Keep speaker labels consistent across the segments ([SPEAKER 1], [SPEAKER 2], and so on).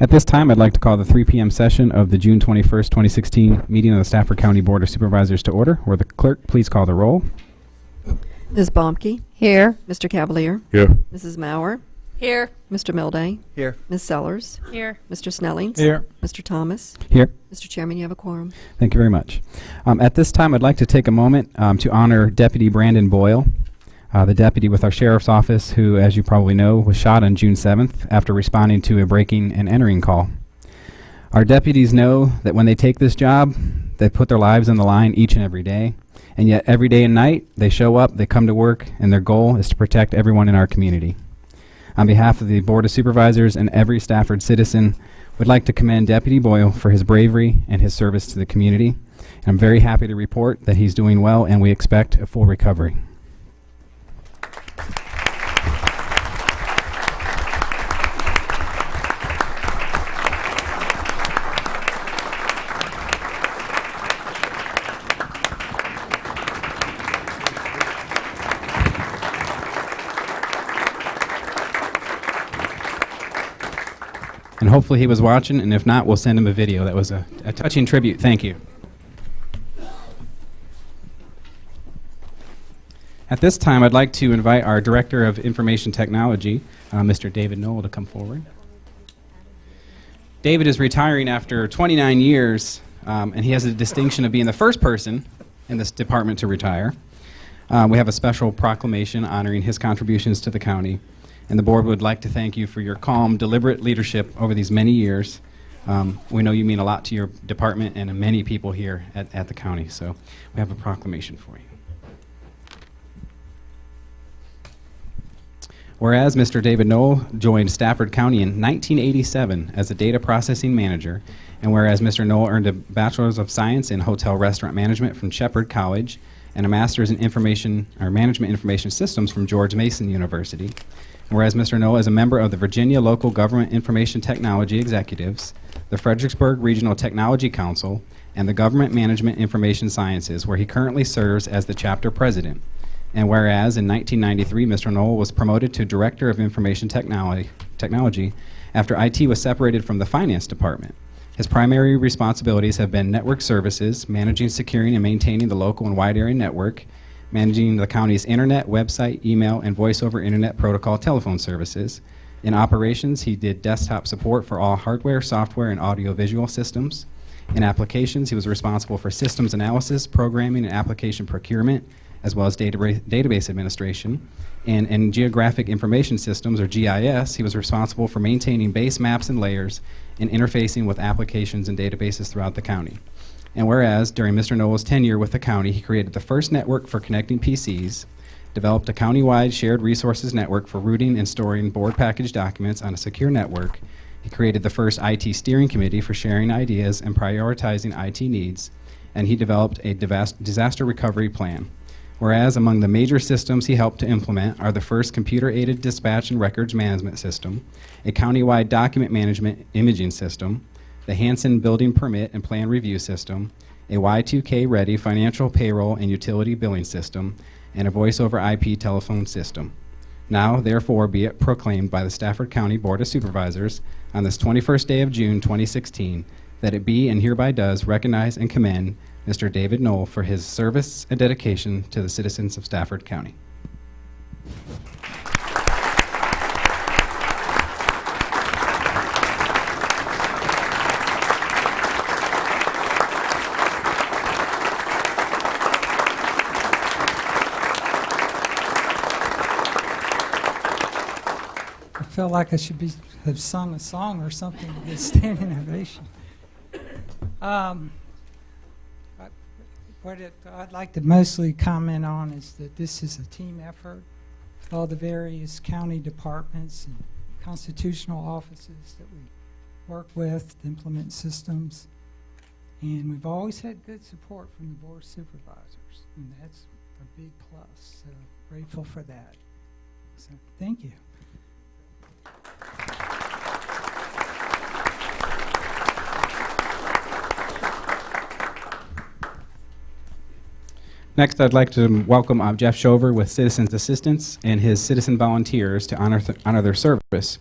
[SPEAKER 1] At this time, I'd like to call the 3 p.m. session of the June 21st, 2016 meeting of the Stafford County Board of Supervisors to order. Will the clerk please call the roll?
[SPEAKER 2] Ms. Bomke?
[SPEAKER 3] Here.
[SPEAKER 2] Mr. Cavalier?
[SPEAKER 4] Here.
[SPEAKER 2] Mrs. Maurer?
[SPEAKER 3] Here.
[SPEAKER 2] Mr. Milday?
[SPEAKER 4] Here.
[SPEAKER 2] Ms. Sellers?
[SPEAKER 3] Here.
[SPEAKER 2] Mr. Snellings?
[SPEAKER 4] Here.
[SPEAKER 2] Mr. Thomas?
[SPEAKER 1] Here.
[SPEAKER 2] Mr. Chairman, you have a quorum.
[SPEAKER 1] Thank you very much. At this time, I'd like to take a moment to honor Deputy Brandon Boyle, the deputy with our sheriff's office who, as you probably know, was shot on June 7th after responding to a breaking and entering call. Our deputies know that when they take this job, they put their lives on the line each and every day. And yet every day and night, they show up, they come to work, and their goal is to protect everyone in our community. On behalf of the Board of Supervisors and every Stafford citizen, we'd like to commend Deputy Boyle for his bravery and his service to the community. And I'm very happy to report that he's doing well, and we expect a full recovery. And hopefully he was watching, and if not, we'll send him a video. That was a touching tribute. Thank you. At this time, I'd like to invite our Director of Information Technology, Mr. David Knoll, to come forward. David is retiring after 29 years, and he has the distinction of being the first person in this department to retire. We have a special proclamation honoring his contributions to the county. And the board would like to thank you for your calm, deliberate leadership over these many years. We know you mean a lot to your department and to many people here at the county. So we have a proclamation for you. Whereas Mr. David Knoll joined Stafford County in 1987 as a data processing manager, and whereas Mr. Knoll earned a Bachelor's of Science in Hotel Restaurant Management from Shepherd College and a Master's in Management Information Systems from George Mason University. Whereas Mr. Knoll is a member of the Virginia Local Government Information Technology Executives, the Fredericksburg Regional Technology Council, and the Government Management Information Sciences, where he currently serves as the chapter president. And whereas in 1993, Mr. Knoll was promoted to Director of Information Technology after IT was separated from the Finance Department. His primary responsibilities have been network services, managing, securing, and maintaining the local and wide area network, managing the county's internet, website, email, and voice-over internet protocol telephone services. In operations, he did desktop support for all hardware, software, and audiovisual systems. In applications, he was responsible for systems analysis, programming, and application procurement, as well as database administration. And in geographic information systems, or GIS, he was responsible for maintaining base maps and layers and interfacing with applications and databases throughout the county. And whereas during Mr. Knoll's tenure with the county, he created the first network for connecting PCs, developed a county-wide shared resources network for routing and storing board package documents on a secure network. He created the first IT steering committee for sharing ideas and prioritizing IT needs, and he developed a disaster recovery plan. Whereas among the major systems he helped to implement are the first computer-aided dispatch and records management system, a county-wide document management imaging system, the Hanson Building Permit and Plan Review System, a Y2K-ready financial payroll and utility billing system, and a voice-over IP telephone system. Now, therefore, be it proclaimed by the Stafford County Board of Supervisors on this 21st day of June 2016 that it be and hereby does recognize and commend Mr. David Knoll for his service and dedication to the citizens of Stafford County.
[SPEAKER 5] I felt like I should have sung a song or something to get standing ovation. What I'd like to mostly comment on is that this is a team effort with all the various county departments and constitutional offices that we work with to implement systems. And we've always had good support from the Board of Supervisors, and that's a big plus. So grateful for that. So thank you.
[SPEAKER 1] Next, I'd like to welcome Jeff Shover with Citizens Assistance and his citizen volunteers to honor their service.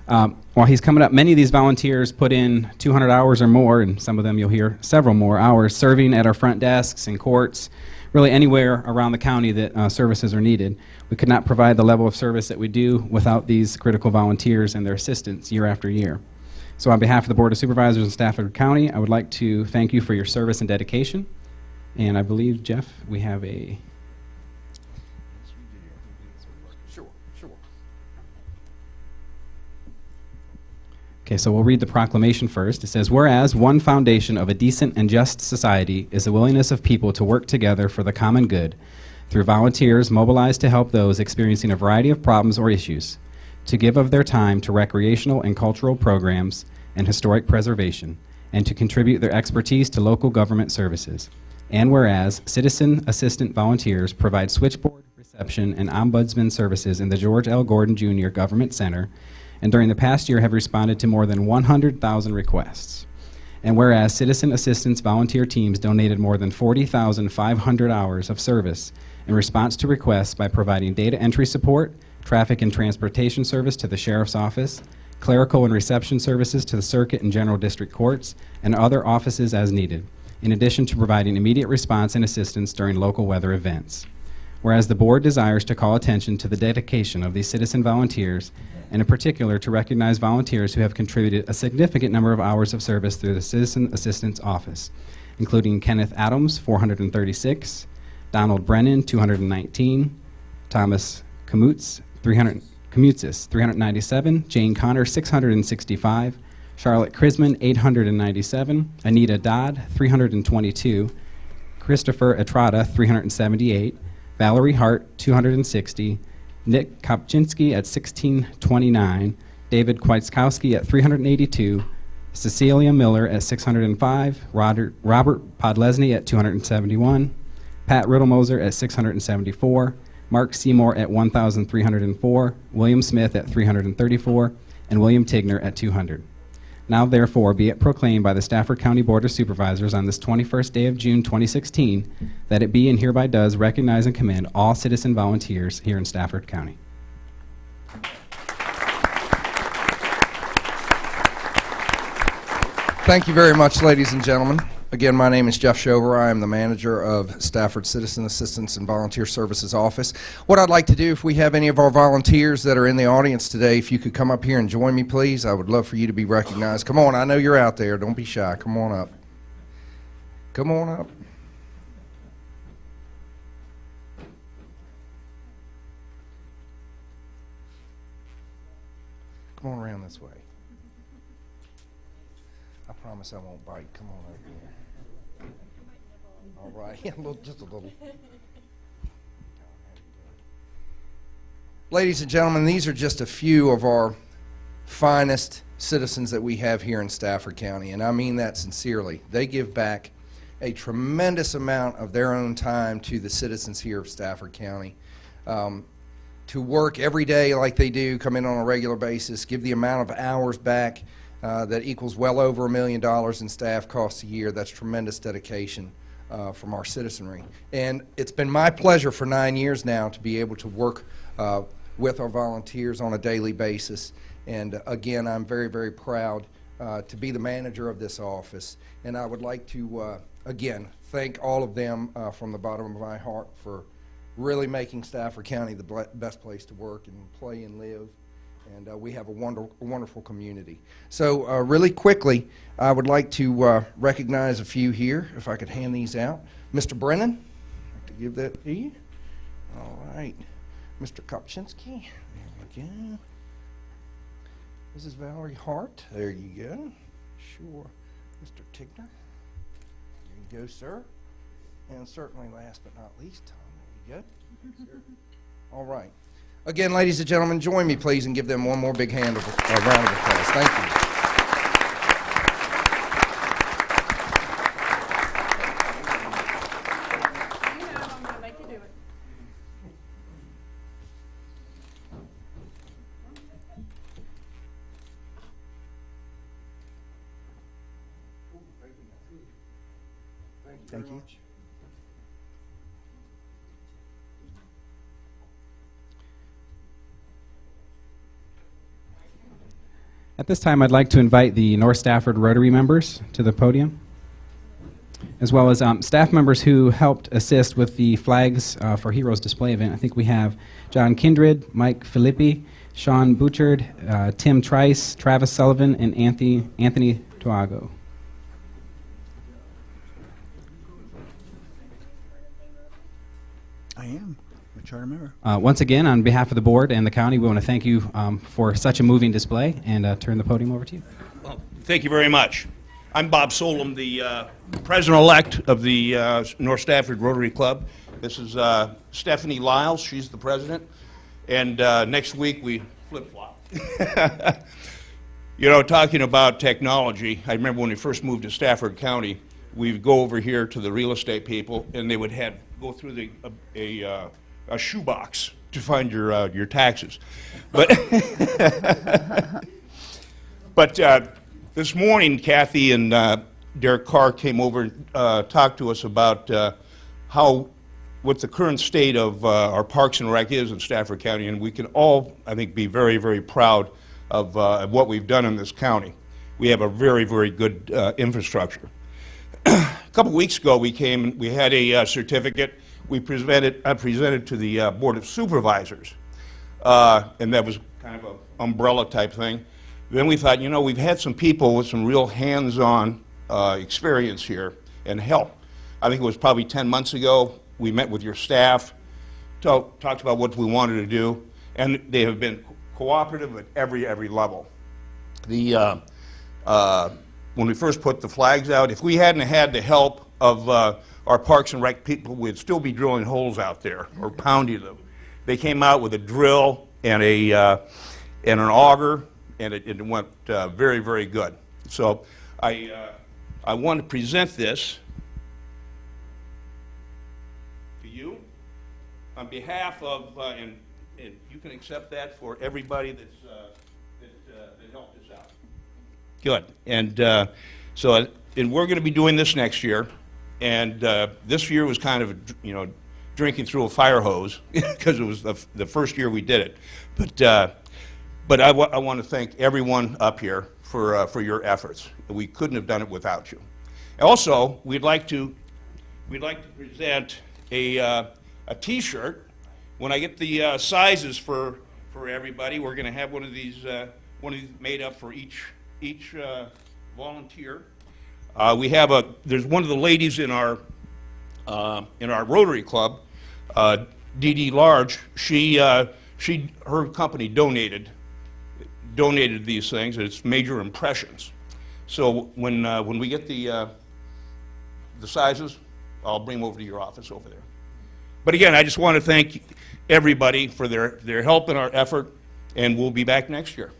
[SPEAKER 1] While he's coming up, many of these volunteers put in 200 hours or more, and some of them you'll hear several more hours, serving at our front desks and courts, really anywhere around the county that services are needed. We could not provide the level of service that we do without these critical volunteers and their assistance year after year. So on behalf of the Board of Supervisors in Stafford County, I would like to thank you for your service and dedication. And I believe, Jeff, we have a...
[SPEAKER 3] Sure.
[SPEAKER 1] Okay, so we'll read the proclamation first. It says, whereas one foundation of a decent and just society is the willingness of people to work together for the common good through volunteers mobilized to help those experiencing a variety of problems or issues, to give of their time to recreational and cultural programs and historic preservation, and to contribute their expertise to local government services. And whereas citizen assistant volunteers provide switchboard, reception, and ombudsman services in the George L. Gordon Jr. Government Center, and during the past year have responded to more than 100,000 requests. And whereas citizen assistance volunteer teams donated more than 40,500 hours of service in response to requests by providing data entry support, traffic and transportation service to the Sheriff's Office, clerical and reception services to the Circuit and General District Courts, and other offices as needed, in addition to providing immediate response and assistance during local weather events. Whereas the Board desires to call attention to the dedication of these citizen volunteers, and in particular to recognize volunteers who have contributed a significant number of hours of service through the Citizen Assistance Office, including Kenneth Adams, 436, Donald Brennan, 219, Thomas Kamutsis, 397, Jane Connor, 665, Charlotte Krisman, 897, Anita Dodd, 322, Christopher Estrada, 378, Valerie Hart, 260, Nick Kopczynski at 1629, David Kwiatkowski at 382, Cecilia Miller at 605, Robert Podlesny at 271, Pat Riddlemoser at 674, Mark Seymour at 1,304, William Smith at 334, and William Tigner at 200. Now therefore be it proclaimed by the Stafford County Board of Supervisors on this 21st day of June 2016 that it be and hereby does recognize and commend all citizen volunteers here in Stafford County.
[SPEAKER 3] Thank you very much, ladies and gentlemen. Again, my name is Jeff Shover. I am the manager of Stafford Citizen Assistance and Volunteer Services Office. What I'd like to do, if we have any of our volunteers that are in the audience today, if you could come up here and join me, please. I would love for you to be recognized. Come on, I know you're out there. Don't be shy. Come on up. Come on up. Come on around this way. I promise I won't bite. Come on over here. All right, just a little. Ladies and gentlemen, these are just a few of our finest citizens that we have here in Stafford County, and I mean that sincerely. They give back a tremendous amount of their own time to the citizens here of Stafford County. To work every day like they do, come in on a regular basis, give the amount of hours back that equals well over $1 million in staff costs a year. That's tremendous dedication from our citizenry. And it's been my pleasure for 9 years now to be able to work with our volunteers on a daily basis. And again, I'm very, very proud to be the manager of this office. And I would like to, again, thank all of them from the bottom of my heart for really making Stafford County the best place to work and play and live. And we have a wonderful community. So really quickly, I would like to recognize a few here, if I could hand these out. Mr. Brennan, I'd like to give that to you. All right. Mr. Kopczynski, there we go. Mrs. Valerie Hart, there you go. Sure. Mr. Tigner, there you go, sir. And certainly last but not least, Tom, there you go. All right. Again, ladies and gentlemen, join me, please, and give them one more big round of applause. Thank you. Thank you.
[SPEAKER 1] At this time, I'd like to invite the North Stafford Rotary members to the podium, as well as staff members who helped assist with the Flags for Heroes display event. I think we have John Kindred, Mike Filippi, Sean Bouchard, Tim Trice, Travis Sullivan, and Anthony Tuago.
[SPEAKER 4] I am a charter member.
[SPEAKER 1] Once again, on behalf of the board and the county, we want to thank you for such a moving display, and turn the podium over to you.
[SPEAKER 6] Well, thank you very much. I'm Bob Solom, the president-elect of the North Stafford Rotary Club. This is Stephanie Lyles. She's the president. And next week, we flip-flop. You know, talking about technology, I remember when we first moved to Stafford County, we'd go over here to the real estate people, and they would go through a shoebox to find your taxes. But this morning, Kathy and Derek Carr came over and talked to us about what the current state of our Parks and Rec is in Stafford County, and we can all, I think, be very, very proud of what we've done in this county. We have a very, very good infrastructure. A couple weeks ago, we had a certificate we presented to the Board of Supervisors, and that was kind of an umbrella type thing. Then we thought, you know, we've had some people with some real hands-on experience here and help. I think it was probably 10 months ago, we met with your staff, talked about what we wanted to do, and they have been cooperative at every level. When we first put the flags out, if we hadn't had the help of our Parks and Rec people, we'd still be drilling holes out there or pounding them. They came out with a drill and an auger, and it went very, very good. So I want to present this to you on behalf of, and you can accept that for everybody that helped us out. Good. And and we're going to be doing this next year. And this year was kind of, you know, drinking through a fire hose because it was the first year we did it. But I want to thank everyone up here for your efforts. We couldn't have done it without you. Also, we'd like to present a T-shirt. When I get the sizes for everybody, we're going to have one of these made up for each volunteer. There's one of the ladies in our Rotary Club, Dee Dee Large. Her company donated these things, and it's Major Impressions. So when we get the sizes, I'll bring them over to your office over there. But again, I just want to thank everybody for their help in our effort, and we'll be back next year.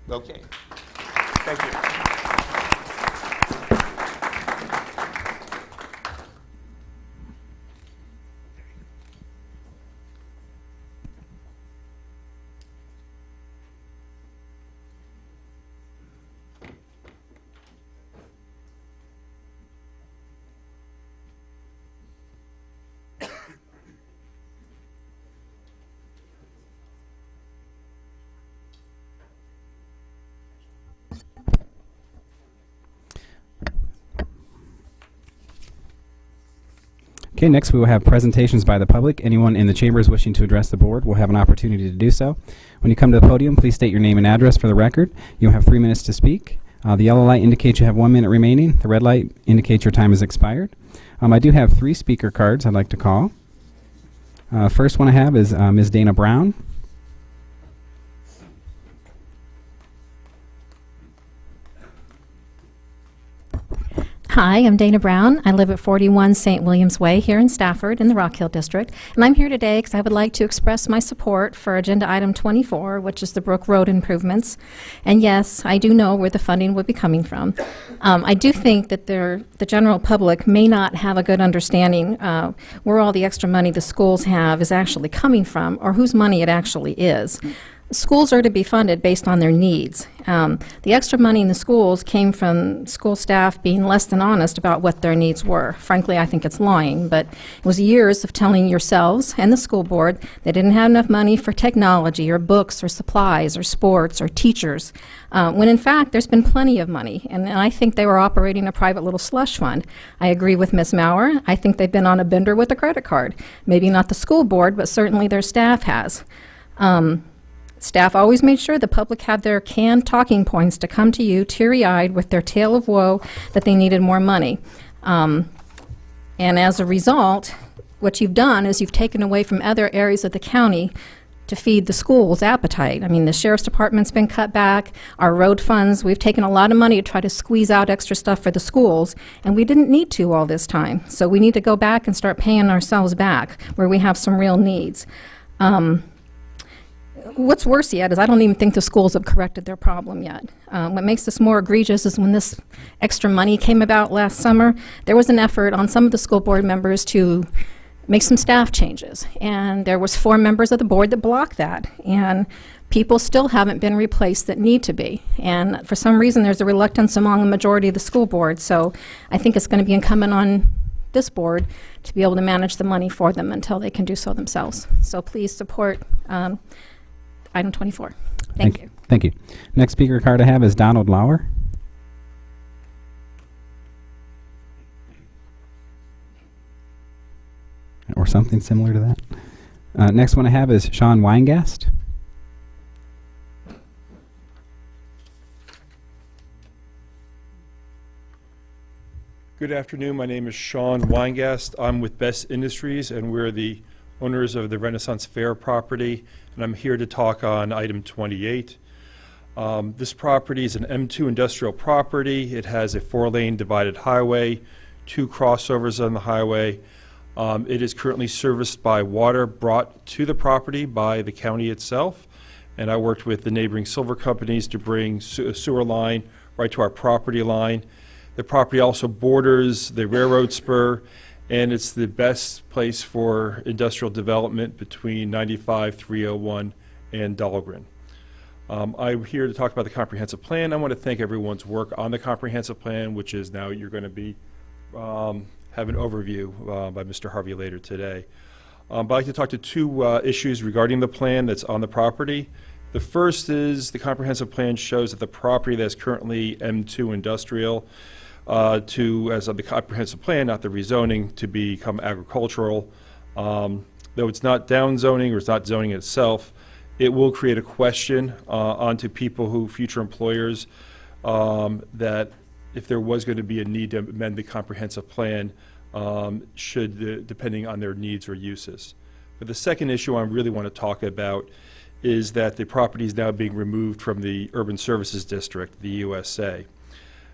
[SPEAKER 6] Okay. Thank you.
[SPEAKER 1] Okay, next we will have presentations by the public. Anyone in the chambers wishing to address the board will have an opportunity to do so. When you come to the podium, please state your name and address for the record. You'll have 3 minutes to speak. The yellow light indicates you have 1 minute remaining. The red light indicates your time has expired. I do have 3 speaker cards I'd like to call. First one I have is Ms. Dana Brown.
[SPEAKER 7] Hi, I'm Dana Brown. I live at 41 St. William's Way here in Stafford in the Rock Hill District. And I'm here today because I would like to express my support for Agenda Item 24, which is the Brook Road improvements. And yes, I do know where the funding would be coming from. I do think that the general public may not have a good understanding where all the extra money the schools have is actually coming from or whose money it actually is. schools are to be funded based on their needs. The extra money in the schools came from school staff being less than honest about what their needs were. Frankly, I think it's lying, but it was years of telling yourselves and the school board they didn't have enough money for technology or books or supplies or sports or teachers, when in fact there's been plenty of money, and I think they were operating a private little slush fund. I agree with Ms. Maurer. I think they've been on a bender with a credit card. Maybe not the school board, but certainly their staff has. Staff always made sure the public had their canned talking points to come to you teary-eyed with their tale of woe that they needed more money. And as a result, what you've done is you've taken away from other areas of the county to feed the school's appetite. I mean, the sheriff's department's been cut back, our road funds, we've taken a lot of money to try to squeeze out extra stuff for the schools, and we didn't need to all this time. So we need to go back and start paying ourselves back where we have some real needs. What's worse yet is I don't even think the schools have corrected their problem yet. What makes this more egregious is when this extra money came about last summer, there was an effort on some of the school board members to make some staff changes. And there was 4 members of the board that blocked that. And people still haven't been replaced that need to be. And for some reason, there's a reluctance among the majority of the school board. So I think it's going to be incumbent on this board to be able to manage the money for them until they can do so themselves. So please support item 24. Thank you.
[SPEAKER 1] Thank you. Next speaker card I have is Donald Lauer. Or something similar to that. Next one I have is Sean Weingast.
[SPEAKER 4] Good afternoon. My name is Sean Weingast. I'm with Best Industries, and we're the owners of the Renaissance Fair property, and I'm here to talk on item 28. This property is an M2 industrial property. It has a 4-lane divided highway, 2 crossovers on the highway. It is currently serviced by water brought to the property by the county itself, and I worked with the neighboring silver companies to bring a sewer line right to our property line. The property also borders the railroad spur, and it's the best place for industrial development between 95, 301, and Dahlgren. I'm here to talk about the comprehensive plan. I want to thank everyone's work on the comprehensive plan, which is now you're going to be have an overview by Mr. Harvey later today. But I'd like to talk to 2 issues regarding the plan that's on the property. The first is the comprehensive plan shows that the property that's currently M2 industrial as of the comprehensive plan, not the rezoning, to become agricultural. Though it's not down zoning or it's not zoning itself, it will create a question onto people who, future employers, that if there was going to be a need to amend the comprehensive plan, depending on their needs or uses. But the second issue I really want to talk about is that the property is now being removed from the Urban Services District, the USA.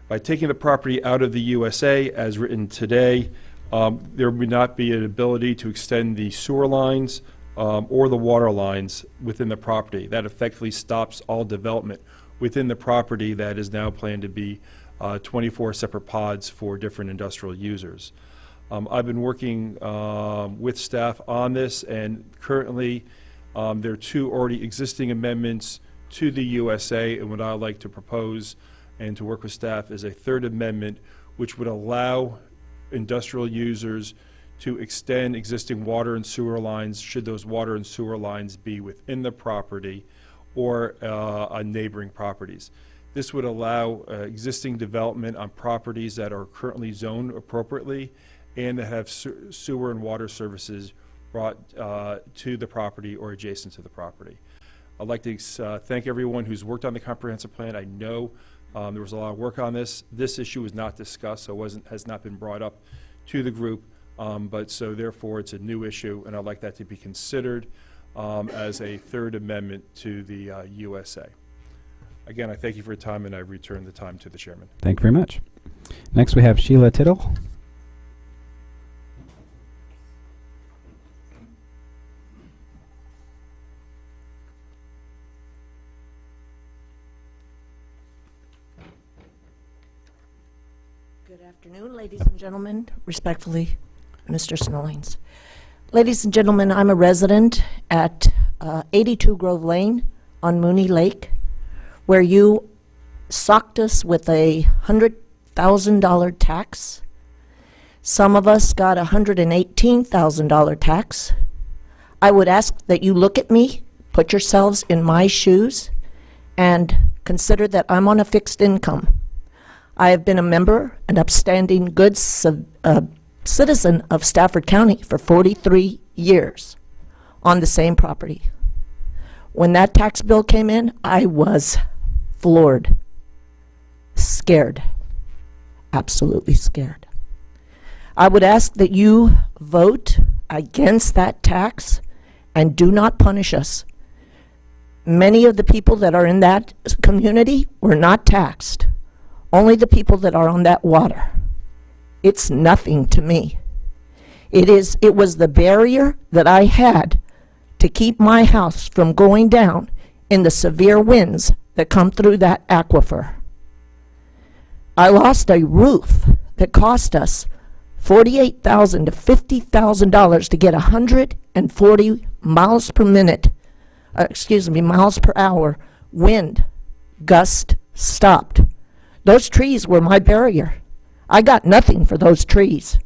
[SPEAKER 4] By taking the property out of the USA, as written today, there would not be an ability to extend the sewer lines or the water lines within the property. That effectively stops all development within the property that is now planned to be 24 separate pods for different industrial users. I've been working with staff on this, and currently there are 2 already existing amendments to the USA, and what I'd like to propose and to work with staff is a 3rd amendment which would allow industrial users to extend existing water and sewer lines should those water and sewer lines be within the property or on neighboring properties. This would allow existing development on properties that are currently zoned appropriately and that have sewer and water services brought to the property or adjacent to the property. I'd like to thank everyone who's worked on the comprehensive plan. I know there was a lot of work on this. This issue was not discussed, so has not been brought up to the group, but so therefore it's a new issue, and I'd like that to be considered as a 3rd amendment to the USA. Again, I thank you for your time, and I return the time to the chairman.
[SPEAKER 1] Thank you very much. Next we have Sheila Tittle.
[SPEAKER 8] Good afternoon, ladies and gentlemen. Respectfully, Mr. Snellings. Ladies and gentlemen, I'm a resident at 82 Grove Lane, on Mooney Lake, where you socked us with a $100,000 tax. Some of us got a $118,000 tax. I would ask that you look at me, put yourselves in my shoes, and consider that I'm on a fixed income. I have been a member, an upstanding, good citizen of Stafford County for 43 years on the same property. When that tax bill came in, I was floored, scared, absolutely scared. I would ask that you vote against that tax and do not punish us. Many of the people that are in that community were not taxed. Only the people that are on that water. It's nothing to me. It was the barrier that I had to keep my house from going down in the severe winds that come through that aquifer. I lost a roof that cost us $48,000 to $50,000 to get 140 miles per minute, miles per hour wind gust stopped. Those trees were my barrier. I got nothing for those trees.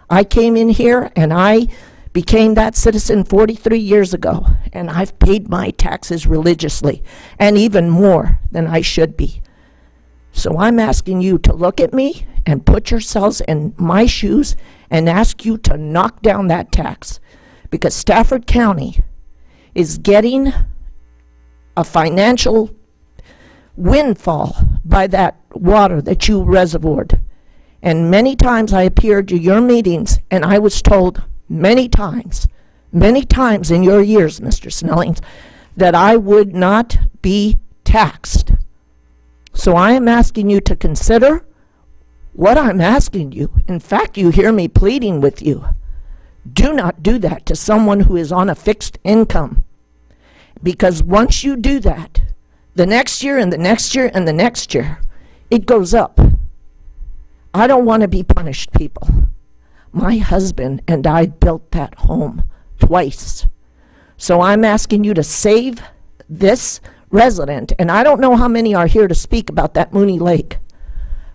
[SPEAKER 8] I came in here and I became that citizen 43 years ago, and I've paid my taxes religiously, and even more than I should be. So I'm asking you to look at me and put yourselves in my shoes and ask you to knock down that tax, because Stafford County is getting a financial windfall by that water that you reservoired. And many times I appeared to your meetings and I was told many times in your years, Mr. Snellings, that I would not be taxed. So I am asking you to consider what I'm asking you. In fact, you hear me pleading with you. Do not do that to someone who is on a fixed income. Because once you do that, the next year and the next year and the next year, it goes up. I don't want to be punished, people. My husband and I built that home twice. So I'm asking you to save this resident, and I don't know how many are here to speak about that Mooney Lake,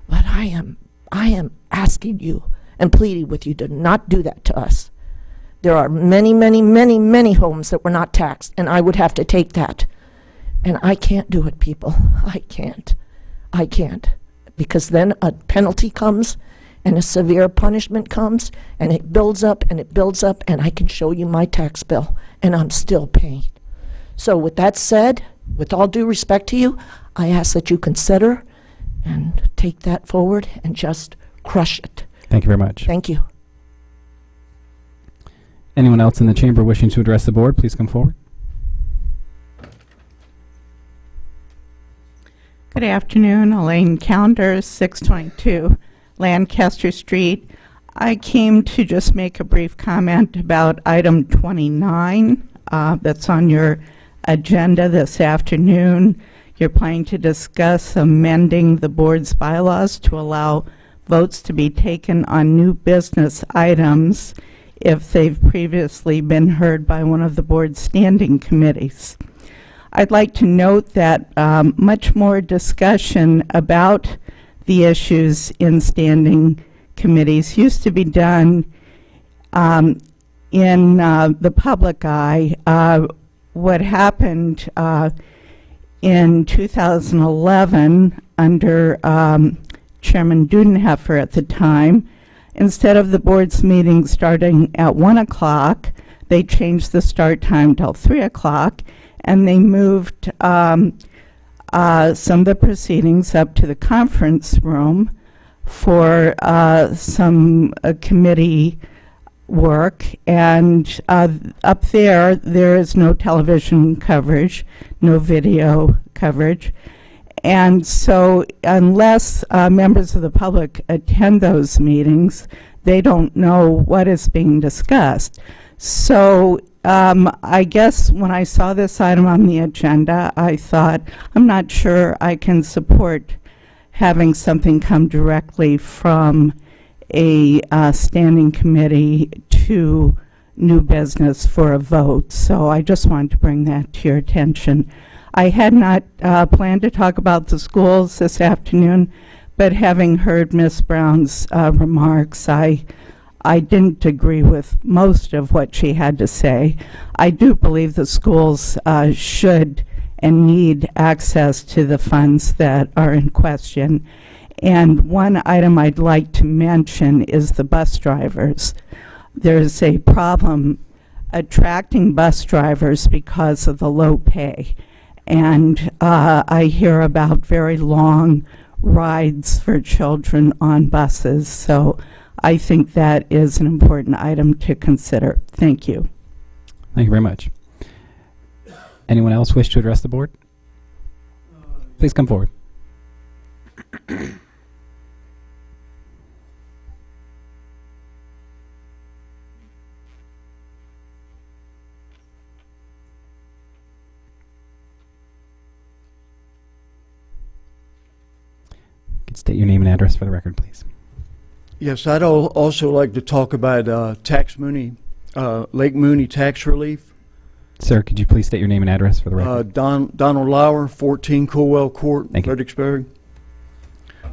[SPEAKER 8] but I am asking you and pleading with you to not do that to us. There are many, many, many, many homes that were not taxed, and I would have to take that. And I can't do it, people. I can't. Because then a penalty comes and a severe punishment comes and it builds up and it builds up, and I can show you my tax bill and I'm still paying. So with that said, with all due respect to you, I ask that you consider and take that forward and just crush it.
[SPEAKER 1] Thank you very much.
[SPEAKER 8] Thank you.
[SPEAKER 1] Anyone else in the chamber wishing to address the board, please come forward.
[SPEAKER 9] Good afternoon, Elaine Calendar, 622 Lancaster Street. I came to just make a brief comment about item 29 that's on your agenda this afternoon. You're planning to discuss amending the board's bylaws to allow votes to be taken on new business items if they've previously been heard by one of the board's standing committees. I'd like to note that much more discussion about the issues in standing committees used to be done in the public eye. What happened in 2011 under Chairman Dudenhofer at the time, instead of the board's meeting starting at 1 o'clock, they changed the start time till 3 o'clock, and they moved some of the proceedings up to the conference room for some committee work. And up there is no television coverage, no video coverage. And so unless members of the public attend those meetings, they don't know what is being discussed. So I guess when I saw this item on the agenda, I thought, I'm not sure I can support having something come directly from a standing committee to new business for a vote. So I just wanted to bring that to your attention. I had not planned to talk about the schools this afternoon, but having heard Ms. Brown's remarks, I didn't agree with most of what she had to say. I do believe the schools should and need access to the funds that are in question. And one item I'd like to mention is the bus drivers. There's a problem attracting bus drivers because of the low pay. And I hear about very long rides for children on buses. So I think that is an important item to consider. Thank you.
[SPEAKER 1] Thank you very much. Anyone else wish to address the board? Please come forward. Could state your name and address for the record, please.
[SPEAKER 10] Yes, I'd also like to talk about Lake Mooney tax relief.
[SPEAKER 1] Sir, could you please state your name and address for the record?
[SPEAKER 10] Donald Lauer, 14 Colwell Court,
[SPEAKER 1] Thank you.
[SPEAKER 10] Fredericksburg.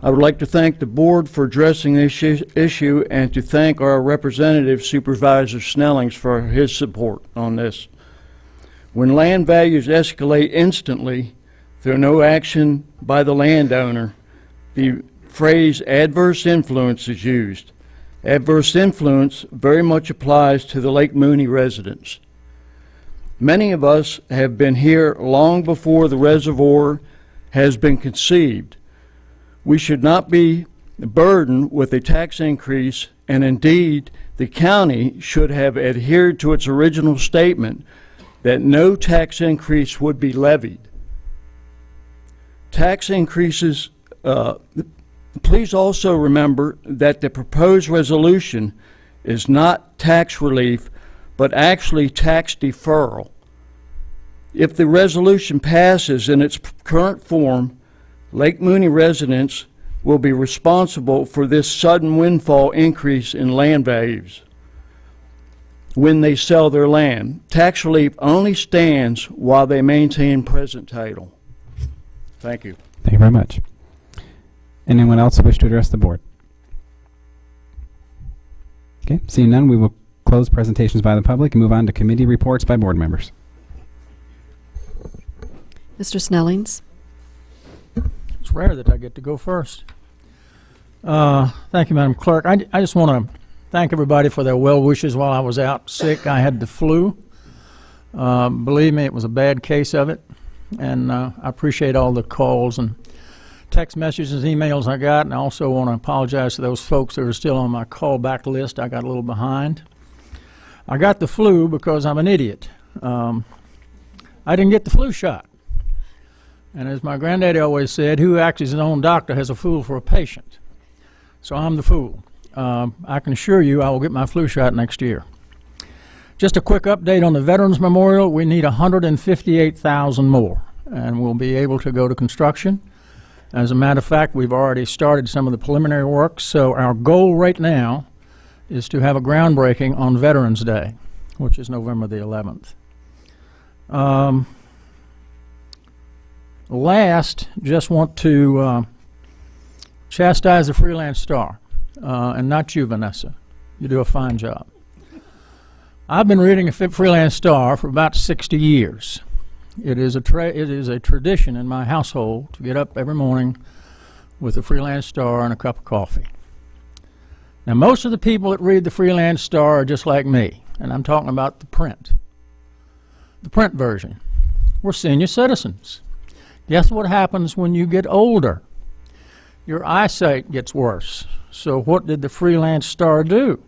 [SPEAKER 10] I would like to thank the board for addressing this issue and to thank our representative, Supervisor Snellings, for his support on this. When land values escalate instantly through no action by the landowner, the phrase adverse influence is used. Adverse influence very much applies to the Lake Mooney residents. Many of us have been here long before the reservoir has been conceived. We should not be burdened with a tax increase, and indeed, the county should have adhered to its original statement that no tax increase would be levied. Tax increases, please also remember that the proposed resolution is not tax relief, but actually tax deferral. If the resolution passes in its current form, Lake Mooney residents will be responsible for this sudden windfall increase in land values when they sell their land. Tax relief only stands while they maintain present title. Thank you.
[SPEAKER 1] Thank you very much. Anyone else wish to address the board? Okay, seeing none, we will close presentations by the public and move on to committee reports by board members.
[SPEAKER 2] Mr. Snellings.
[SPEAKER 11] It's rare that I get to go first. Thank you, Madam Clerk. I just want to thank everybody for their well wishes while I was out sick. I had the flu. Believe me, it was a bad case of it, and I appreciate all the calls and text messages, emails I got, and I also want to apologize to those folks that are still on my callback list. I got a little behind. I got the flu because I'm an idiot. I didn't get the flu shot. And as my granddaddy always said, who acts as his own doctor has a fool for a patient. So I'm the fool. I can assure you I will get my flu shot next year. Just a quick update on the Veterans Memorial. We need 158,000 more, and we'll be able to go to construction. As a matter of fact, we've already started some of the preliminary work, so our goal right now is to have a groundbreaking on Veterans Day, which is November the 11th. Last, just want to chastise the Freelance Star, and not you, Vanessa. You do a fine job. I've been reading a Freelance Star for about 60 years. It is a tradition in my household to get up every morning with the Freelance Star and a cup of coffee. Now, most of the people that read the Freelance Star are just like me, and I'm talking about the print version. We're senior citizens. Guess what happens when you get older? Your eyesight gets worse. So what did the Freelance Star do?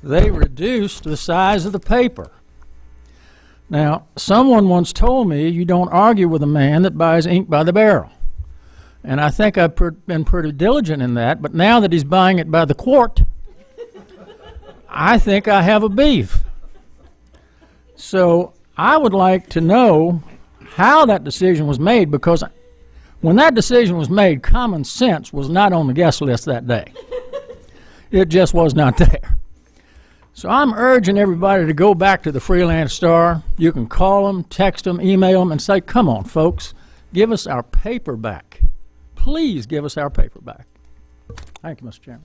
[SPEAKER 11] They reduced the size of the paper. Now, someone once told me you don't argue with a man that buys ink by the barrel. And I think I've been pretty diligent in that, but now that he's buying it by the quart, I think I have a beef. So I would like to know how that decision was made, because when that decision was made, common sense was not on the guest list that day. It just was not there. So I'm urging everybody to go back to the Freelance Star. You can call them, text them, email them, and say, come on, folks, give us our paper back. Please give us our paper back. Thank you, Mr. Chairman.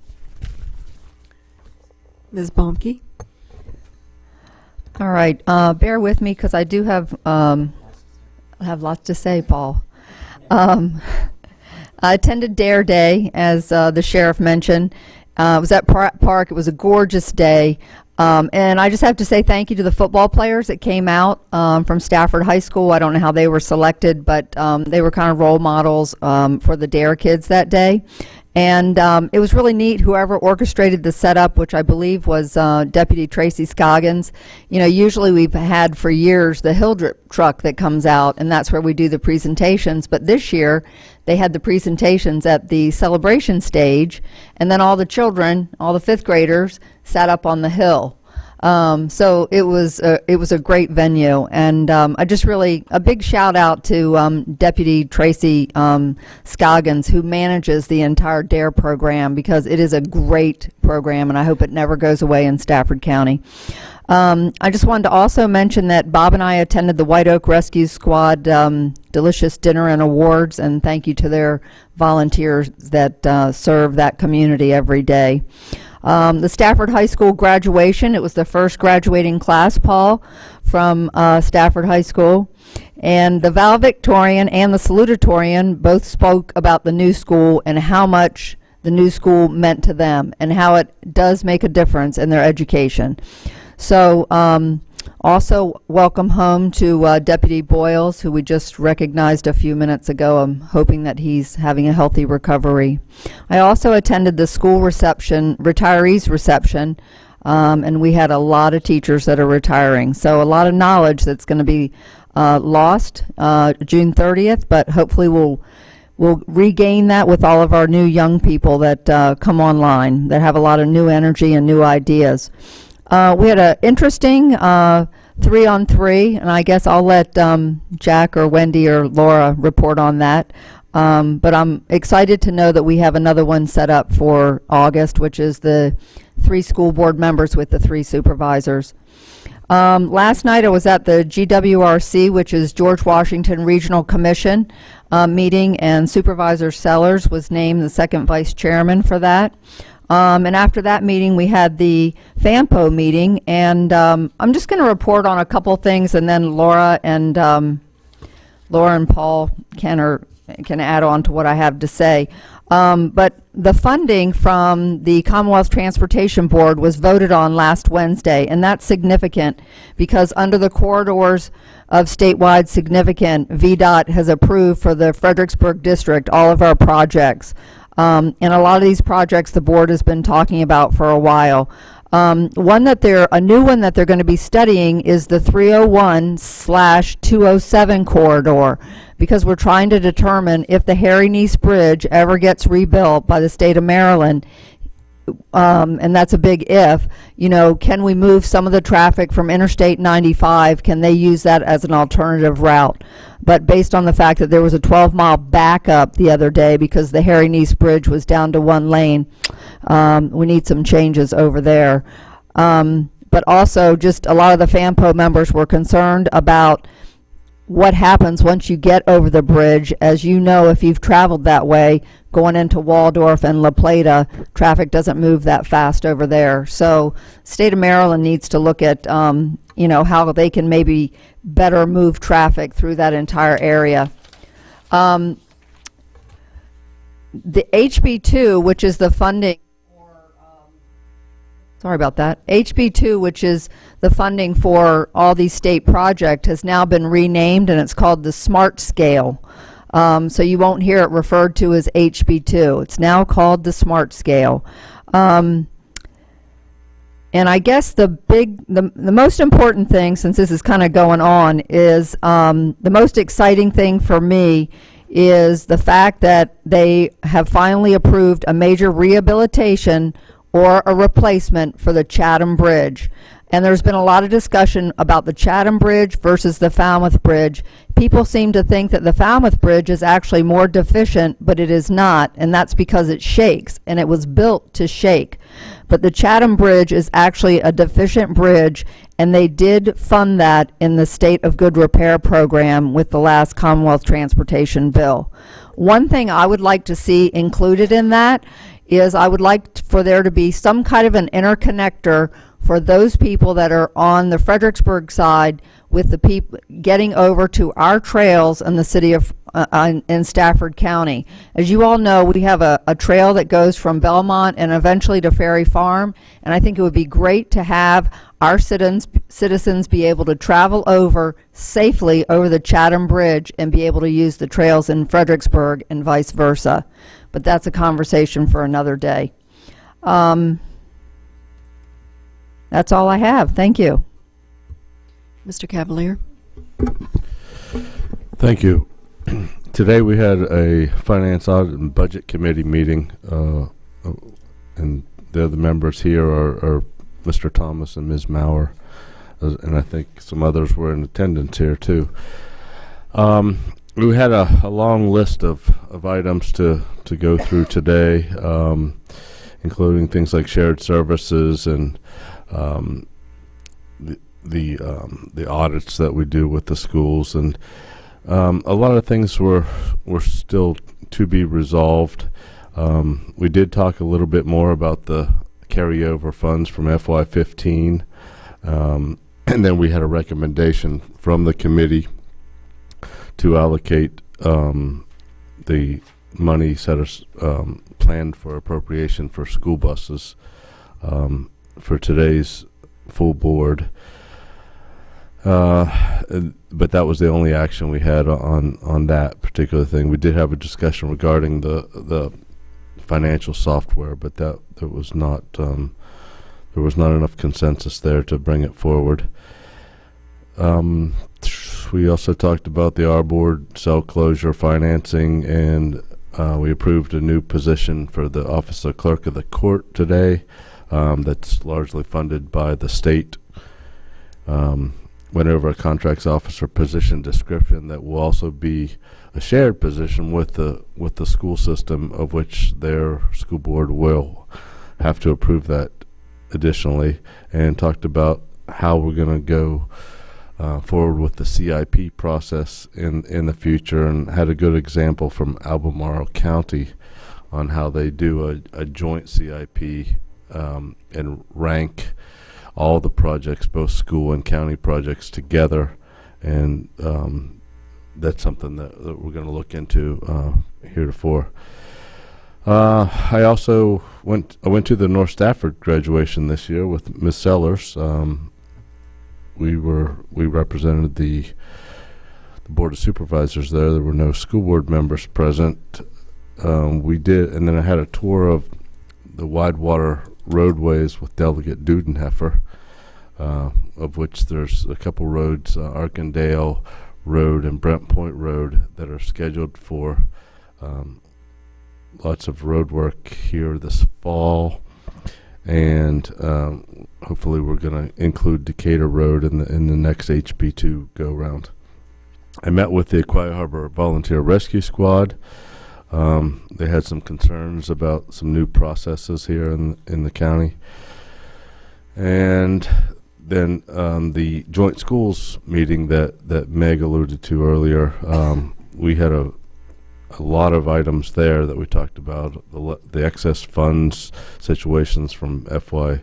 [SPEAKER 2] Ms. Baumke?
[SPEAKER 12] All right, bear with me because I do have lots to say, Paul. I attended Dare Day, as the sheriff mentioned. I was at Park. It was a gorgeous day. And I just have to say thank you to the football players that came out from Stafford High School. I don't know how they were selected, but they were kind of role models for the Dare kids that day. And it was really neat, whoever orchestrated the setup, which I believe was Deputy Tracy Scoggins. You know, usually we've had for years the hill drip truck that comes out, and that's where we do the presentations. But this year, they had the presentations at the celebration stage, and then all the children, all the fifth graders, sat up on the hill. So it was a great venue, and I just really, a big shout out to Deputy Tracy Scoggins, who manages the entire DARE program, because it is a great program, and I hope it never goes away in Stafford County. I just wanted to also mention that Bob and I attended the White Oak Rescue Squad delicious dinner and awards, and thank you to their volunteers that serve that community every day. The Stafford High School graduation, it was the first graduating class, Paul, from Stafford High School. And the valedictorian and the salutatorian both spoke about the new school and how much the new school meant to them and how it does make a difference in their education. So also welcome home to Deputy Boyles, who we just recognized a few minutes ago. I'm hoping that he's having a healthy recovery. I also attended the school reception, retirees reception, and we had a lot of teachers that are retiring. So a lot of knowledge that's going to be lost June 30th, but hopefully we'll regain that with all of our new young people that come online, that have a lot of new energy and new ideas. We had an interesting 3-on-3, and I guess I'll let Jack or Wendy or Laura report on that. But I'm excited to know that we have another one set up for August, which is the 3 school board members with the 3 supervisors. Last night I was at the GWRC, which is George Washington Regional Commission meeting, and Supervisor Sellers was named the second vice chairman for that. And after that meeting, we had the FAMPO meeting, and I'm just going to report on a couple things, and then Laura and Paul can add on to what I have to say. But the funding from the Commonwealth Transportation Board was voted on last Wednesday, and that's significant because under the corridors of statewide significant, VDOT has approved for the Fredericksburg District all of our projects. And a lot of these projects the board has been talking about for a while. A new one that they're going to be studying is the 301/207 corridor, because we're trying to determine if the Harry Nice Bridge ever gets rebuilt by the state of Maryland, and that's a big if, can we move some of the traffic from Interstate 95? Can they use that as an alternative route? But based on the fact that there was a 12-mile backup the other day because the Harry Nice Bridge was down to 1 lane, we need some changes over there. But also, just a lot of the FAMPO members were concerned about what happens once you get over the bridge. As you know, if you've traveled that way, going into Waldorf and La Plata, traffic doesn't move that fast over there. So state of Maryland needs to look at, how they can maybe better move traffic through that entire area. The HB2, which is the funding, sorry about that. HB2, which is the funding for all these state projects, has now been renamed, and it's called the SMART Scale. So you won't hear it referred to as HB2. It's now called the SMART Scale. And I guess the most important thing, since this is kind of going on, is the most exciting thing for me is the fact that they have finally approved a major rehabilitation or a replacement for the Chatham Bridge. And there's been a lot of discussion about the Chatham Bridge versus the Falmouth Bridge. People seem to think that the Falmouth Bridge is actually more deficient, but it is not, and that's because it shakes, and it was built to shake. But the Chatham Bridge is actually a deficient bridge, and they did fund that in the State of Good Repair program with the last Commonwealth Transportation Bill. One thing I would like to see included in that is I would like for there to be some kind of an interconnector for those people that are on the Fredericksburg side with the people getting over to our trails in the city of in Stafford County. As you all know, we have a trail that goes from Belmont and eventually to Ferry Farm, and I think it would be great to have our citizens be able to travel over safely over the Chatham Bridge and be able to use the trails in Fredericksburg and vice versa. But that's a conversation for another day. That's all I have. Thank you.
[SPEAKER 2] Mr. Cavalier?
[SPEAKER 13] Thank you. Today we had a Finance Audit and Budget Committee meeting, and the other members here are Mr. Thomas and Ms. Maurer, and I think some others were in attendance here too. We had a long list of items to go through today, including things like shared services and the audits that we do with the schools, and a lot of things were still to be resolved. We did talk a little bit more about the carryover funds from FY15, and then we had a recommendation from the committee to allocate the money planned for appropriation for school buses for today's full board. But that was the only action we had on that particular thing. We did have a discussion regarding the financial software, but there was not enough consensus there to bring it forward. We also talked about the R Board cell closure financing, and we approved a new position for the Office of Clerk of the Court today. That's largely funded by the state. Went over a contracts officer position description that will also be a shared position with the school system, of which their school board will have to approve that additionally, and talked about how we're going to go forward with the CIP process in the future, and had a good example from Albemarle County on how they do a joint CIP and rank all the projects, both school and county projects, together, and that's something that we're going to look into heretofore. I also went to the North Stafford graduation this year with Ms. Sellers. We represented the Board of Supervisors there. There were no school board members present. We did, and then I had a tour of the Widewater roadways with Delegate Dudenheffer, of which there's a couple roads, Arkandale Road and Brent Point Road, that are scheduled for lots of road work here this fall, and hopefully we're going to include Decatur Road in the next HB2 go round. I met with the Quiet Harbor Volunteer Rescue Squad. They had some concerns about some new processes here in the county. And then the joint schools meeting that Meg alluded to earlier, we had a lot of items there that we talked about, the excess funds situations from FY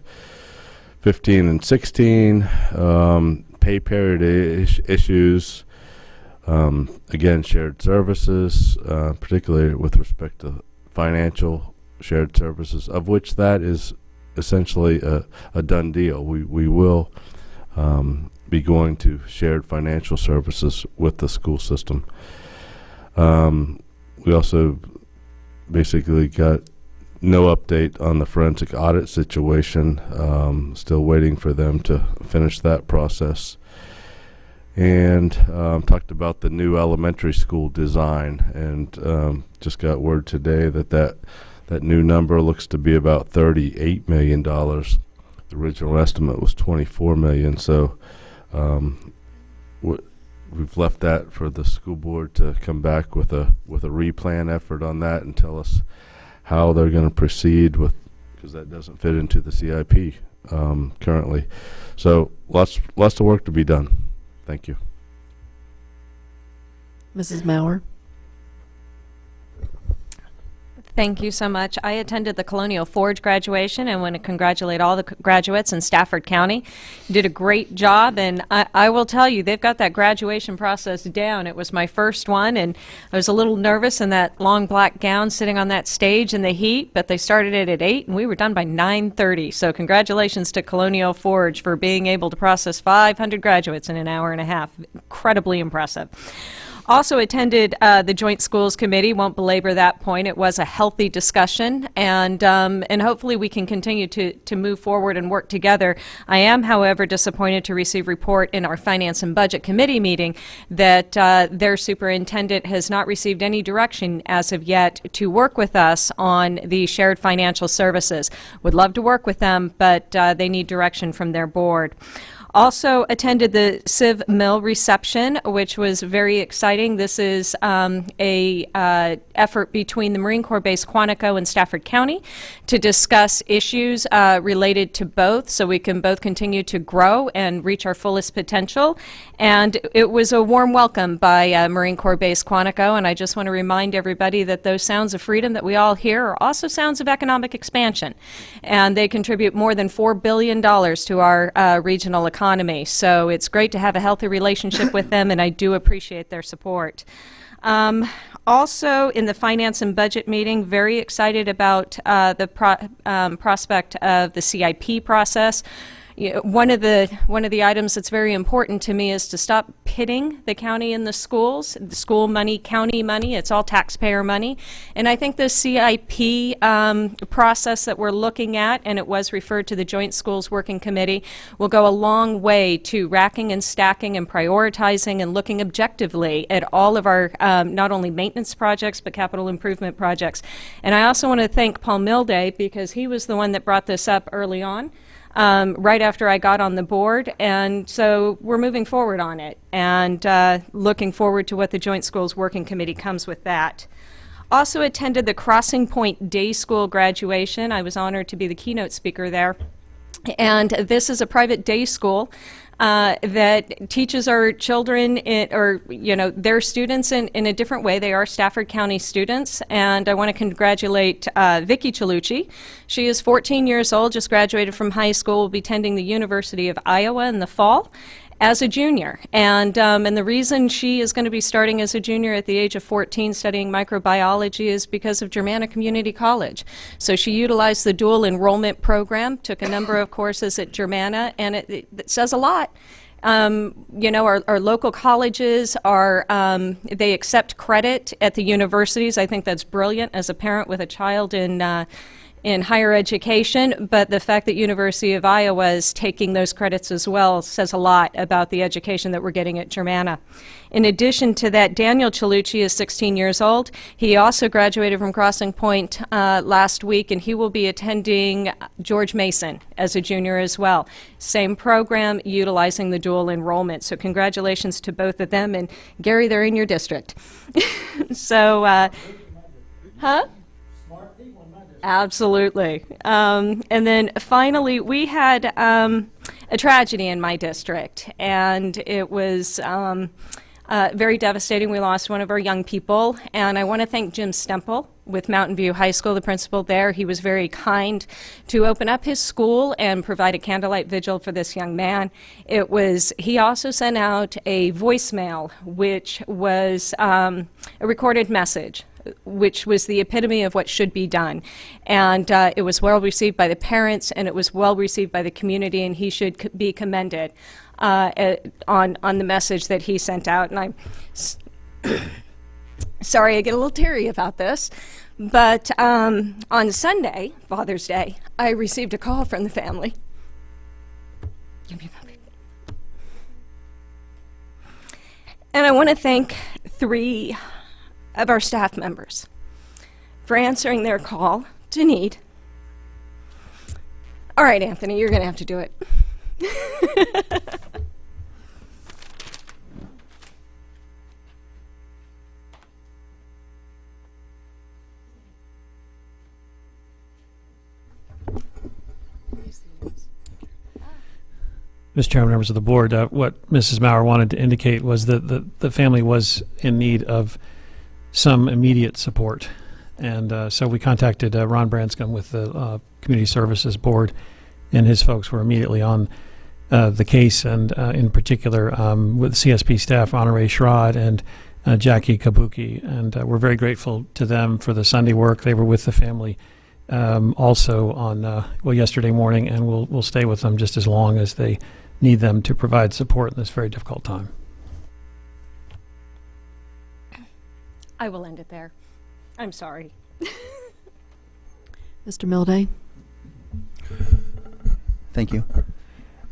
[SPEAKER 13] 15 and 16, pay parity issues, again, shared services, particularly with respect to financial shared services, of which that is essentially a done deal. We will be going to shared financial services with the school system. We also basically got no update on the forensic audit situation. Still waiting for them to finish that process. And talked about the new elementary school design, and just got word today that new number looks to be about $38 million The original estimate was 24 million. So we've left that for the school board to come back with a replan effort on that and tell us how they're going to proceed with, because that doesn't fit into the CIP currently. So lots of work to be done. Thank you.
[SPEAKER 2] Mrs. Mauer.
[SPEAKER 14] Thank you so much. I attended the Colonial Forge graduation and want to congratulate all the graduates in Stafford County. You did a great job, and I will tell you, they've got that graduation process down. It was my first one, and I was a little nervous in that long black gown sitting on that stage in the heat, but they started it at 8, and we were done by 9:30. So congratulations to Colonial Forge for being able to process 500 graduates in an hour and a half. Incredibly impressive. Also attended the Joint Schools Committee. Won't belabor that point. It was a healthy discussion, and hopefully we can continue to move forward and work together. I am, however, disappointed to receive report in our Finance and Budget Committee meeting that their superintendent has not received any direction as of yet to work with us on the shared financial services. Would love to work with them, but they need direction from their board. Also attended the Civ Mill reception, which was very exciting. This is a effort between the Marine Corps Base Quantico and Stafford County to discuss issues related to both, so we can both continue to grow and reach our fullest potential. And it was a warm welcome by Marine Corps Base Quantico, and I just want to remind everybody that those sounds of freedom that we all hear are also sounds of economic expansion. And they contribute more than $4 billion to our regional economy. So it's great to have a healthy relationship with them, and I do appreciate their support. Also, in the Finance and Budget meeting, very excited about the prospect of the CIP process. One of the items that's very important to me is to stop pitting the county and the schools. The school money, county money, it's all taxpayer money. And I think the CIP process that we're looking at, and it was referred to the Joint Schools Working Committee, will go a long way to racking and stacking and prioritizing and looking objectively at all of our not only maintenance projects but capital improvement projects. And I also want to thank Paul Milday, because he was the one that brought this up early on. Right after I got on the board, and so we're moving forward on it, and looking forward to what the Joint Schools Working Committee comes with that. Also attended the Crossing Point Day School graduation. I was honored to be the keynote speaker there. And this is a private day school that teaches our children, their students in a different way. They are Stafford County students, and I want to congratulate Vicki Chalucci. She is 14 years old, just graduated from high school, will be attending the University of Iowa in the fall as a junior. And the reason she is going to be starting as a junior at the age of 14 studying microbiology is because of Germanna Community College. So she utilized the dual enrollment program, took a number of courses at Germanna, and it says a lot. Our local colleges they accept credit at the universities. I think that's brilliant as a parent with a child in higher education, but the fact that University of Iowa is taking those credits as well says a lot about the education that we're getting at Germanna. In addition to that, Daniel Chalucci is 16 years old. He also graduated from Crossing Point last week, and he will be attending George Mason as a junior as well. Same program, utilizing the dual enrollment. So congratulations to both of them, and Gary, they're in your district. So, Absolutely. And then finally, we had a tragedy in my district, and it was very devastating. We lost one of our young people, and I want to thank Jim Stemple with Mountain View High School, the principal there. He was very kind to open up his school and provide a candlelight vigil for this young man. He also sent out a voicemail, which was a recorded message, which was the epitome of what should be done. And it was well received by the parents, and it was well received by the community, and he should be commended on the message that he sent out. And I'm sorry I get a little teary about this, but on Sunday, Father's Day, I received a call from the family. Give me a moment. And I want to thank 3 of our staff members for answering their call to need.
[SPEAKER 15] All right, Anthony, you're going to have to do it.
[SPEAKER 16] Mr. Chairman, members of the board, what Mrs. Maurer wanted to indicate was that the family was in need of some immediate support. And so we contacted Ron Branscombe with the Community Services Board, and his folks were immediately on the case, and in particular with CSP staff, Honoré Sherrod and Jackie Kabuki. And we're very grateful to them for the Sunday work. They were with the family also on, yesterday morning, and we'll stay with them just as long as they need them to provide support in this very difficult time.
[SPEAKER 15] I will end it there. I'm sorry.
[SPEAKER 2] Mr. Milday?
[SPEAKER 17] Thank you.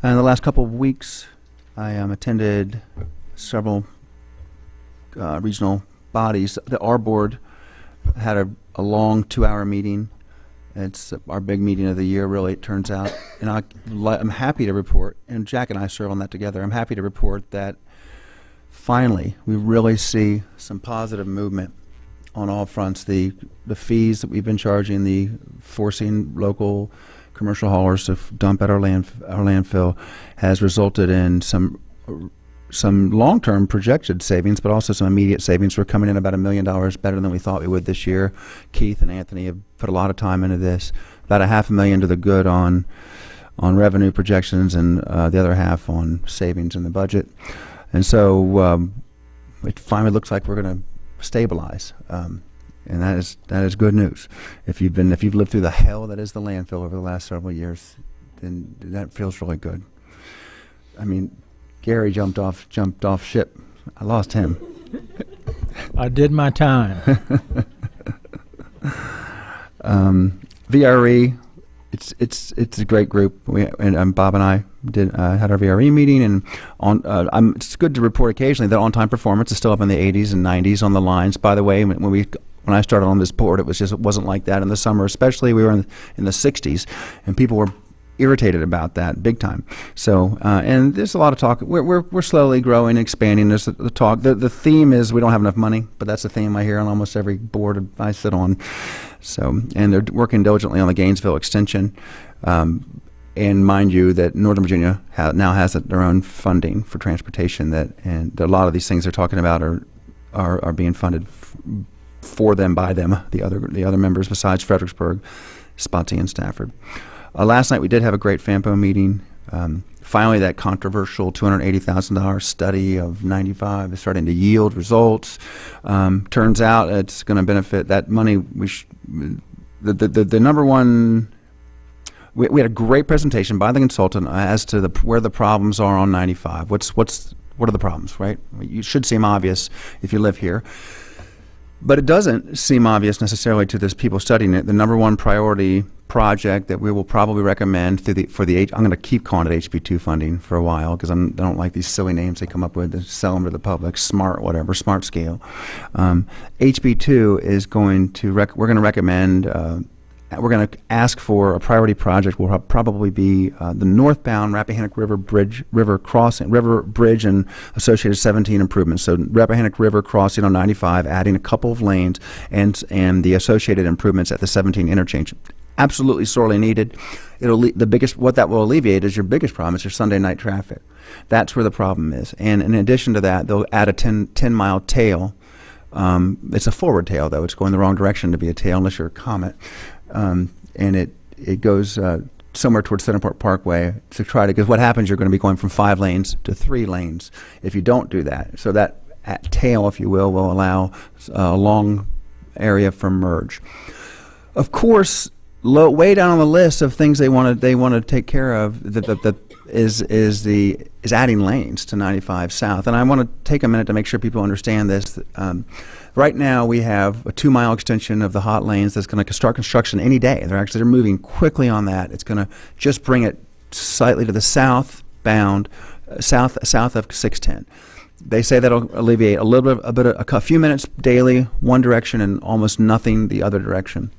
[SPEAKER 17] In the last couple of weeks, I attended several regional bodies. Our board had a long 2-hour meeting. It's our big meeting of the year, really, it turns out. And I'm happy to report, and Jack and I serve on that together, I'm happy to report that finally we really see some positive movement on all fronts. The fees that we've been charging, the forcing local commercial haulers to dump at our landfill has resulted in some long-term projected savings, but also some immediate savings. We're coming in about $1 million better than we thought we would this year. Keith and Anthony have put a lot of time into this. About $500,000 to the good on revenue projections, and the other half on savings in the budget. And so it finally looks like we're going to stabilize, and that is good news. If you've lived through the hell that is the landfill over the last several years, then that feels really good. I mean, Gary jumped off ship. I lost him.
[SPEAKER 11] I did my time.
[SPEAKER 17] VRE, it's a great group. Bob and I had our VRE meeting, and it's good to report occasionally that on-time performance is still up in the 80s and 90s on the lines. By the way, when I started on this board, it wasn't like that in the summer. Especially, we were in the 60s, and people were irritated about that big time. So and there's a lot of talk. We're slowly growing, expanding. There's the talk. The theme is we don't have enough money, but that's the theme I hear on almost every board I sit on. So, and they're working diligently on the Gainesville extension. And mind you, that Northern Virginia now has their own funding for transportation. And a lot of these things they're talking about are being funded for them by them. The other members besides Fredericksburg, Spotsy, and Stafford. Last night we did have a great FAMPO meeting. Finally, that controversial $280,000 study of 95 is starting to yield results. Turns out it's going to benefit that money. The number one. We had a great presentation by the consultant as to where the problems are on 95. What are the problems, right? You should seem obvious if you live here. But it doesn't seem obvious necessarily to those people studying it. The number one priority project that we will probably recommend I'm going to keep calling it HB2 funding for a while because I don't like these silly names they come up with to sell them to the public. Smart Scale. HB2 is going to we're going to recommend. We're going to ask for a priority project. Will probably be the northbound Rappahannock River Bridge and associated 17 improvements. So Rappahannock River crossing on 95, adding a couple of lanes, and the associated improvements at the 17 interchange. Absolutely sorely needed. What that will alleviate is your biggest problem is your Sunday night traffic. That's where the problem is. And in addition to that, they'll add a 10-mile tail. It's a forward tail, though. It's going the wrong direction to be a tail unless you're a Comet. And it goes somewhere towards Centerport Parkway to try to, because what happens, you're going to be going from 5 lanes to 3 lanes if you don't do that. So that tail, if you will allow a long area for merge. Of course, way down on the list of things they want to take care of is adding lanes to 95 South. And I want to take a minute to make sure people understand this. Right now, we have a 2-mile extension of the hot lanes that's going to start construction any day. They're moving quickly on that. It's going to just bring it slightly to the south of 610. They say that'll alleviate a few minutes daily one direction and almost nothing the other direction.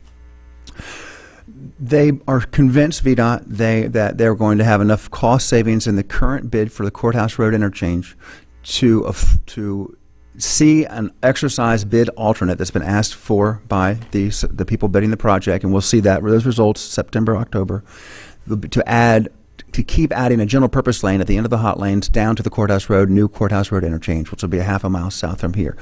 [SPEAKER 17] They are convinced, VDOT, that they're going to have enough cost savings in the current bid for the Courthouse Road interchange to see an exercise bid alternate that's been asked for by the people bidding the project, and we'll see those results September, October, to keep adding a general purpose lane at the end of the hot lanes down to the Courthouse Road, new Courthouse Road interchange, which will be a half a mile south from here.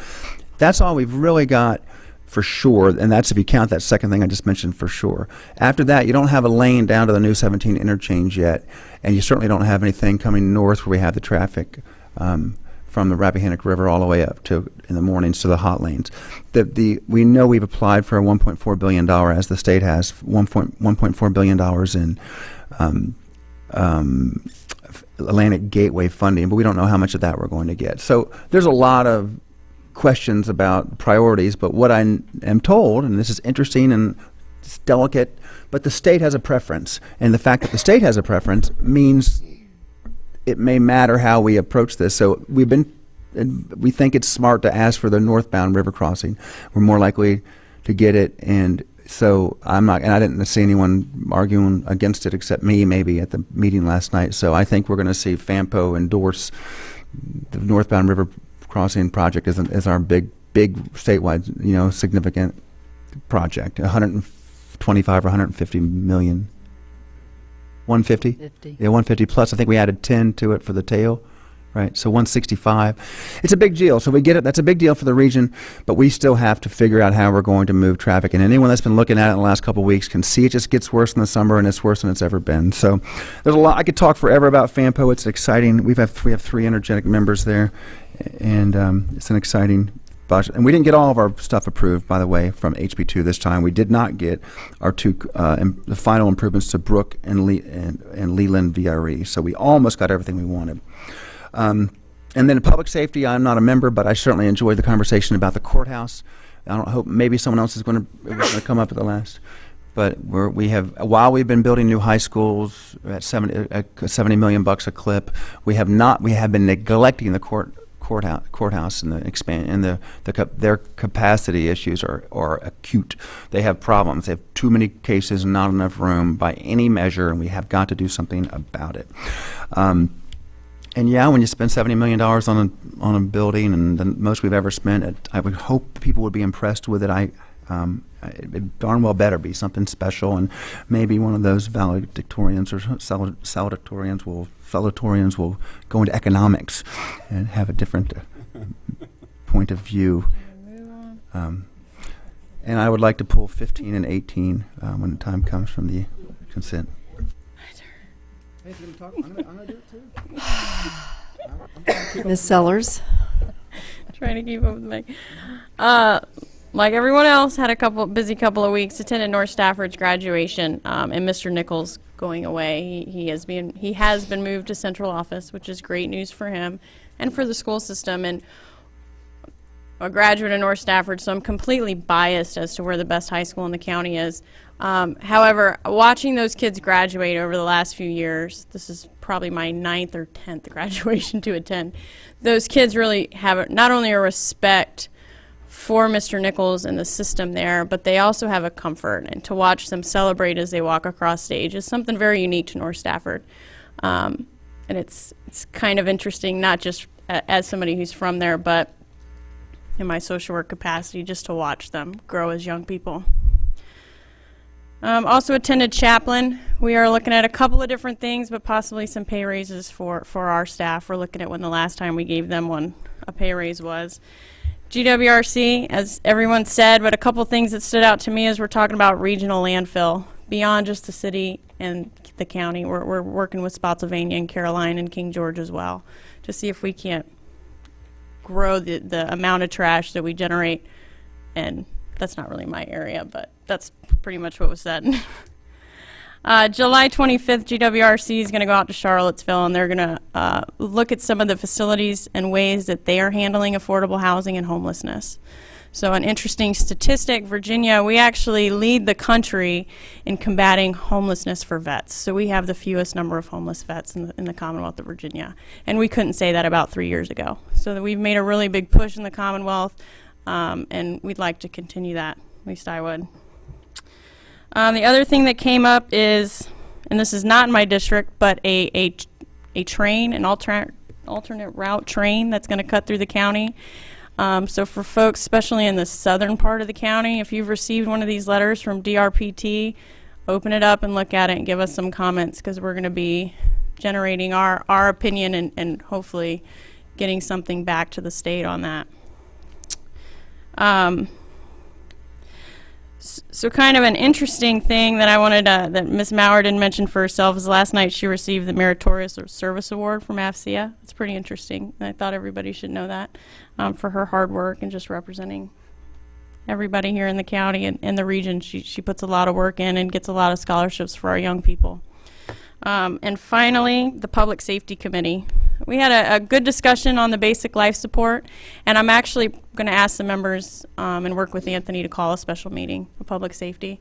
[SPEAKER 17] That's all we've really got for sure, and that's if you count that second thing I just mentioned for sure. After that, you don't have a lane down to the new 17 interchange yet, and you certainly don't have anything coming north where we have the traffic from the Rappahannock River all the way up to, in the mornings, to the hot lanes. We know we've applied for a $1.4 billion, as the state has, $1.4 billion in Atlantic Gateway funding, but we don't know how much of that we're going to get. So there's a lot of questions about priorities, but what I am told, and this is interesting and it's delicate, but the state has a preference, and the fact that the state has a preference means it may matter how we approach this. So we think it's smart to ask for the northbound river crossing. We're more likely to get it, and so I didn't see anyone arguing against it except me maybe at the meeting last night. So I think we're going to see FAMPO endorse the northbound river crossing project as our big statewide, significant project. 125 or 150 million. 150?
[SPEAKER 2] 50.
[SPEAKER 17] Yeah, 150 plus. I think we added 10 to it for the tail, right? So 165. It's a big deal. So we get it. That's a big deal for the region, but we still have to figure out how we're going to move traffic. And anyone that's been looking at it in the last couple of weeks can see it just gets worse in the summer, and it's worse than it's ever been. So there's a lot. I could talk forever about FAMPO. It's exciting. We have 3 energetic members there, and it's an exciting budget. And we didn't get all of our stuff approved, by the way, from HB2 this time. We did not get our the final improvements to Brook and Leland VRE. So we almost got everything we wanted. And then public safety, I'm not a member, but I certainly enjoyed the conversation about the courthouse. I don't hope maybe someone else is going to come up at the last. But while we've been building new high schools at $70 million a clip, we have been neglecting the courthouse and their capacity issues are acute. They have problems. They have too many cases and not enough room by any measure, and we have got to do something about it. And yeah, when you spend $70 million on a building, and the most we've ever spent, I would hope people would be impressed with it. It darn well better be something special, and maybe one of those valedictorians or salutatorians will go into economics and have a different point of view. And I would like to pull 15 and 18 when the time comes from the consent.
[SPEAKER 2] Ms. Sellers?
[SPEAKER 15] Trying to keep up with me. Like everyone else, had a busy couple of weeks, attended North Stafford's graduation, and Mr. Nichols going away. He has been moved to central office, which is great news for him and for the school system. And a graduate of North Stafford, so I'm completely biased as to where the best high school in the county is. However, watching those kids graduate over the last few years, this is probably my 9th or 10th graduation to attend, those kids really have not only a respect for Mr. Nichols and the system there, but they also have a comfort, and to watch them celebrate as they walk across stage is something very unique to North Stafford. And it's kind of interesting, not just as somebody who's from there, but in my social work capacity, just to watch them grow as young people. Also attended Chaplain. We are looking at a couple of different things, but possibly some pay raises for our staff. We're looking at when the last time we gave them a pay raise was. GWRC, as everyone said, but a couple things that stood out to me as we're talking about regional landfill beyond just the city and the county. We're working with Spotsylvania and Caroline and King George as well to see if we can't grow the amount of trash that we generate. And that's not really my area, but that's pretty much what was said. July 25th, GWRC is going to go out to Charlottesville, and they're going to look at some of the facilities and ways that they are handling affordable housing and homelessness. So an interesting statistic, Virginia, we actually lead the country in combating homelessness for vets. So we have the fewest number of homeless vets in the Commonwealth of Virginia. And we couldn't say that about 3 years ago. So we've made a really big push in the Commonwealth, and we'd like to continue that. At least I would. The other thing that came up is, and this is not in my district, but a train, an alternate route train that's going to cut through the county. So for folks, especially in the southern part of the county, if you've received one of these letters from DRPT, open it up and look at it and give us some comments, because we're going to be generating our opinion and hopefully getting something back to the state on that. So kind of an interesting thing that I wanted that Ms. Maurer didn't mention for herself is last night she received the Meritorious Service Award from AFCEA. It's pretty interesting, and I thought everybody should know that for her hard work and just representing everybody here in the county and the region. She puts a lot of work in and gets a lot of scholarships for our young people. And finally, the Public Safety Committee. We had a good discussion on the basic life support, and I'm actually going to ask the members and work with Anthony to call a special meeting for public safety.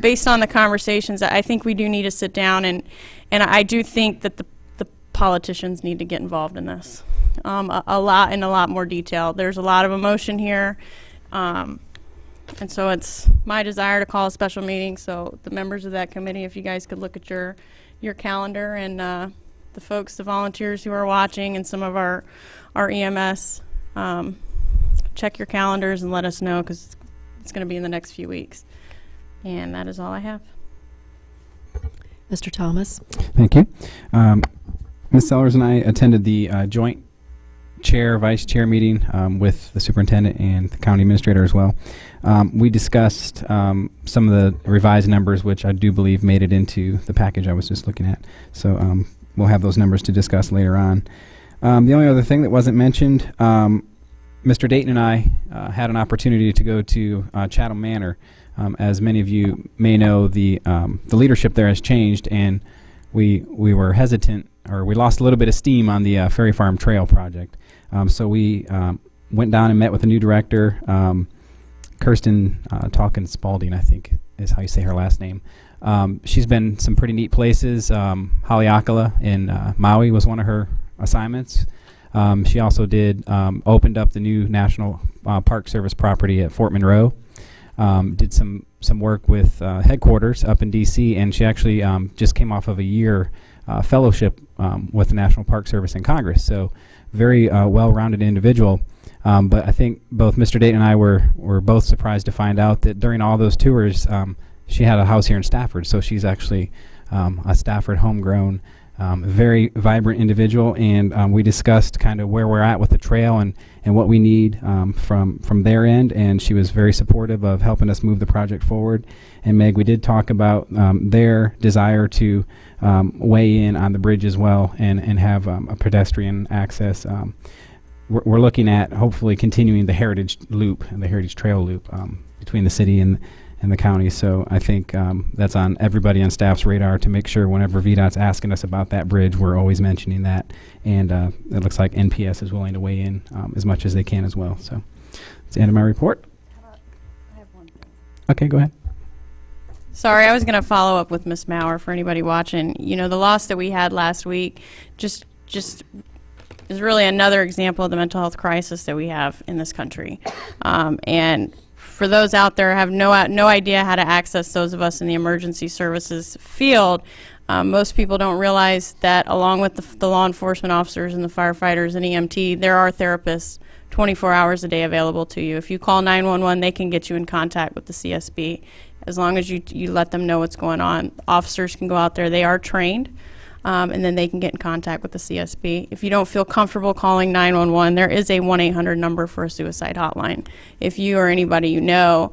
[SPEAKER 15] Based on the conversations, I think we do need to sit down, and I do think that the politicians need to get involved in this a lot more detail. There's a lot of emotion here, and so it's my desire to call a special meeting. So the members of that committee, if you guys could look at your calendar, and the folks, the volunteers who are watching, and some of our EMS, check your calendars and let us know, because it's going to be in the next few weeks. And that is all I have.
[SPEAKER 2] Mr. Thomas?
[SPEAKER 1] Thank you. Ms. Sellers and I attended the joint vice chair meeting with the superintendent and the county administrator as well. We discussed some of the revised numbers, which I do believe made it into the package I was just looking at. So we'll have those numbers to discuss later on. The only other thing that wasn't mentioned, Mr. Dayton and I had an opportunity to go to Chatham Manor. As many of you may know, the leadership there has changed, and we were hesitant, or we lost a little bit of steam on the Ferry Farm Trail project. So we went down and met with the new director, Kirsten Talkin-Spalding, I think is how you say her last name. She's been some pretty neat places. Haleakala in Maui was one of her assignments. She also opened up the new National Park Service property at Fort Monroe. Did some work with headquarters up in D.C., and she actually just came off of a year fellowship with the National Park Service in Congress. So very well-rounded individual. But I think both Mr. Dayton and I were both surprised to find out that during all those tours, she had a house here in Stafford. So she's actually a Stafford homegrown, very vibrant individual. And we discussed kind of where we're at with the trail and what we need from their end. And she was very supportive of helping us move the project forward. And Meg, we did talk about their desire to weigh in on the bridge as well and have a pedestrian access. We're looking at hopefully continuing the Heritage Loop and the Heritage Trail Loop between the city and the county. So I think that's on everybody on staff's radar to make sure whenever VDOT's asking us about that bridge, we're always mentioning that. And it looks like NPS is willing to weigh in as much as they can as well. So that's the end of my report.
[SPEAKER 15] I have one thing.
[SPEAKER 1] Okay, go ahead.
[SPEAKER 15] Sorry, I was going to follow up with Ms. Maurer for anybody watching. You know, the loss that we had last week just is really another example of the mental health crisis that we have in this country. And for those out there who have no idea how to access those of us in the emergency services field, most people don't realize that along with the law enforcement officers and the firefighters and EMT, there are therapists 24 hours a day available to you. If you call 911, they can get you in contact with the CSB. As long as you let them know what's going on, officers can go out there. They are trained. And then they can get in contact with the CSB. If you don't feel comfortable calling 911, there is a 1-800 number for a suicide hotline. If you or anybody you know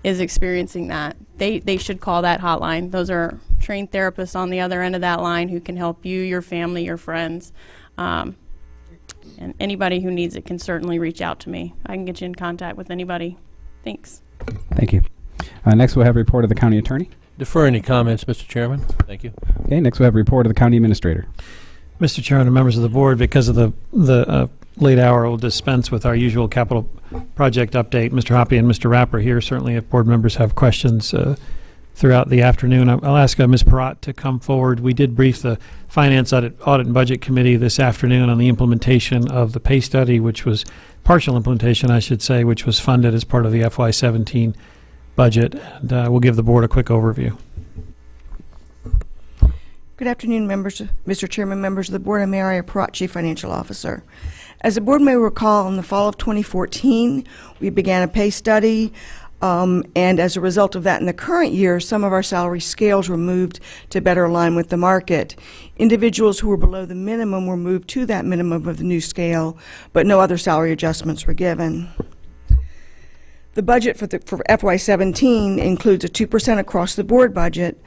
[SPEAKER 15] is experiencing that, they should call that hotline. Those are trained therapists on the other end of that line who can help you, your family, your friends. And anybody who needs it can certainly reach out to me. I can get you in contact with anybody. Thanks.
[SPEAKER 1] Thank you. Next we'll have a report of the county attorney.
[SPEAKER 18] Defer any comments, Mr. Chairman. Thank you.
[SPEAKER 1] Okay, next we'll have a report of the county administrator.
[SPEAKER 16] Mr. Chairman and members of the board, because of the late hour, we'll dispense with our usual capital project update. Mr. Hoppy and Mr. Rapper here. Certainly if board members have questions throughout the afternoon, I'll ask Ms. Perrott to come forward. We did brief the Finance Audit and Budget Committee this afternoon on the implementation of the pay study, which was partial implementation, I should say, which was funded as part of the FY17 budget, and we'll give the board a quick overview.
[SPEAKER 19] Good afternoon, members, Mr. Chairman, members of the board. I'm Mary Pratt, Chief Financial Officer. As the board may recall, in the fall of 2014, we began a pay study, and as a result of that, in the current year, some of our salary scales were moved to better align with the market. Individuals who were below the minimum were moved to that minimum of the new scale, but no other salary adjustments were given. The budget for FY17 includes a 2% across the board budget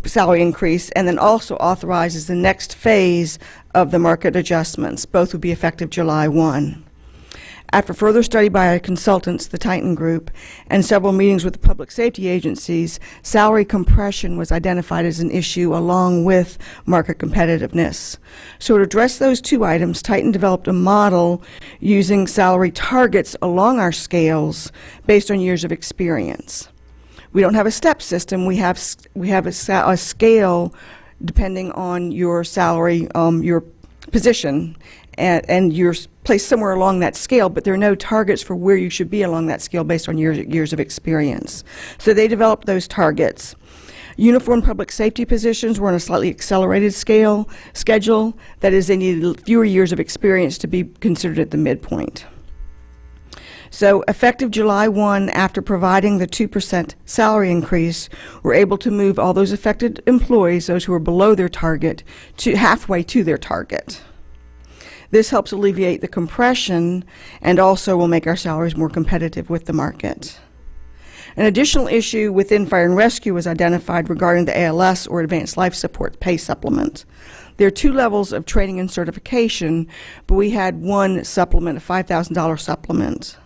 [SPEAKER 19] salary increase, and then also authorizes the next phase of the market adjustments. Both will be effective July 1. After further study by our consultants, the Titan Group, and several meetings with the public safety agencies, salary compression was identified as an issue along with market competitiveness. So to address those two items, Titan developed a model using salary targets along our scales based on years of experience. We don't have a step system. We have a scale depending on your salary, your position, and you're placed somewhere along that scale, but there are no targets for where you should be along that scale based on years of experience. So they developed those targets. Uniform public safety positions were on a slightly accelerated schedule. That is, they needed fewer years of experience to be considered at the midpoint. So effective July 1, after providing the 2% salary increase, we're able to move all those affected employees, those who are below their target, to halfway to their target. This helps alleviate the compression and also will make our salaries more competitive with the market. An additional issue within fire and rescue was identified regarding the ALS, or Advanced Life Support Pay Supplement. There are two levels of training and certification, but we had one supplement, a $5,000 supplement.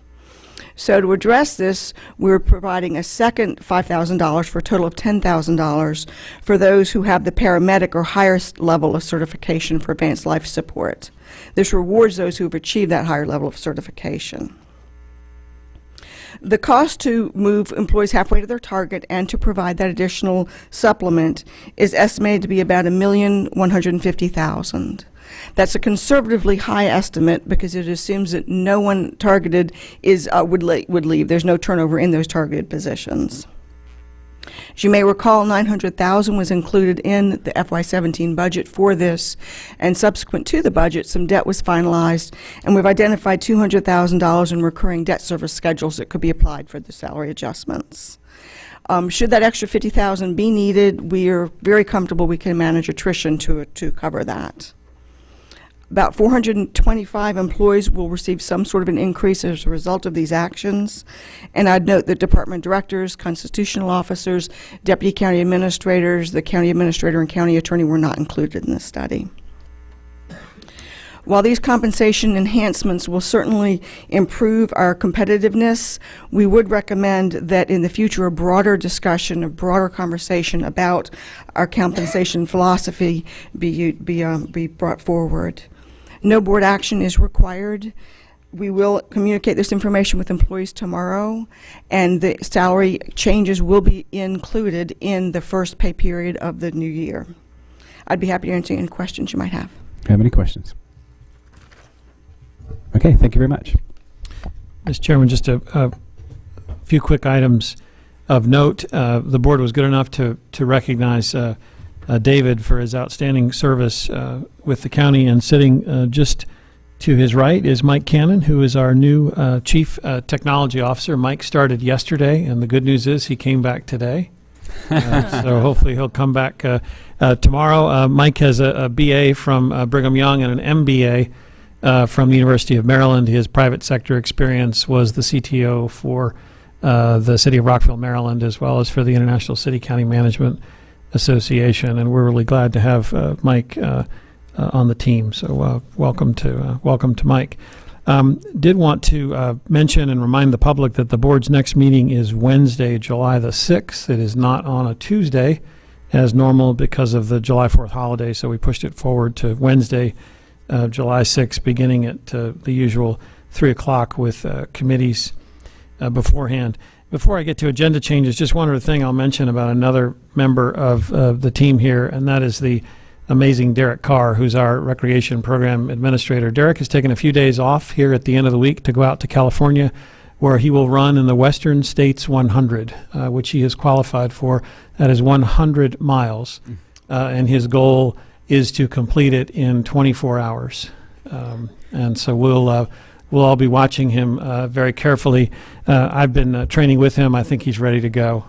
[SPEAKER 19] So to address this, we're providing a second $5,000 for a total of $10,000 for those who have the paramedic or higher level of certification for advanced life support. This rewards those who have achieved that higher level of certification. The cost to move employees halfway to their target and to provide that additional supplement is estimated to be about $1,150,000. That's a conservatively high estimate because it assumes that no one targeted would leave. There's no turnover in those targeted positions. As you may recall, $900,000 was included in the FY17 budget for this, and subsequent to the budget, some debt was finalized, and we've identified $200,000 in recurring debt service schedules that could be applied for the salary adjustments. Should that extra $50,000 be needed, we are very comfortable we can manage attrition to cover that. About 425 employees will receive some sort of an increase as a result of these actions. And I'd note that department directors, constitutional officers, deputy county administrators, the county administrator, and county attorney were not included in this study. While these compensation enhancements will certainly improve our competitiveness, we would recommend that in the future a broader discussion, a broader conversation about our compensation philosophy be brought forward. No board action is required. We will communicate this information with employees tomorrow, and the salary changes will be included in the first pay period of the new year. I'd be happy to answer any questions you might have.
[SPEAKER 1] Do you have any questions? Okay, thank you very much.
[SPEAKER 16] Mr. Chairman, just a few quick items of note. The board was good enough to recognize David for his outstanding service with the county, and sitting just to his right is Mike Cannon, who is our new Chief Technology Officer. Mike started yesterday, and the good news is he came back today. So hopefully he'll come back tomorrow. Mike has a BA from Brigham Young and an MBA from the University of Maryland. His private sector experience was the CTO for the City of Rockville, Maryland, as well as for the International City County Management Association, and we're really glad to have Mike on the team. So welcome to Mike. Did want to mention and remind the public that the board's next meeting is Wednesday, July the 6th. It is not on a Tuesday as normal because of the July 4th holiday, so we pushed it forward to Wednesday, July 6th, beginning at the usual 3 o'clock with committees beforehand. Before I get to agenda changes, just one other thing I'll mention about another member of the team here, and that is the amazing Derek Carr, who's our Recreation Program Administrator. Derek has taken a few days off here at the end of the week to go out to California where he will run in the Western States 100, which he has qualified for. That is 100 miles, and his goal is to complete it in 24 hours. And so we'll all be watching him very carefully. I've been training with him. I think he's ready to go.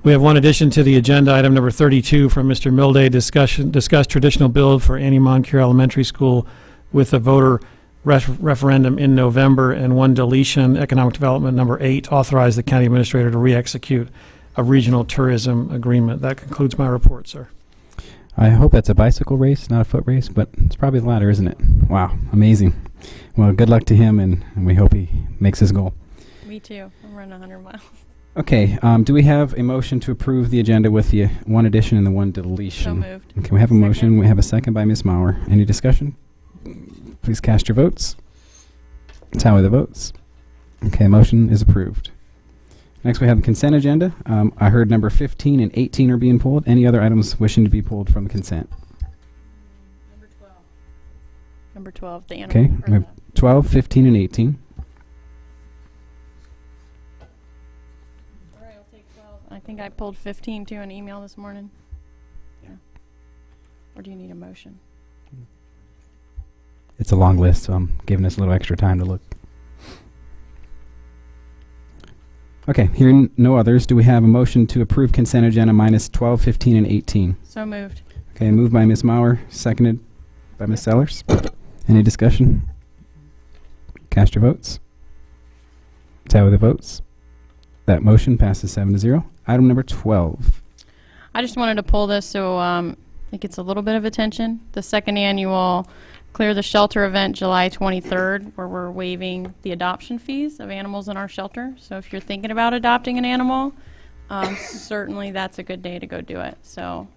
[SPEAKER 16] We have one addition to the agenda, item number 32 from Mr. Milday, discuss traditional build for Annie Moncure Elementary School with a voter referendum in November, and one deletion, economic development number 8, authorize the county administrator to re-execute a regional tourism agreement. That concludes my report, sir.
[SPEAKER 1] I hope that's a bicycle race, not a foot race, but it's probably the latter, isn't it? Wow, amazing. Well, good luck to him, and we hope he makes his goal.
[SPEAKER 15] Me too. I'm running 100 miles.
[SPEAKER 1] Okay, do we have a motion to approve the agenda with the one addition and the one deletion?
[SPEAKER 15] So moved.
[SPEAKER 1] Okay, we have a motion. We have a second by Ms. Mauer. Any discussion? Please cast your votes. Tally the votes. Okay, motion is approved. Next, we have the consent agenda. I heard number 15 and 18 are being pulled. Any other items wishing to be pulled from consent?
[SPEAKER 15] Number 12, the
[SPEAKER 1] Okay,
[SPEAKER 15] animal.
[SPEAKER 1] we have 12, 15, and 18.
[SPEAKER 15] All right, I'll take 12. I think I pulled 15 too, an email this morning. Yeah. Or do you need a motion?
[SPEAKER 1] It's a long list, so I'm giving us a little extra time to look. Okay, hearing no others, do we have a motion to approve consent agenda minus 12, 15, and 18?
[SPEAKER 15] So moved.
[SPEAKER 1] Okay, moved by Ms. Mauer, seconded by Ms. Sellers. Any discussion? Cast your votes. Tally the votes. That motion passes 7-0. Item number 12.
[SPEAKER 15] I just wanted to pull this so it gets a little bit of attention. The second annual Clear the Shelter event, July 23rd, where we're waiving the adoption fees of animals in our shelter. So if you're thinking about adopting an animal, certainly that's a good day to go do it. So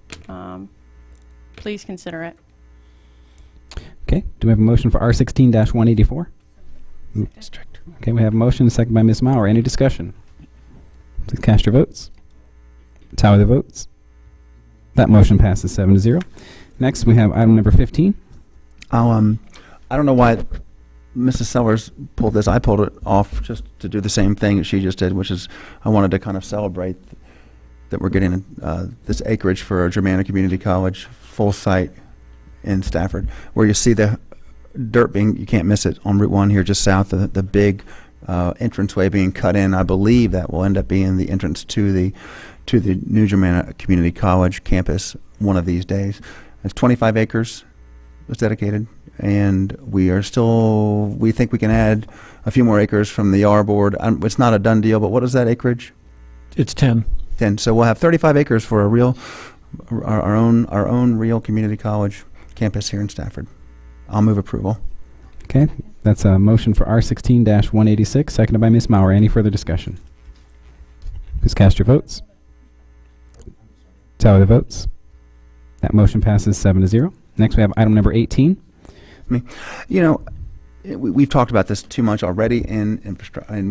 [SPEAKER 15] please consider it.
[SPEAKER 1] Okay, do we have a motion for R16-184? Okay, we have a motion, second by Ms. Mauer. Any discussion? Please cast your votes. Tally the votes. That motion passes 7-0. Next, we have item number 15.
[SPEAKER 17] I don't know why Mrs. Sellers pulled this. I pulled it off just to do the same thing that she just did, which is I wanted to kind of celebrate that we're getting this acreage for Germanna Community College, full site in Stafford, where you see the dirt being, you can't miss it, on Route 1 here just south of the big entranceway being cut in. I believe that will end up being the entrance to the new Germanna Community College campus one of these days. It's 25 acres. Was dedicated, and we think we can add a few more acres from the R board. It's not a done deal, but what is that acreage?
[SPEAKER 16] It's 10.
[SPEAKER 17] 10. So we'll have 35 acres for our own real community college campus here in Stafford. I'll move approval.
[SPEAKER 1] Okay, that's a motion for R16-186, seconded by Ms. Mauer. Any further discussion? Please cast your votes. Tally the votes. That motion passes 7-0. Next, we have item number 18.
[SPEAKER 17] You know, we've talked about this too much already in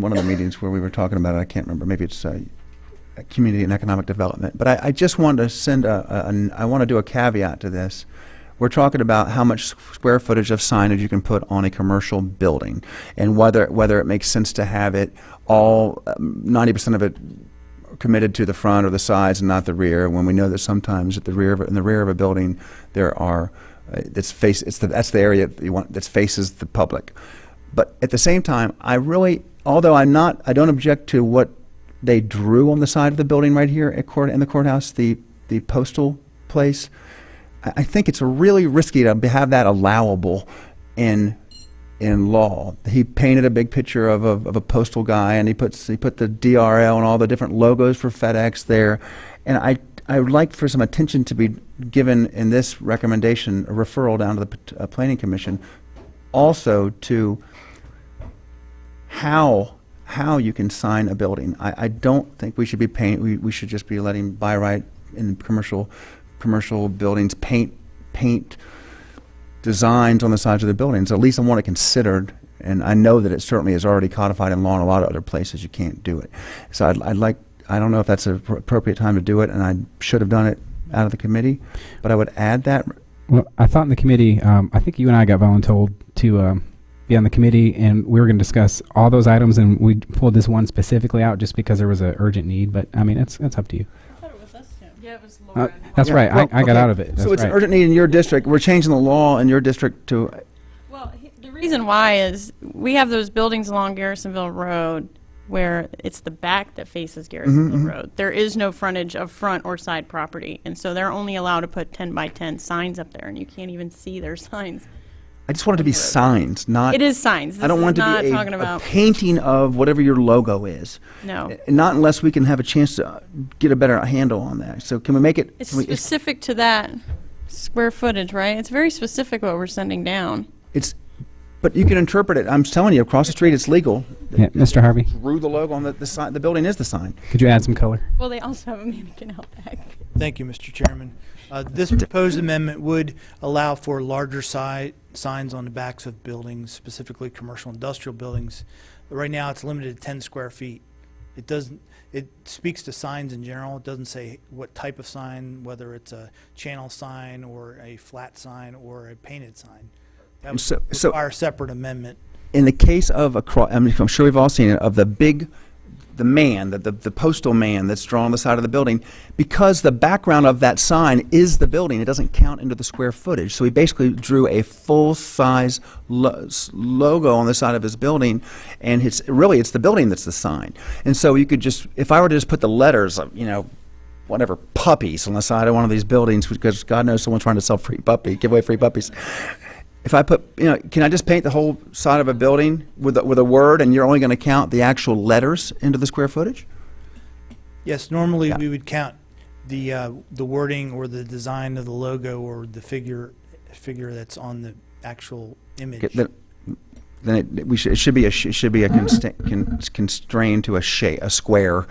[SPEAKER 17] one of the meetings where we were talking about it. I can't remember. Maybe it's community and economic development. But I just wanted to send I want to do a caveat to this. We're talking about how much square footage of signage you can put on a commercial building, and whether it makes sense to have it all 90% of it committed to the front or the sides and not the rear, when we know that sometimes in the rear of a building there are that's the area you want that faces the public. But at the same time, although I don't object to what they drew on the side of the building right here in the courthouse, the postal place. I think it's really risky to have that allowable in law. He painted a big picture of a postal guy, and he put the DRL and all the different logos for FedEx there. And I would like for some attention to be given in this recommendation, a referral down to the Planning Commission, also to how you can sign a building. I don't think we should be paying. We should just be letting by right in commercial buildings paint designs on the sides of the buildings. At least I want it considered, and I know that it certainly is already codified in law in a lot of other places you can't do it. So I don't know if that's an appropriate time to do it, and I should have done it out of the committee, but I would add that.
[SPEAKER 1] Well, I thought in the committee, I think you and I got voluntold to be on the committee, and we were going to discuss all those items, and we pulled this one specifically out just because there was an urgent need. But I mean, it's up to you.
[SPEAKER 15] Yeah, it was Laura.
[SPEAKER 1] That's
[SPEAKER 17] Yeah,
[SPEAKER 1] right.
[SPEAKER 17] well,
[SPEAKER 1] I got
[SPEAKER 17] okay.
[SPEAKER 1] out of it. That's
[SPEAKER 17] So it's
[SPEAKER 1] right.
[SPEAKER 17] an urgent need in your district. We're changing the law in your district to,
[SPEAKER 15] Well, the reason why is we have those buildings along Garrisonville Road where it's the back that faces Garrisonville Road. There is no frontage of front or side property, and so they're only allowed to put 10 by 10 signs up there, and you can't even see their signs.
[SPEAKER 17] I just want it to be signs, not.
[SPEAKER 15] It is signs.
[SPEAKER 17] I don't
[SPEAKER 15] This
[SPEAKER 17] want
[SPEAKER 15] is
[SPEAKER 17] it to
[SPEAKER 15] not
[SPEAKER 17] be
[SPEAKER 15] talking
[SPEAKER 17] a
[SPEAKER 15] about-
[SPEAKER 17] painting of whatever your logo is.
[SPEAKER 15] No.
[SPEAKER 17] Not unless we can have a chance to get a better handle on that. So can we make it?
[SPEAKER 15] It's
[SPEAKER 17] can we-
[SPEAKER 15] specific to that square footage, right? It's very specific what we're sending down.
[SPEAKER 17] But you can interpret it. I'm telling you, across the street, it's legal.
[SPEAKER 1] Yeah, Mr. Harvey,
[SPEAKER 17] Through the logo on the sign, the building is the sign.
[SPEAKER 1] could you add some color?
[SPEAKER 15] Well, they also have a mannequin out back.
[SPEAKER 20] Thank you, Mr. Chairman. This proposed amendment would allow for larger signs on the backs of buildings, specifically commercial industrial buildings. But right now, it's limited to 10 square feet. It speaks to signs in general. It doesn't say what type of sign, whether it's a channel sign or a flat sign or a painted sign. That would
[SPEAKER 17] So-
[SPEAKER 20] require a separate amendment.
[SPEAKER 17] In the case of I'm sure we've all seen it, of the man, the postal man that's drawn on the side of the building, because the background of that sign is the building, it doesn't count into the square footage. So he basically drew a full-size logo on the side of his building, and it's the building that's the sign. And so you could just, if I were to just put the letters, whatever, puppies on the side of one of these buildings, because God knows someone's trying to sell give away free puppies. If I put, can I just paint the whole side of a building with a word, and you're only going to count the actual letters into the square footage?
[SPEAKER 20] Yes, normally we would count the wording or the design of the logo or the figure that's on the actual image.
[SPEAKER 17] Okay, then it should be constrained to a square,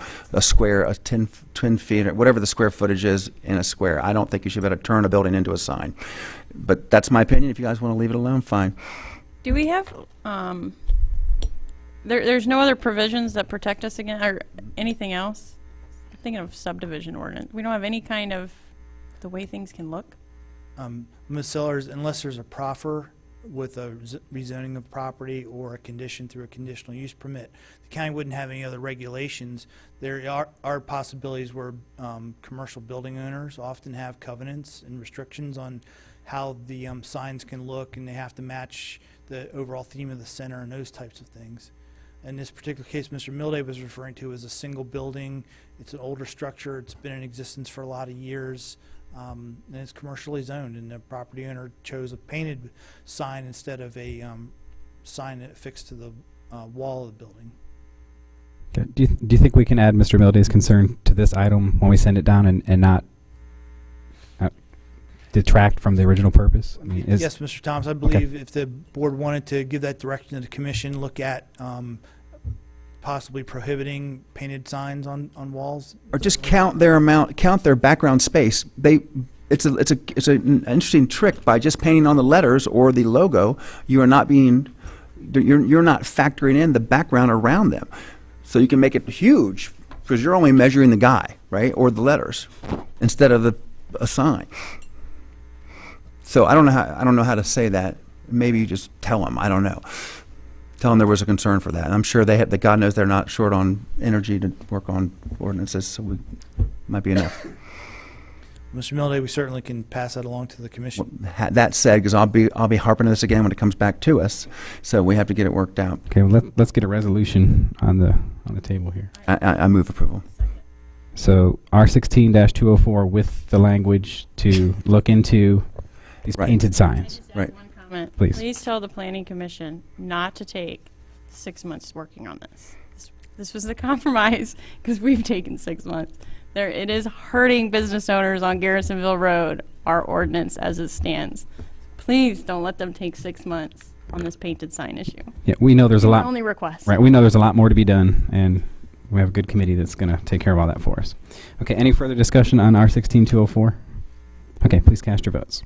[SPEAKER 17] 10 feet, or whatever the square footage is in a square. I don't think you should be able to turn a building into a sign. But that's my opinion. If you guys want to leave it alone, fine.
[SPEAKER 15] Do we have, there's no other provisions that protect us against, or anything else? I'm thinking of subdivision ordinance. We don't have any kind of, the way things can look?
[SPEAKER 20] Ms. Sellers, unless there's a proffer with a rezoning of property or a condition through a conditional use permit, the county wouldn't have any other regulations. There are possibilities where commercial building owners often have covenants and restrictions on how the signs can look, and they have to match the overall theme of the center and those types of things. In this particular case, Mr. Milday was referring to as a single building. It's an older structure. It's been in existence for a lot of years. And it's commercially zoned, and the property owner chose a painted sign instead of a sign affixed to the wall of the building.
[SPEAKER 1] Okay. Do you think we can add Mr. Milday's concern to this item when we send it down and not detract from the original purpose? I mean,
[SPEAKER 20] Yes, Mr. Thomas, I believe if the board wanted to give that direction to the commission, look at possibly prohibiting painted signs on walls.
[SPEAKER 17] Or just count their background space. It's an interesting trick. By just painting on the letters or the logo, you're not factoring in the background around them. So you can make it huge because you're only measuring the guy, right, or the letters instead of a sign. So I don't know how to say that. Maybe you just tell them. I don't know. Tell them there was a concern for that. And I'm sure that God knows they're not short on energy to work on ordinances, so we might be enough.
[SPEAKER 20] Mr. Milday, we certainly can pass that along to the commission.
[SPEAKER 17] That said, because I'll be harping on this again when it comes back to us, so we have to get it worked out.
[SPEAKER 1] Okay, well, let's get a resolution on the table here.
[SPEAKER 17] I move approval.
[SPEAKER 1] So R16-204 with the language to look into these painted signs.
[SPEAKER 17] Right.
[SPEAKER 15] Comment.
[SPEAKER 1] Please.
[SPEAKER 15] Please tell the planning commission not to take 6 months working on this. This was the compromise because we've taken 6 months. It is hurting business owners on Garrisonville Road, our ordinance as it stands. Please don't let them take 6 months on this painted sign issue.
[SPEAKER 1] Yeah, we know there's a lot.
[SPEAKER 15] Only request.
[SPEAKER 1] Right, we know there's a lot more to be done, and we have a good committee that's going to take care of all that for us. Okay, any further discussion on R16-204? Okay, please cast your votes.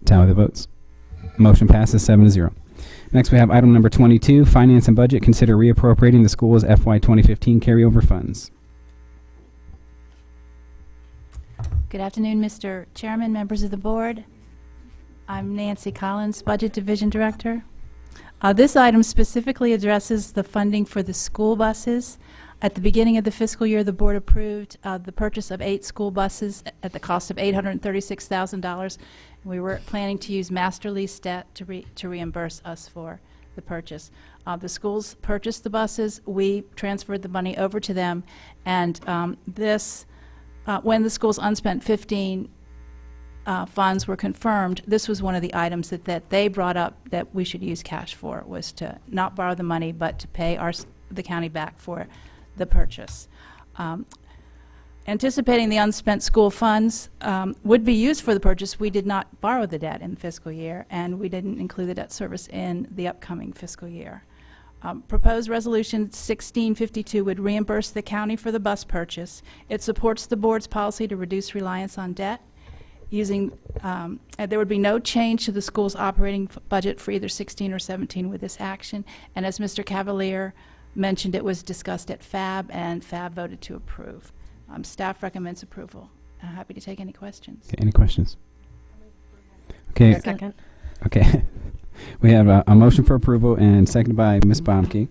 [SPEAKER 1] Tally the votes. Motion passes 7-0. Next, we have item number 22, Finance and Budget. Consider reappropriating the school's FY 2015 carryover funds.
[SPEAKER 21] Good afternoon, Mr. Chairman, members of the board. I'm Nancy Collins, Budget Division Director. This item specifically addresses the funding for the school buses. At the beginning of the fiscal year, the board approved the purchase of 8 school buses at the cost of $836,000. We were planning to use master lease debt to reimburse us for the purchase. The schools purchased the buses. We transferred the money over to them, and when the school's unspent 15 funds were confirmed, this was one of the items that they brought up that we should use cash for, was to not borrow the money, but to pay the county back for the purchase. Anticipating the unspent school funds would be used for the purchase, we did not borrow the debt in the fiscal year, and we didn't include the debt service in the upcoming fiscal year. Proposed Resolution 1652 would reimburse the county for the bus purchase. It supports the board's policy to reduce reliance on debt. There would be no change to the school's operating budget for either 16 or 17 with this action. And as Mr. Cavalier mentioned, it was discussed at FAB, and FAB voted to approve. Staff recommends approval. I'm happy to take any questions.
[SPEAKER 1] Okay, any questions? Okay.
[SPEAKER 14] Second.
[SPEAKER 1] Okay. We have a motion for approval and seconded by Ms. Baumke.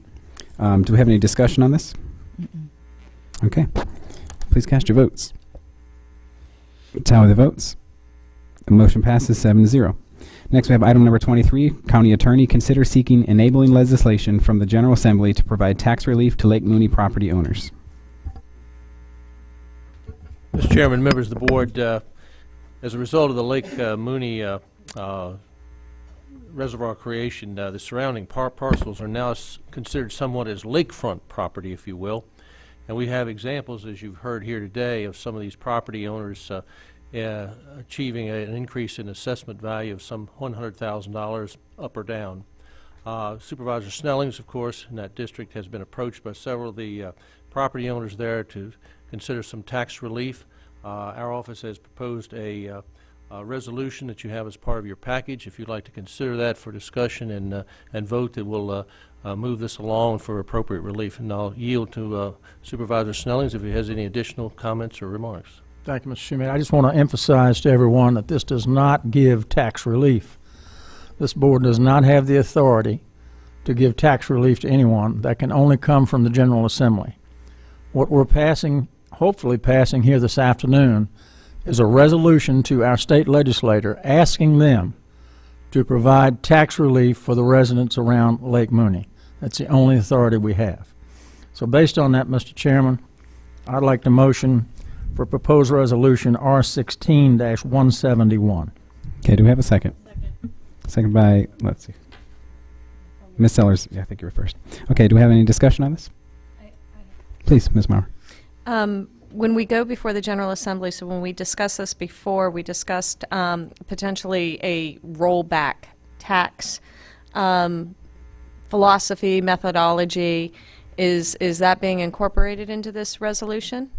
[SPEAKER 1] Do we have any discussion on this? Okay. Please cast your votes. Tally the votes. The motion passes 7-0. Next, we have item number 23. County Attorney, consider seeking enabling legislation from the General Assembly to provide tax relief to Lake Mooney property owners.
[SPEAKER 18] Mr. Chairman, members of the board, as a result of the Lake Mooney reservoir creation, the surrounding parcels are now considered somewhat as lakefront property, if you will. And we have examples, as you've heard here today, of some of these property owners achieving an increase in assessment value of some $100,000 up or down. Supervisor Snellings, of course, in that district has been approached by several of the property owners there to consider some tax relief. Our office has proposed a resolution that you have as part of your package. If you'd like to consider that for discussion and vote, that will move this along for appropriate relief. And I'll yield to Supervisor Snellings if he has any additional comments or remarks.
[SPEAKER 11] Thank you, Mr. Schuman. I just want to emphasize to everyone that this does not give tax relief. This board does not have the authority to give tax relief to anyone. That can only come from the General Assembly. What we're hopefully passing here this afternoon, is a resolution to our state legislator asking them to provide tax relief for the residents around Lake Mooney. That's the only authority we have. So based on that, Mr. Chairman, I'd like to motion for proposed resolution R16-171.
[SPEAKER 1] Okay, do we have a second? Second by, let's see. Ms. Sellers, yeah, I think you were first. Okay, do we have any discussion on this? Please, Ms. Maurer.
[SPEAKER 14] When we go before the General Assembly, so when we discussed this before, we discussed potentially a rollback tax philosophy, methodology. Is that being incorporated into this resolution?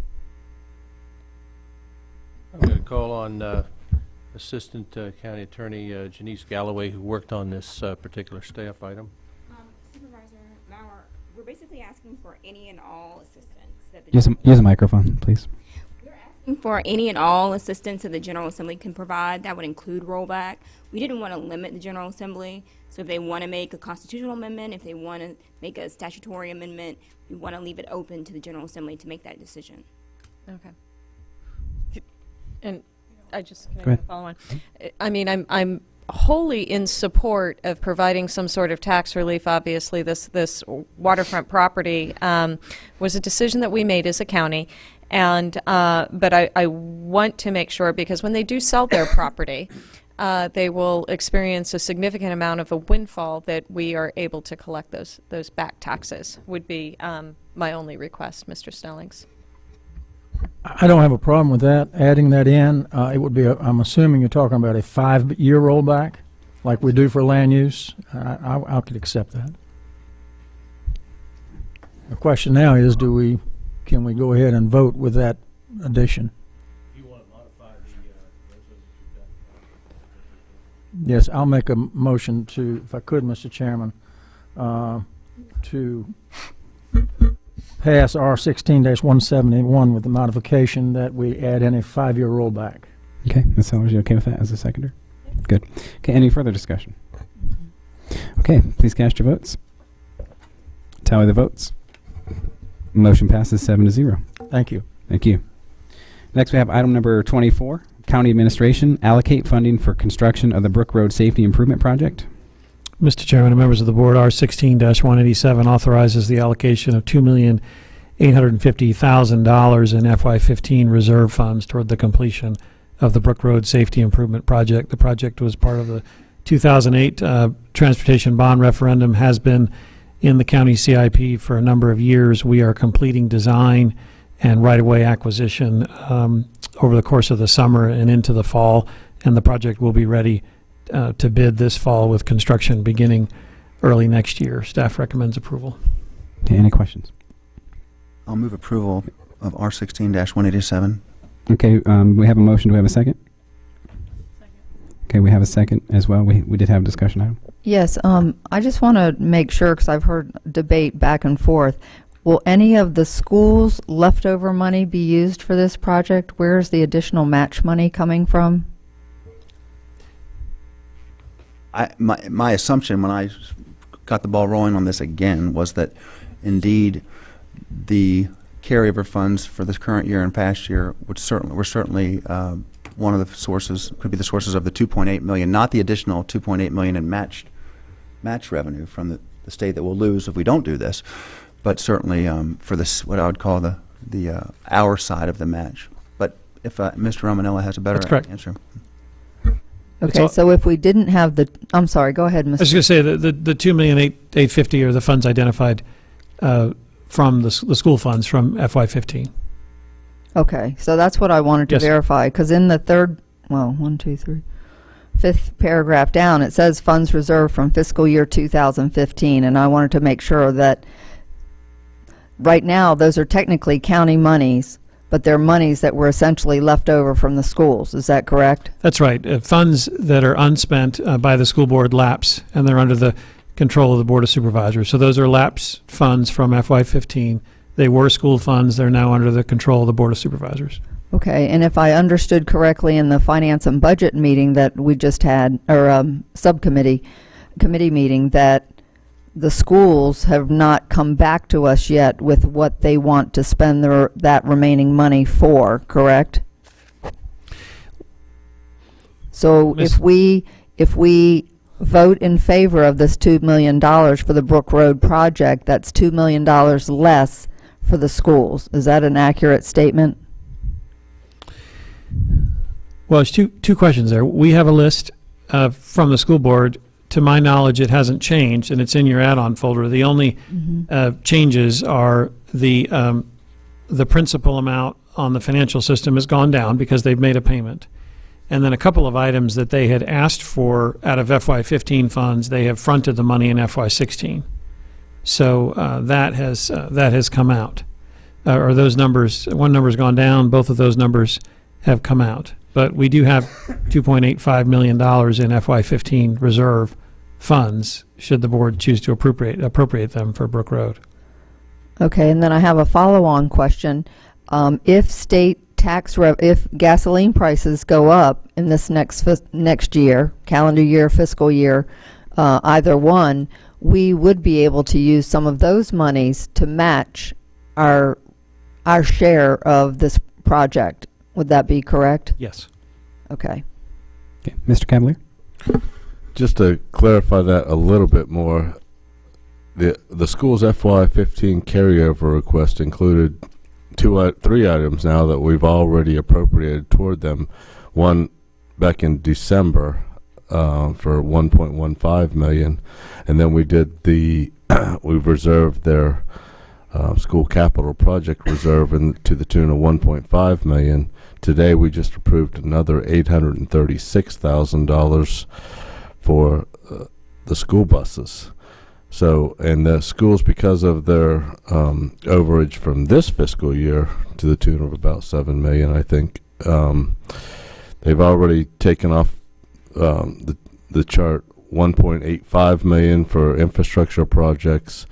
[SPEAKER 18] I'm going to call on Assistant County Attorney Janice Galloway, who worked on this particular staff item.
[SPEAKER 5] Supervisor Maurer, we're basically asking for any and all assistance.
[SPEAKER 1] Use a microphone, please.
[SPEAKER 5] We're asking for any and all assistance that the General Assembly can provide. That would include rollback. We didn't want to limit the General Assembly, so if they want to make a constitutional amendment, if they want to make a statutory amendment, we want to leave it open to the General Assembly to make that decision.
[SPEAKER 14] Okay. And I just
[SPEAKER 1] Go ahead.
[SPEAKER 14] follow on. I mean, I'm wholly in support of providing some sort of tax relief. Obviously, this waterfront property was a decision that we made as a county, and but I want to make sure, because when they do sell their property, they will experience a significant amount of a windfall, that we are able to collect those back taxes. Would be my only request, Mr. Snellings.
[SPEAKER 11] I don't have a problem with that, adding that in. It would be, I'm assuming you're talking about a 5-year rollback, like we do for land use. I could accept that. The question now is, can we go ahead and vote with that addition?
[SPEAKER 18] Do you want to modify the resolution?
[SPEAKER 11] Yes, I'll make a motion to, if I could, Mr. Chairman, to pass R16-171 with the modification that we add in a 5-year rollback.
[SPEAKER 1] Okay, Ms. Sellers, you okay with that as a seconder? Good. Okay, any further discussion? Okay, please cast your votes. Tally the votes. Motion passes 7-0.
[SPEAKER 11] Thank you.
[SPEAKER 1] Thank you. Next, we have item number 24, County Administration, allocate funding for construction of the Brook Road Safety Improvement Project.
[SPEAKER 16] Mr. Chairman and members of the board, R16-187 authorizes the allocation of $2,850,000 in FY15 reserve funds toward the completion of the Brook Road Safety Improvement Project. The project was part of the 2008 transportation bond referendum, has been in the county CIP for a number of years. We are completing design and right-of-way acquisition over the course of the summer and into the fall, and the project will be ready to bid this fall with construction beginning early next year. Staff recommends approval.
[SPEAKER 1] Okay, any questions?
[SPEAKER 17] I'll move approval of R16-187.
[SPEAKER 1] Okay, we have a motion. Do we have a second? Okay, we have a second as well. We did have a discussion item.
[SPEAKER 12] Yes, I just want to make sure, because I've heard debate back and forth. Will any of the schools' leftover money be used for this project? Where is the additional match money coming from?
[SPEAKER 17] My assumption when I got the ball rolling on this again was that indeed the carryover funds for this current year and past year were certainly one of the sources, could be the sources of the $2.8 million, not the additional $2.8 million in match revenue from the state that we'll lose if we don't do this, but certainly for this, what I would call the our side of the match. But if Mr. Romanella has a better answer.
[SPEAKER 12] Okay, so if we didn't have the, I'm sorry, go ahead, Mr.
[SPEAKER 16] I was going to say the $2,850,000 are the funds identified from the school funds from FY15.
[SPEAKER 12] Okay, so that's what I wanted to
[SPEAKER 16] Yes.
[SPEAKER 12] verify, because in the fifth paragraph down, it says funds reserved from fiscal year 2015, and I wanted to make sure that right now those are technically county monies, but they're monies that were essentially left over from the schools. Is that correct?
[SPEAKER 16] That's right. Funds that are unspent by the school board lapse, and they're under the control of the Board of Supervisors. So those are lapse funds from FY15. They were school funds. They're now under the control of the Board of Supervisors.
[SPEAKER 12] Okay, and if I understood correctly in the Finance and Budget meeting that we just had, or committee meeting, that the schools have not come back to us yet with what they want to spend that remaining money for, correct? So if we vote in favor of this $2 million for the Brook Road project, that's $2 million less for the schools. Is that an accurate statement?
[SPEAKER 16] Well, there's two questions there. We have a list from the school board. To my knowledge, it hasn't changed, and it's in your add-on folder. The only changes are the principal amount on the financial system has gone down because they've made a payment. And then a couple of items that they had asked for out of FY15 funds, they have fronted the money in FY16. So that has come out. Or those numbers, one number's gone down, both of those numbers have come out. But we do have $2.85 million in FY15 reserve funds, should the board choose to appropriate them for Brook Road.
[SPEAKER 12] Okay, and then I have a follow-on question. If state if gasoline prices go up in this next year, calendar year, fiscal year, either one, we would be able to use some of those monies to match our share of this project. Would that be correct?
[SPEAKER 16] Yes.
[SPEAKER 12] Okay.
[SPEAKER 1] Okay, Mr. Cavalier?
[SPEAKER 13] Just to clarify that a little bit more, the school's FY15 carryover request included three items now that we've already appropriated toward them. One back in December for $1.15 million, and then we did we've reserved their school capital project reserve to the tune of $1.5 million. Today we just approved another $836,000 for the school buses. So, and the schools, because of their overage from this fiscal year to the tune of about $7 million, I think, they've already taken off the chart $1.85 million for infrastructure projects,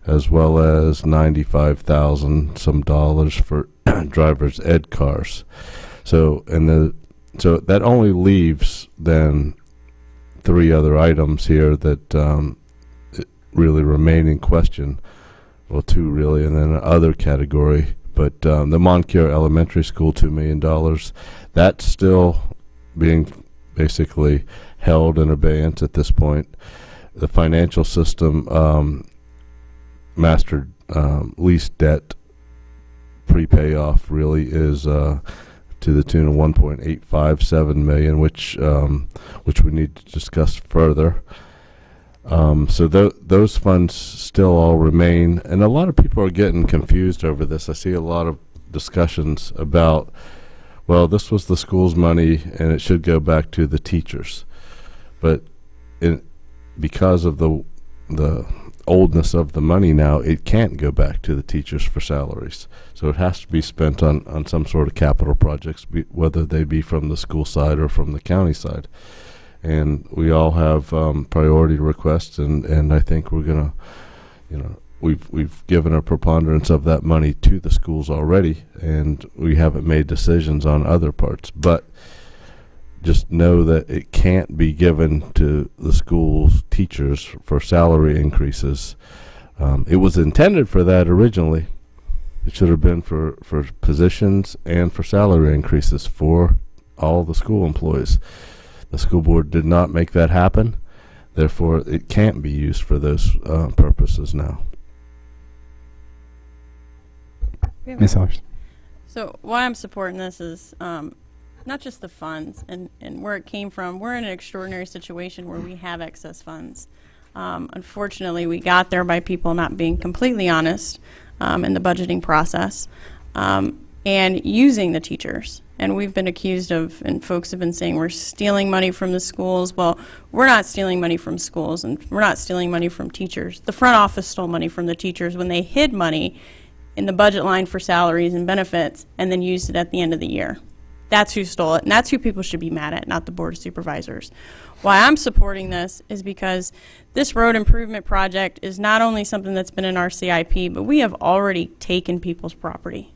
[SPEAKER 13] as well as $95,000 some dollars for driver's ed cars. So, so that only leaves then three other items here that really remain in question. Well, two really, and then another category. But the Moncure Elementary School, $2 million, that's still being basically held in abeyance at this point. The financial system master lease debt pre-payoff really is to the tune of $1.857 million, which we need to discuss further. So those funds still all remain, and a lot of people are getting confused over this. I see a lot of discussions about, well, this was the school's money and it should go back to the teachers, but because of the oldness of the money now, it can't go back to the teachers for salaries. So it has to be spent on some sort of capital projects, whether they be from the school side or from the county side. And we all have priority requests, and I think we're gonna, we've given a preponderance of that money to the schools already, and we haven't made decisions on other parts. But just know that it can't be given to the schools' teachers for salary increases. It was intended for that originally. It should have been for positions and for salary increases for all the school employees. The school board did not make that happen. Therefore, it can't be used for those purposes now.
[SPEAKER 1] Ms. Sellers.
[SPEAKER 15] So why I'm supporting this is not just the funds and where it came from. We're in an extraordinary situation where we have excess funds. Unfortunately, we got there by people not being completely honest in the budgeting process and using the teachers. And we've been accused of, and folks have been saying, we're stealing money from the schools. Well, we're not stealing money from schools, and we're not stealing money from teachers. The front office stole money from the teachers when they hid money in the budget line for salaries and benefits and then used it at the end of the year. That's who stole it, and that's who people should be mad at, not the Board of Supervisors. Why I'm supporting this is because this road improvement project is not only something that's been in our CIP, but we have already taken people's property.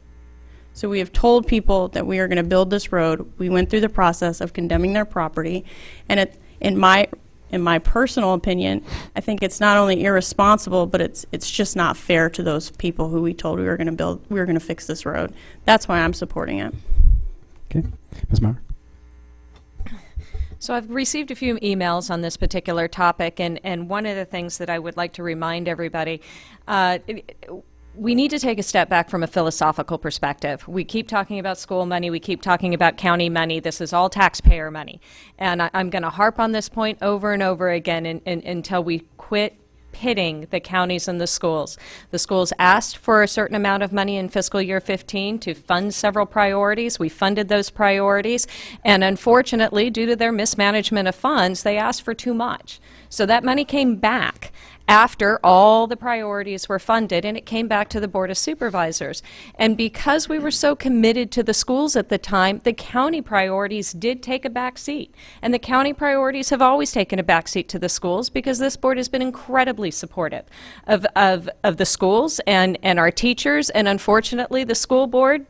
[SPEAKER 15] So we have told people that we are going to build this road. We went through the process of condemning their property, and in my personal opinion, I think it's not only irresponsible, but it's just not fair to those people who we told we were going to fix this road. That's why I'm supporting it.
[SPEAKER 1] Okay, Ms. Maurer.
[SPEAKER 14] So I've received a few emails on this particular topic, and one of the things that I would like to remind everybody, we need to take a step back from a philosophical perspective. We keep talking about school money, we keep talking about county money, this is all taxpayer money. And I'm going to harp on this point over and over again until we quit pitting the counties and the schools. The schools asked for a certain amount of money in fiscal year 15 to fund several priorities. We funded those priorities, and unfortunately, due to their mismanagement of funds, they asked for too much. So that money came back after all the priorities were funded, and it came back to the Board of Supervisors. And because we were so committed to the schools at the time, the county priorities did take a back seat. And the county priorities have always taken a back seat to the schools because this board has been incredibly supportive of the schools and our teachers. And unfortunately, the school board,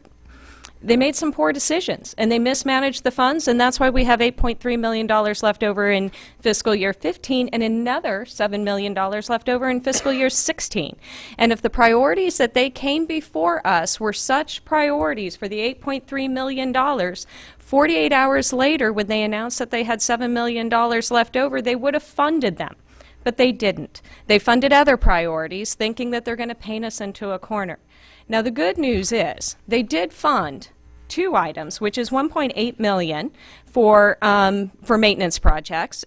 [SPEAKER 14] they made some poor decisions and they mismanaged the funds, and that's why we have $8.3 million left over in fiscal year 15 and another $7 million left over in fiscal year 16. And if the priorities that they came before us were such priorities for the $8.3 million, 48 hours later when they announced that they had $7 million left over, they would have funded them. But they didn't. They funded other priorities thinking that they're going to paint us into a corner. Now the good news is they did fund two items, which is $1.8 million for maintenance projects.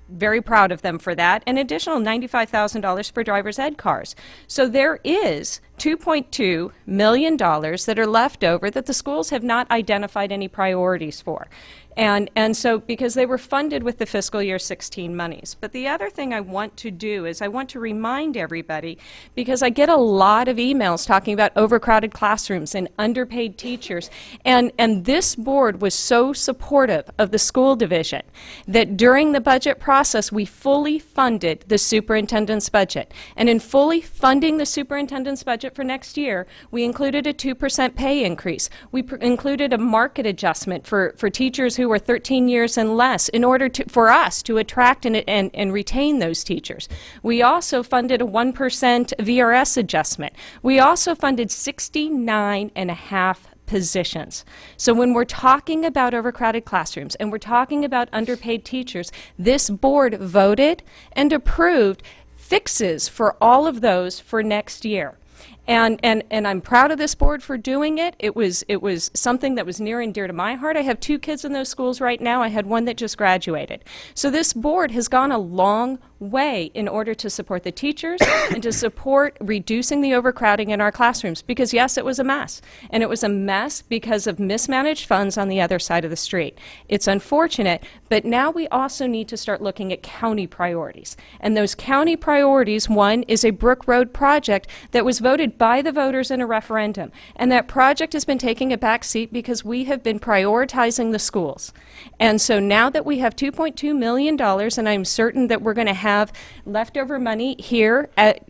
[SPEAKER 14] Very proud of them for that. An additional $95,000 for driver's ed cars. So there is $2.2 million that are left over that the schools have not identified any priorities for. And so because they were funded with the fiscal year 16 monies. But the other thing I want to do is I want to remind everybody, because I get a lot of emails talking about overcrowded classrooms and underpaid teachers, and this board was so supportive of the school division that during the budget process we fully funded the superintendent's budget. And in fully funding the superintendent's budget budget for next year, we included a 2% pay increase. We included a market adjustment for teachers who were 13 years and less in order for us to attract and retain those teachers. We also funded a 1% VRS adjustment. We also funded 69.5 positions. So when we're talking about overcrowded classrooms and we're talking about underpaid teachers, this board voted and approved fixes for all of those for next year. And I'm proud of this board for doing it. It was something that was near and dear to my heart. I have 2 kids in those schools right now. I had one that just graduated. So this board has gone a long way in order to support the teachers and to support reducing the overcrowding in our classrooms. Because yes, it was a mess. And it was a mess because of mismanaged funds on the other side of the street. It's unfortunate, but now we also need to start looking at county priorities. And those county priorities, one is a Brook Road project that was voted by the voters in a referendum. And that project has been taking a back seat because we have been prioritizing the schools. And so now that we have $2.2 million, and I'm certain that we're going to have leftover money here at,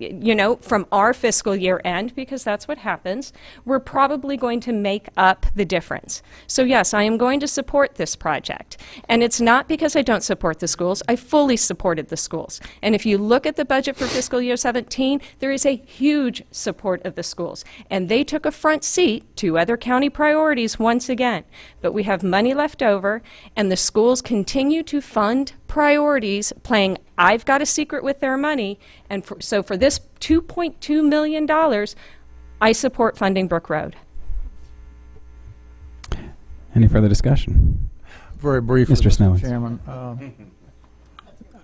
[SPEAKER 14] from our fiscal year end, because that's what happens, we're probably going to make up the difference. So yes, I am going to support this project. And it's not because I don't support the schools. I fully supported the schools. And if you look at the budget for fiscal year 17, there is a huge support of the schools. And they took a front seat to other county priorities once again. But we have money left over, and the schools continue to fund priorities, playing I've got a secret with their money. And so for this $2.2 million, I support funding Brook Road.
[SPEAKER 1] Any further discussion?
[SPEAKER 11] Very briefly,
[SPEAKER 1] Mr. Snellings.
[SPEAKER 11] Chairman.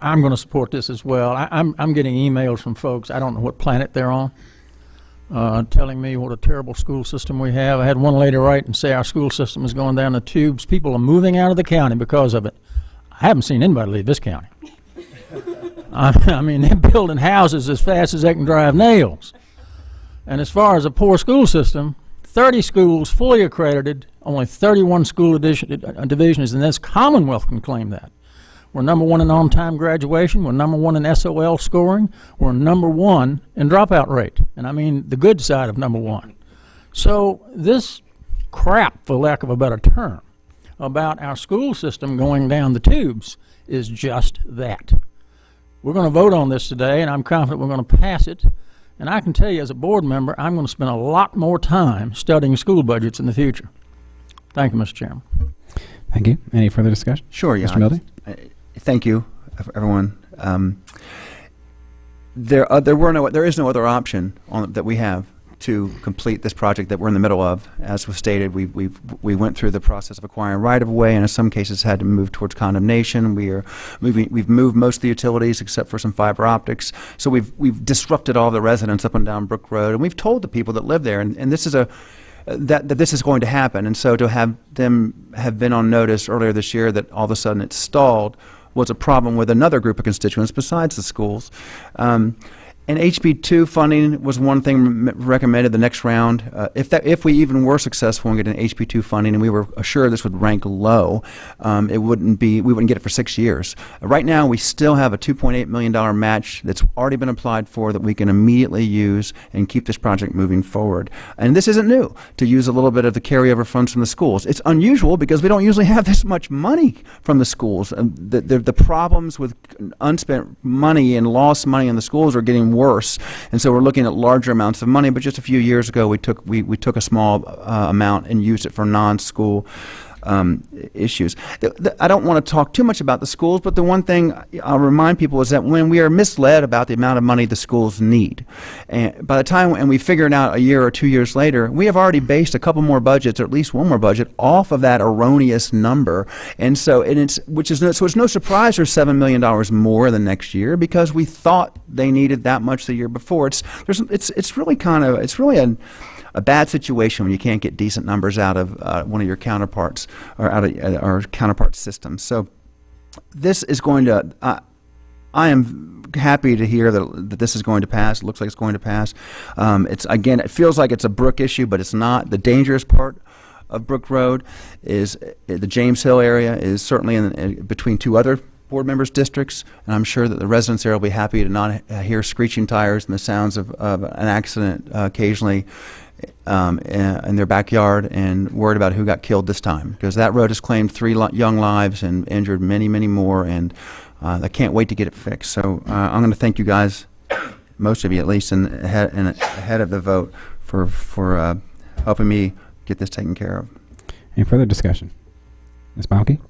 [SPEAKER 11] I'm going to support this as well. I'm getting emails from folks, I don't know what planet they're on, telling me what a terrible school system we have. I had one lady write and say our school system is going down the tubes. People are moving out of the county because of it. I haven't seen anybody leave this county. I mean, they're building houses as fast as they can drive nails. And as far as a poor school system, 30 schools fully accredited, only 31 school divisions, and this Commonwealth can claim that. We're number 1 in on-time graduation. We're number 1 in SOL scoring. We're number 1 in dropout rate. And I mean the good side of number 1. So this crap, for lack of a better term, about our school system going down the tubes is just that. We're going to vote on this today, and I'm confident we're going to pass it. And I can tell you as a board member, I'm going to spend a lot more time studying school budgets in the future. Thank you, Mr. Chairman.
[SPEAKER 1] Thank you. Any further discussion?
[SPEAKER 17] Sure, yeah.
[SPEAKER 1] Mr. Mildy?
[SPEAKER 17] Thank you, everyone. There is no other option that we have to complete this project that we're in the middle of. As was stated, we went through the process of acquiring right-of-way, and in some cases had to move towards condemnation. We've moved most of the utilities except for some fiber optics. So we've disrupted all the residents up and down Brook Road, and we've told the people that live there, and this is that this is going to happen. And so to have them have been on notice earlier this year that all of a sudden it's stalled was a problem with another group of constituents besides the schools. And HB2 funding was one thing recommended the next round. If we even were successful in getting HB2 funding, and we were assured this would rank low, we wouldn't get it for 6 years. Right now, we still have a $2.8 million match that's already been applied for that we can immediately use and keep this project moving forward. And this isn't new, to use a little bit of the carryover funds from the schools. It's unusual because we don't usually have this much money from the schools. The problems with unspent money and lost money in the schools are getting worse, and so we're looking at larger amounts of money. But just a few years ago, we took a small amount and used it for non-school issues. I don't want to talk too much about the schools, but the one thing I'll remind people is that when we are misled about the amount of money the schools need, and by the time we figure it out a year or 2 years later, we have already based a couple more budgets, or at least one more budget, off of that erroneous number. And so it's no surprise there's $7 million more than next year because we thought they needed that much the year before. It's really a bad situation when you can't get decent numbers out of one of your counterparts or out of our counterpart systems. So this is going to, I am happy to hear that this is going to pass. It looks like it's going to pass. It feels like it's a Brook issue, but it's not. The dangerous part of Brook Road is the James Hill area is certainly between two other board members' districts, and I'm sure that the residents there will be happy to not hear screeching tires and the sounds of an accident occasionally in their backyard, and worried about who got killed this time, because that road has claimed 3 young lives and injured many, many more, and I can't wait to get it fixed. So I'm going to thank you guys, most of you at least, ahead of the vote for helping me get this taken care of.
[SPEAKER 1] Any further discussion? Ms. Balke?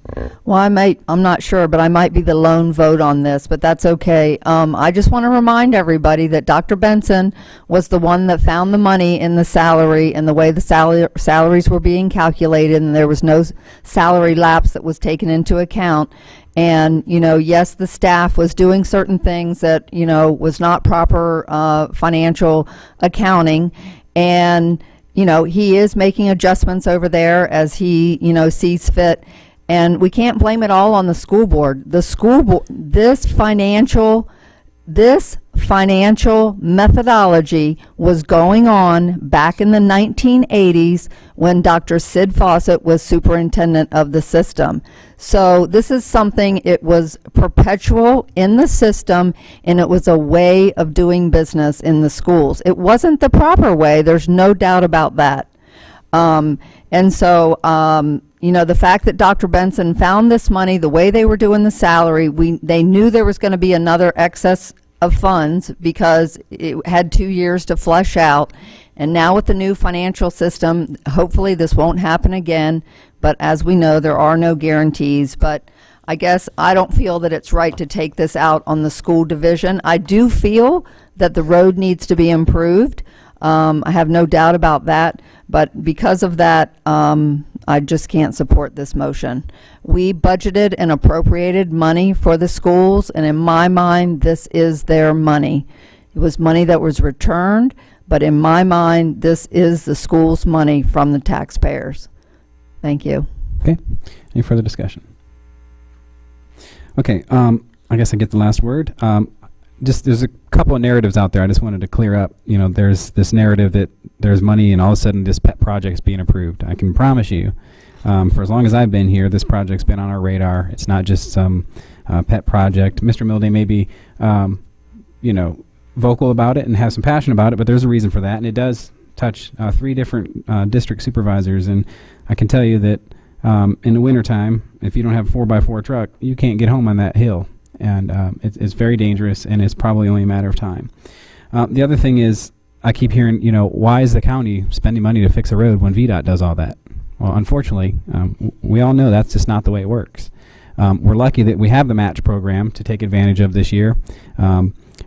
[SPEAKER 12] Well, I'm not sure, but I might be the lone vote on this, but that's okay. I just want to remind everybody that Dr. Benson was the one that found the money in the salary and the way the salaries were being calculated, and there was no salary lapse that was taken into account. And, yes, the staff was doing certain things that, was not proper financial accounting. And he is making adjustments over there as he, sees fit. And we can't blame it all on the school board. The school board, this financial methodology was going on back in the 1980s when Dr. Sid Fawcett was superintendent of the system. So this is something, it was perpetual in the system, and it was a way of doing business in the schools. It wasn't the proper way, there's no doubt about that. And so, the fact that Dr. Benson found this money, the way they were doing the salary, they knew there was going to be another excess of funds because it had 2 years to flush out. And now with the new financial system, hopefully this won't happen again. But as we know, there are no guarantees. But I guess I don't feel that it's right to take this out on the school division. I do feel that the road needs to be improved. I have no doubt about that. But because of that, I just can't support this motion. We budgeted and appropriated money for the schools, and in my mind, this is their money. It was money that was returned, but in my mind, this is the school's money from the taxpayers. Thank you.
[SPEAKER 1] Okay. Any further discussion? Okay. I guess I get the last word. There's a couple of narratives out there I just wanted to clear up. There's this narrative that there's money and all of a sudden this pet project's being approved. I can promise you, for as long as I've been here, this project's been on our radar. It's not just some pet project. Mr. Milday may be, vocal about it and have some passion about it, but there's a reason for that, and it does touch 3 different district supervisors. And I can tell you that in the wintertime, if you don't have a 4x4 truck, you can't get home on that hill. And it's very dangerous, and it's probably only a matter of time. The other thing is, I keep hearing, why is the county spending money to fix a road when VDOT does all that? Well, unfortunately, we all know that's just not the way it works. We're lucky that we have the match program to take advantage of this year.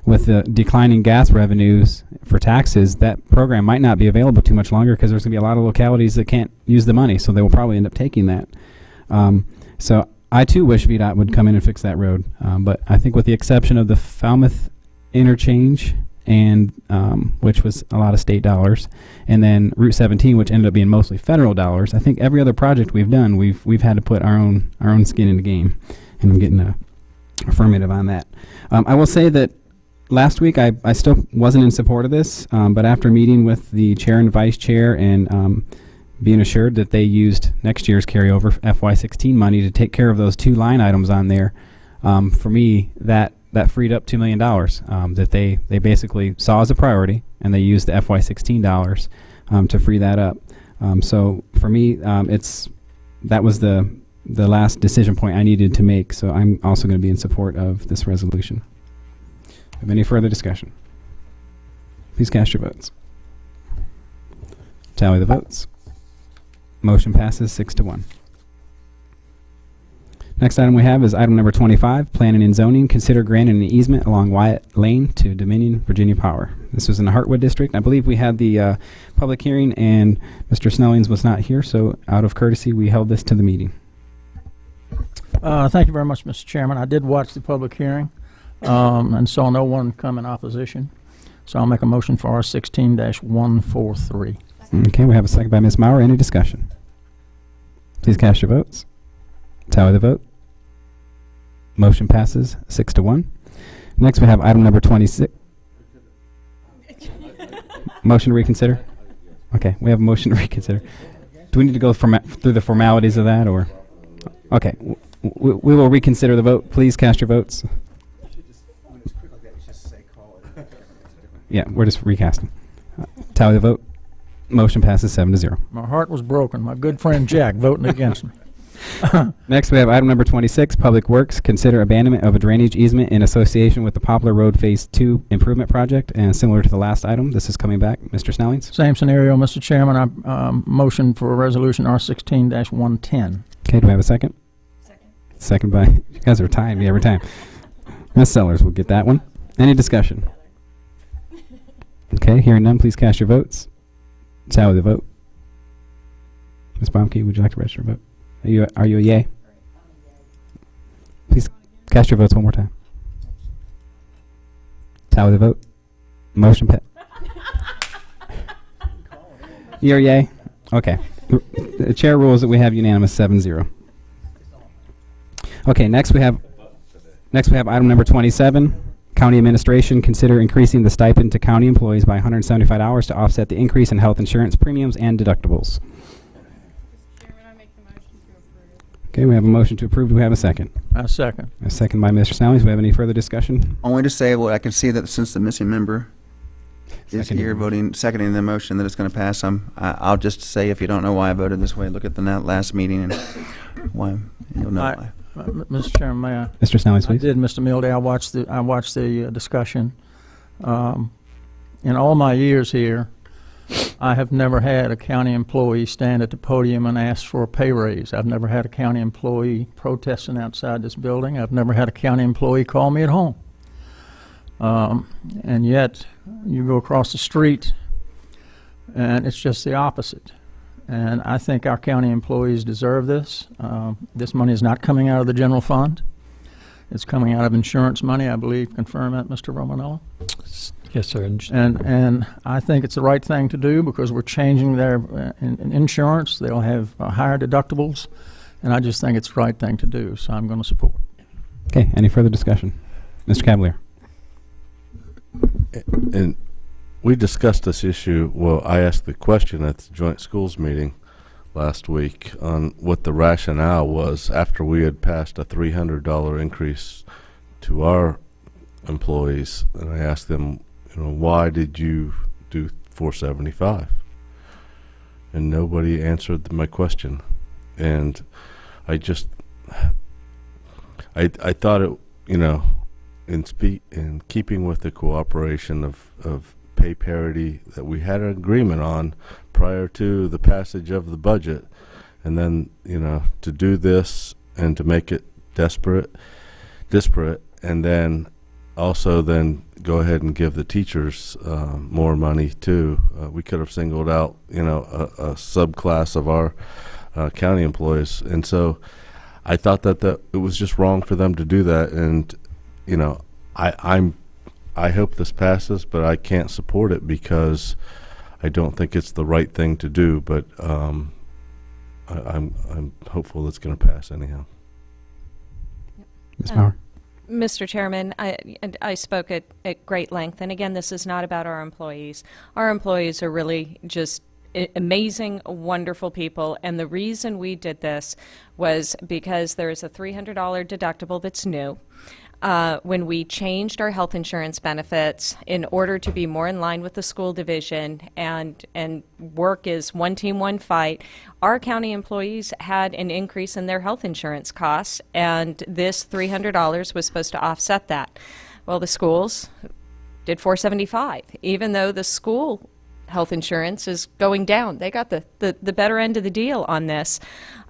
[SPEAKER 1] With the declining gas revenues for taxes, that program might not be available too much longer because there's going to be a lot of localities that can't use the money, so they will probably end up taking that. So I too wish VDOT would come in and fix that road, but I think with the exception of the Falmouth interchange, and which was a lot of state dollars, and then Route 17, which ended up being mostly federal dollars, I think every other project we've done, we've had to put our own skin in the game, and I'm getting a affirmative on that. I will say that last week I still wasn't in support of this, but after meeting with the chair and vice chair and being assured that they used next year's carryover FY16 money to take care of those 2 line items on there, for me that freed up $2 million that they basically saw as a priority, and they used the FY16 dollars to free that up. So for me, that was the last decision point I needed to make. So I'm also going to be in support of this resolution. Have any further discussion? Please cast your votes. Tally the votes. Motion passes 6-1. Next item we have is item number 25, Planning and Zoning. Consider granting an easement along Wyatt Lane to Dominion Virginia Power. This was in the Hartwood District. I believe we had the public hearing and Mr. Snellings was not here, so out of courtesy, we held this to the meeting.
[SPEAKER 11] Thank you very much, Mr. Chairman. I did watch the public hearing and saw no one come in opposition. So I'll make a motion for R16-143.
[SPEAKER 1] Okay, we have a second by Ms. Maurer. Any discussion? Please cast your votes. Tally the vote. Motion passes 6-1. Next, we have item number 26. Motion to reconsider? Okay, we have a motion to reconsider. Do we need to go through the formalities of that, or? Okay, We will reconsider the vote. Please cast your votes. Yeah, we're just recasting. Tally the vote. Motion passes 7-0.
[SPEAKER 11] My heart was broken. My good friend Jack voting against me.
[SPEAKER 1] Next, we have item number 26, Public Works. Consider abandonment of a drainage easement in association with the Poplar Road Phase 2 improvement project. And similar to the last item, this is coming back. Mr. Snellings?
[SPEAKER 11] Same scenario, Mr. Chairman. I motion for resolution R16-110.
[SPEAKER 1] Okay, do we have a second? Second by, you guys are tying me every time. Ms. Sellers will get that one. Any discussion? Okay, hearing none, please cast your votes. Tally the vote. Ms. Baumke, would you like to register your vote? Are you a yay? Please cast your votes one more time. Tally the vote. Motion You're a yay? Okay. The chair rules that we have unanimous 7-0. Okay, next we have item number 27. County administration, consider increasing the stipend to county employees by $175 to offset the increase in health insurance premiums and deductibles. Okay, we have a motion to approve. Do we have a second?
[SPEAKER 11] A second.
[SPEAKER 1] A second by Mr. Snellings. Do we have any further discussion?
[SPEAKER 17] Only to say, well, I can see that since the missing member is
[SPEAKER 1] Seconding.
[SPEAKER 17] here seconding the motion, that it's going to pass. I'll just say, if you don't know why I voted this way, look at the last meeting and why you'll know why.
[SPEAKER 11] Mr. Chairman, may I?
[SPEAKER 1] Mr. Snellings, please.
[SPEAKER 11] I did, Mr. Milday. I watched the discussion. In all my years here, I have never had a county employee stand at the podium and ask for a pay raise. I've never had a county employee protesting outside this building. I've never had a county employee call me at home. And yet, you go across the street, and it's just the opposite. And I think our county employees deserve this. This money is not coming out of the general fund. It's coming out of insurance money, I believe. Confirm that, Mr. Romanello?
[SPEAKER 16] Yes, sir.
[SPEAKER 11] And I think it's the right thing to do because we're changing their in insurance. They'll have higher deductibles, and I just think it's the right thing to do. So I'm going to support.
[SPEAKER 1] Okay, any further discussion? Mr. Cavalier.
[SPEAKER 13] And we discussed this issue, well, I asked the question at the joint schools meeting last week on what the rationale was after we had passed a $300 increase to our employees. And I asked them, why did you do $475? And nobody answered my question. And I thought it, in keeping with the cooperation of pay parity that we had an agreement on prior to the passage of the budget, and then to do this and to make it disparate, and then also then go ahead and give the teachers more money too. We could have singled out a subclass of our county employees, and so I thought that it was just wrong for them to do that. And I hope this passes, but I can't support it because I don't think it's the right thing to do. But I'm hopeful it's going to pass anyhow.
[SPEAKER 1] Ms. Maurer.
[SPEAKER 14] Mr. Chairman, I spoke at great length, and again, this is not about our employees. Our employees are really just amazing, wonderful people, and the reason we did this was because there is a $300 deductible that's new. When we changed our health insurance benefits in order to be more in line with the school division and work is one team, one fight, our county employees had an increase in their health insurance costs, and this $300 was supposed to offset that. Well, the schools did $475, even though the school health insurance is going down. They got the better end of the deal on this.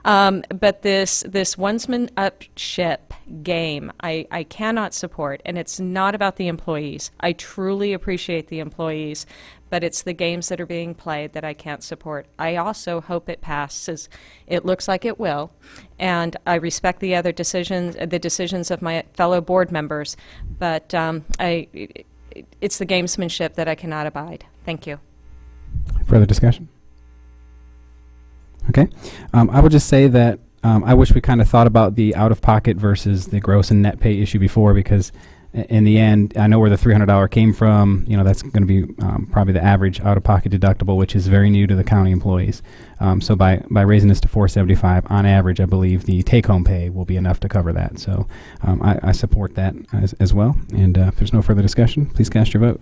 [SPEAKER 14] But this one-man-up ship game, I cannot support, and it's not about the employees. I truly appreciate the employees, but it's the games that are being played that I can't support. I also hope it passes. It looks like it will, and I respect the other decisions, the decisions of my fellow board members, but it's the gamesmanship that I cannot abide. Thank you.
[SPEAKER 1] Further discussion? Okay. I would just say that I wish we kind of thought about the out-of-pocket versus the gross and net pay issue before, because in the end, I know where the $300 came from. That's going to be probably the average out-of-pocket deductible, which is very new to the county employees. So by raising this to $475 on average, I believe the take-home pay will be enough to cover that. So I support that as well. And if there's no further discussion, please cast your vote.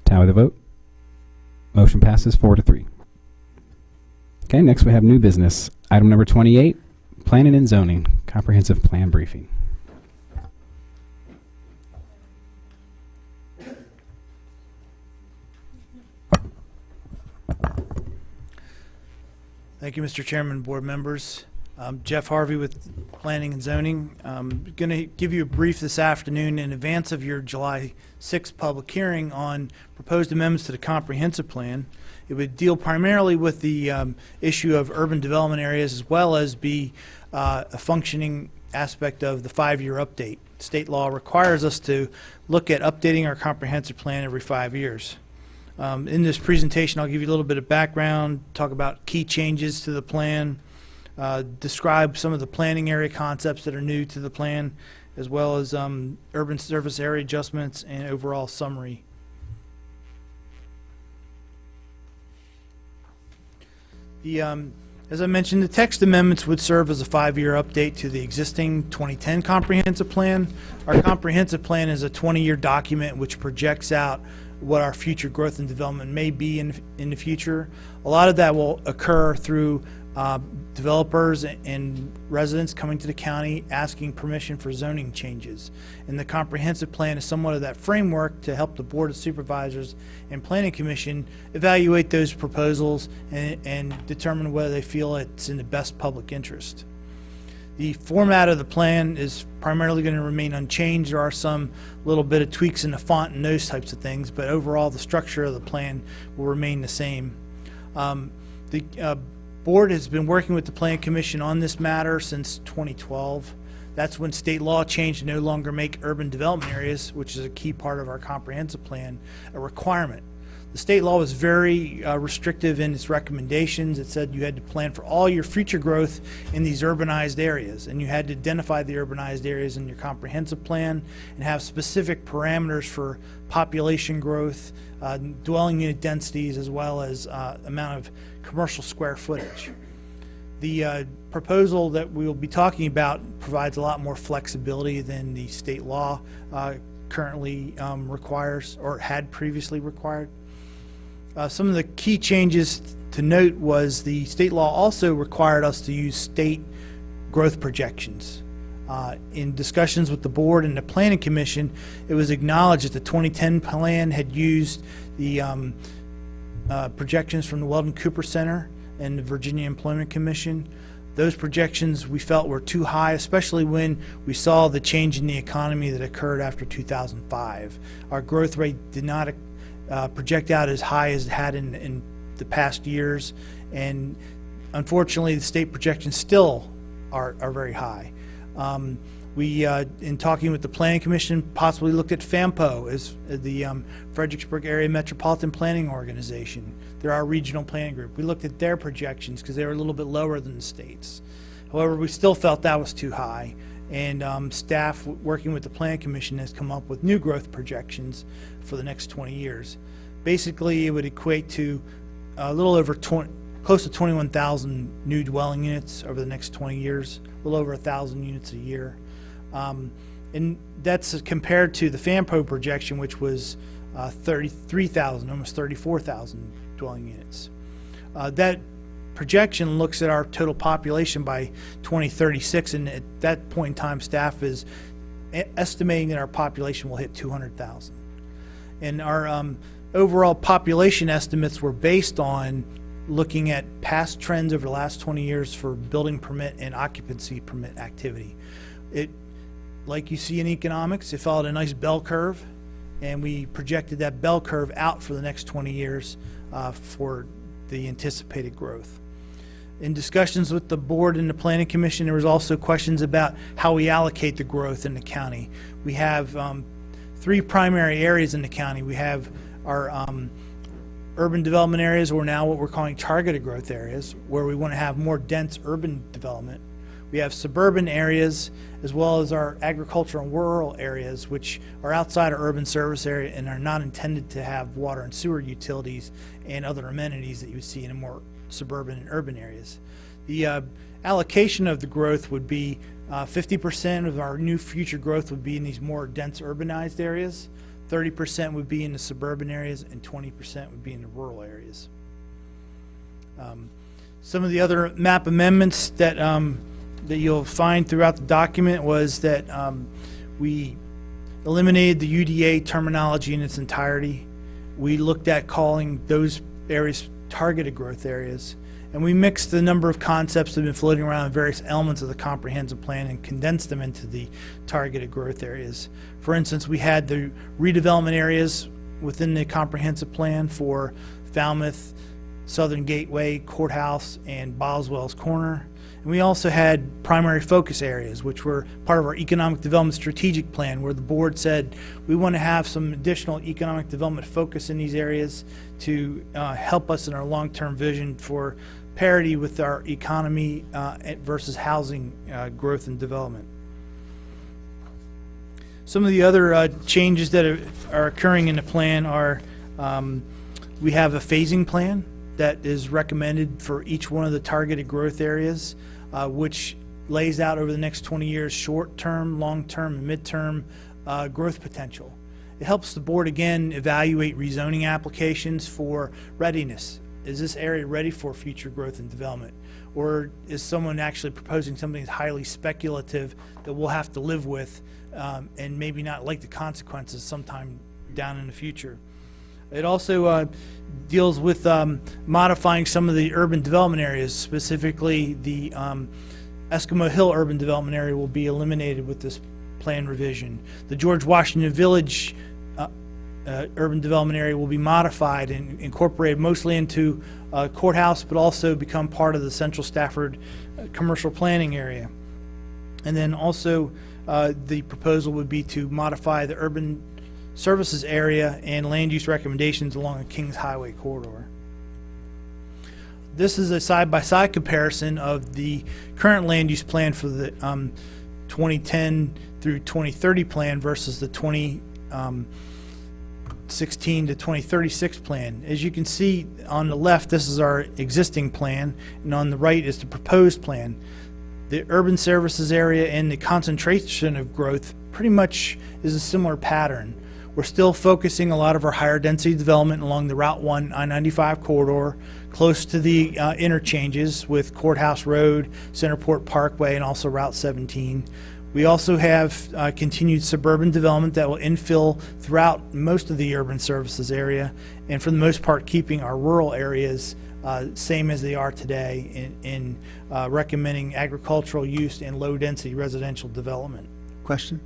[SPEAKER 1] Tally the vote. Motion passes 4-3. Okay, next we have new business. Item number 28, Planning and Zoning, Comprehensive Plan Briefing.
[SPEAKER 20] Thank you, Mr. Chairman, board members. Jeff Harvey with Planning and Zoning. I'm going to give you a brief this afternoon in advance of your July 6th public hearing on proposed amendments to the comprehensive plan. It would deal primarily with the issue of urban development areas, as well as be a functioning aspect of the 5-year update. State law requires us to look at updating our comprehensive plan every 5 years. In this presentation, I'll give you a little bit of background, talk about key changes to the plan, describe some of the planning area concepts that are new to the plan, as well as urban service area adjustments and overall summary. As I mentioned, the text amendments would serve as a 5-year update to the existing 2010 comprehensive plan. Our comprehensive plan is a 20-year document which projects out what our future growth and development may be in the future. A lot of that will occur through developers and residents coming to the county asking permission for zoning changes. And the comprehensive plan is somewhat of that framework to help the Board of Supervisors and Planning Commission evaluate those proposals and determine whether they feel it's in the best public interest. The format of the plan is primarily going to remain unchanged. There are some little bit of tweaks in the font and those types of things, but overall the structure of the plan will remain the same. The board has been working with the Planning Commission on this matter since 2012. That's when state law changed to no longer make urban development areas, which is a key part of our comprehensive plan, a requirement. The state law was very restrictive in its recommendations. It said you had to plan for all your future growth in these urbanized areas, and you had to identify the urbanized areas in your comprehensive plan and have specific parameters for population growth, dwelling unit densities, as well as amount of commercial square footage. The proposal that we will be talking about provides a lot more flexibility than the state law currently requires or had previously required. Some of the key changes to note was the state law also required us to use state growth projections. In discussions with the board and the Planning Commission, it was acknowledged that the 2010 plan had used the projections from the Weldon Cooper Center and the Virginia Employment Commission. Those projections we felt were too high, especially when we saw the change in the economy that occurred after 2005. Our growth rate did not project out as high as it had in the past years, and unfortunately the state projections still are very high. We, in talking with the Planning Commission, possibly looked at FAMPO as the Fredericksburg Area Metropolitan Planning Organization. They're our regional planning group. We looked at their projections because they were a little bit lower than the state's. However, we still felt that was too high, and staff working with the Planning Commission has come up with new growth projections for the next 20 years. Basically, it would equate to a little over close to 21,000 new dwelling units over the next 20 years, a little over 1,000 units a year. And that's compared to the FAMPO projection, which was 33,000, almost 34,000 dwelling units. That projection looks at our total population by 2036, and at that point in time, staff is estimating that our population will hit 200,000. And our overall population estimates were based on looking at past trends over the last 20 years for building permit and occupancy permit activity. Like you see in economics, it followed a nice bell curve, and we projected that bell curve out for the next 20 years for the anticipated growth. In discussions with the board and the Planning Commission, there was also questions about how we allocate the growth in the county. We have 3 primary areas in the county. We have our urban development areas, or now what we're calling targeted growth areas, where we want to have more dense urban development. We have suburban areas as well as our agricultural and rural areas, which are outside our urban service area and are not intended to have water and sewer utilities and other amenities that you would see in more suburban and urban areas. The allocation of the growth would be 50% of our new future growth would be in these more dense urbanized areas, 30% would be in the suburban areas, and 20% would be in the rural areas. Some of the other map amendments that that you'll find throughout the document was that we eliminated the UDA terminology in its entirety. We looked at calling those areas targeted growth areas, and we mixed the number of concepts that have been floating around in various elements of the comprehensive plan and condensed them into the targeted growth areas. For instance, we had the redevelopment areas within the comprehensive plan for Falmouth, Southern Gateway, Courthouse, and Boswell's Corner. And we also had primary focus areas, which were part of our economic development strategic plan, where the board said we want to have some additional economic development focus in these areas to help us in our long-term vision for parity with our economy versus housing growth and development. Some of the other changes that are occurring in the plan are we have a phasing plan that is recommended for each one of the targeted growth areas, which lays out over the next 20 years short-term, long-term, and mid-term growth potential. It helps the board, again, evaluate rezoning applications for readiness. Is this area ready for future growth and development? Or is someone actually proposing something that's highly speculative that we'll have to live with and maybe not like the consequences sometime down in the future? It also deals with modifying some of the urban development areas. Specifically, the Eskimo Hill urban development area will be eliminated with this plan revision. The George Washington Village urban development area will be modified and incorporated mostly into Courthouse, but also become part of the Central Stafford commercial planning area. And then also the proposal would be to modify the urban services area and land use recommendations along the Kings Highway corridor. This is a side-by-side comparison of the current land use plan for the 2010 through 2030 plan versus the 2016 to 2036 plan. As you can see on the left, this is our existing plan, and on the right is the proposed plan. The urban services area and the concentration of growth pretty much is a similar pattern. We're still focusing a lot of our higher density development along the Route 1 I-95 corridor, close to the interchanges with Courthouse Road, Centerport Parkway, and also Route 17. We also have continued suburban development that will infill throughout most of the urban services area, and for the most part keeping our rural areas same as they are today in recommending agricultural use and low density residential development.
[SPEAKER 17] Question?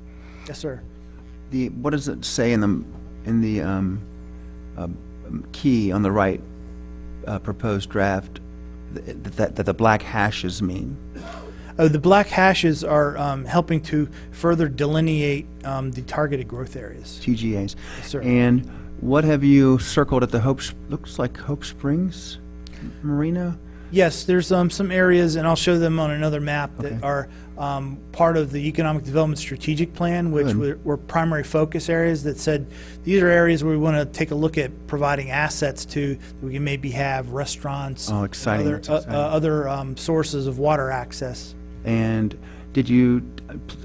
[SPEAKER 20] Yes, sir.
[SPEAKER 17] What does it say in the key on the right proposed draft that the black hashes mean?
[SPEAKER 20] The black hashes are helping to further delineate the targeted growth areas.
[SPEAKER 17] TGAs.
[SPEAKER 20] Yes, sir.
[SPEAKER 17] And what have you circled at the looks like Hope Springs Marina?
[SPEAKER 20] Yes, there's some areas, and I'll show them on another map, that are part of the Economic Development Strategic Plan, which were primary focus areas that said these are areas where we want to take a look at providing assets to, that we can maybe have restaurants,
[SPEAKER 17] exciting.
[SPEAKER 20] other sources of water access.
[SPEAKER 17] And I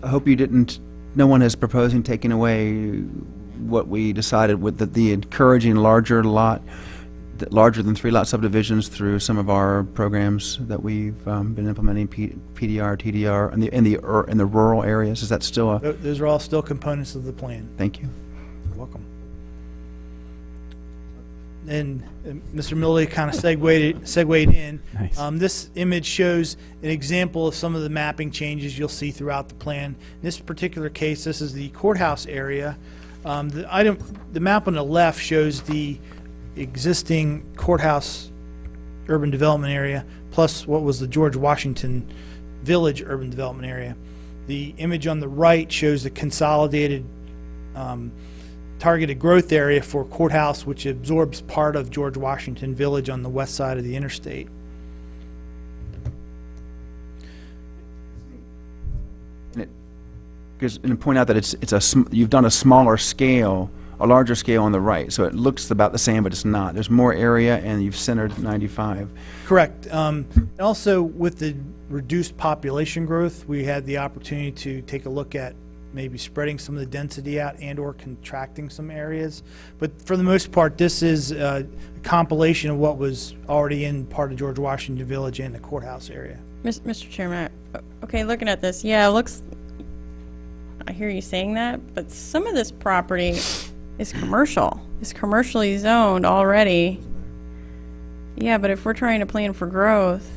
[SPEAKER 17] hope you didn't, no one is proposing taking away what we decided with the encouraging larger than 3-lot subdivisions through some of our programs that we've been implementing, PDR, TDR, in the rural areas. Is that still a?
[SPEAKER 20] Those are all still components of the plan.
[SPEAKER 17] Thank you.
[SPEAKER 20] You're welcome. And Mr. Milley kind of segued in.
[SPEAKER 1] Nice.
[SPEAKER 20] This image shows an example of some of the mapping changes you'll see throughout the plan. In this particular case, this is the courthouse area. The map on the left shows the existing courthouse urban development area plus what was the George Washington Village urban development area. The image on the right shows the consolidated targeted growth area for Courthouse, which absorbs part of George Washington Village on the west side of the interstate.
[SPEAKER 17] and point out that you've done a smaller scale, a larger scale on the right, so it looks about the same, but it's not. There's more area, and you've centered 95.
[SPEAKER 20] Correct. Also, with the reduced population growth, we had the opportunity to take a look at maybe spreading some of the density out and/or contracting some areas. But for the most part, this is a compilation of what was already in part of George Washington Village and the courthouse area.
[SPEAKER 15] Mr. Chairman, okay, looking at this, yeah, it looks, I hear you saying that, but some of this property is commercial. It's commercially zoned already. Yeah, but if we're trying to plan for growth,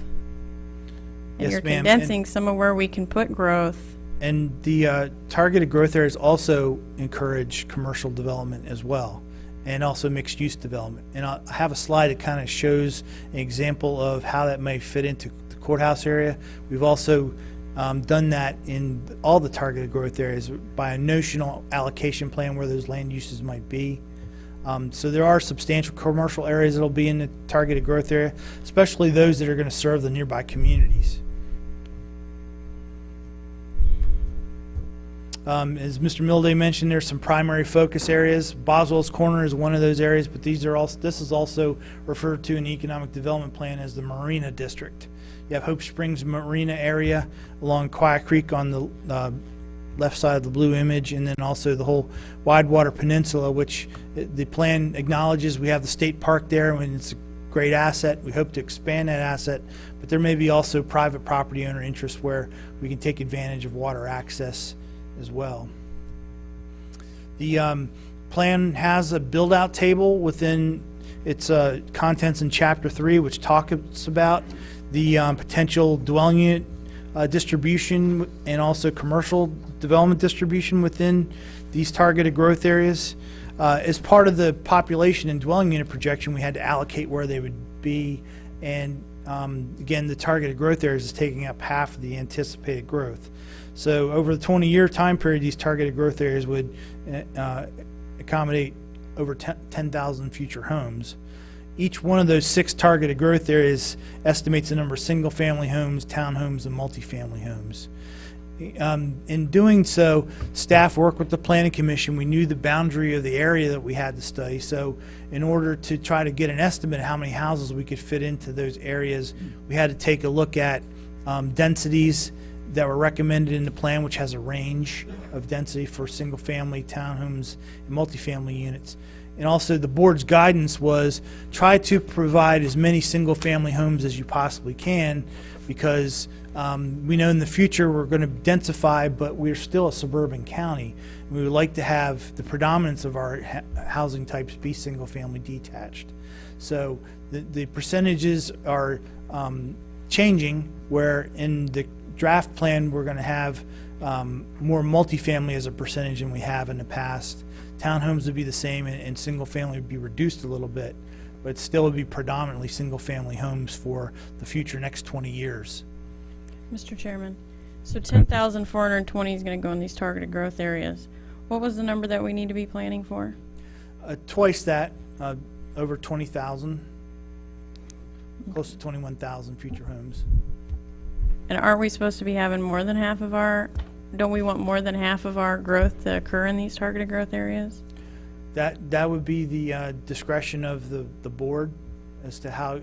[SPEAKER 15] and
[SPEAKER 20] Yes,
[SPEAKER 15] you're
[SPEAKER 20] ma'am,
[SPEAKER 15] condensing some of where we can put growth,
[SPEAKER 20] And the targeted growth areas also encourage commercial development as well, and also mixed-use development. And I have a slide that kind of shows an example of how that may fit into the courthouse area. We've also done that in all the targeted growth areas by a notional allocation plan where those land uses might be. So there are substantial commercial areas that will be in the targeted growth area, especially those that are going to serve the nearby communities. As Mr. Milday mentioned, there's some primary focus areas. Boswell's Corner is one of those areas, but this is also referred to in the Economic Development Plan as the Marina District. You have Hope Springs Marina area along Quiet Creek on the left side of the blue image, and then also the whole Widewater Peninsula, which the plan acknowledges we have the state park there, and it's a great asset. We hope to expand that asset, but there may be also private property owner interest where we can take advantage of water access as well. The plan has a build-out table within its contents in Chapter 3, which talks about the potential dwelling unit distribution and also commercial development distribution within these targeted growth areas. As part of the population and dwelling unit projection, we had to allocate where they would be, and again, the targeted growth areas is taking up half of the anticipated growth. So over the 20-year time period, these targeted growth areas would accommodate over 10,000 future homes. Each one of those 6 targeted growth areas estimates the number of single-family homes, townhomes, and multifamily homes. In doing so, staff worked with the Planning Commission. We knew the boundary of the area that we had to study. So in order to try to get an estimate of how many houses we could fit into those areas, we had to take a look at densities that were recommended in the plan, which has a range of density for single-family, townhomes, and multifamily units. And also the board's guidance was try to provide as many single-family homes as you possibly can, because we know in the future we're going to densify, but we're still a suburban county. We would like to have the predominance of our housing types be single-family detached. So the percentages are changing, where in the draft plan we're going to have more multifamily as a percentage than we have in the past. Townhomes would be the same, and single-family would be reduced a little bit, but still would be predominantly single-family homes for the future next 20 years.
[SPEAKER 15] Mr. Chairman. So 10,420 is going to go in these targeted growth areas. What was the number that we need to be planning for?
[SPEAKER 20] Twice that, over 20,000, close to 21,000 future homes.
[SPEAKER 15] And aren't we supposed to be having more than half of our, don't we want more than half of our growth to occur in these targeted growth areas?
[SPEAKER 20] That would be the discretion of the board as to how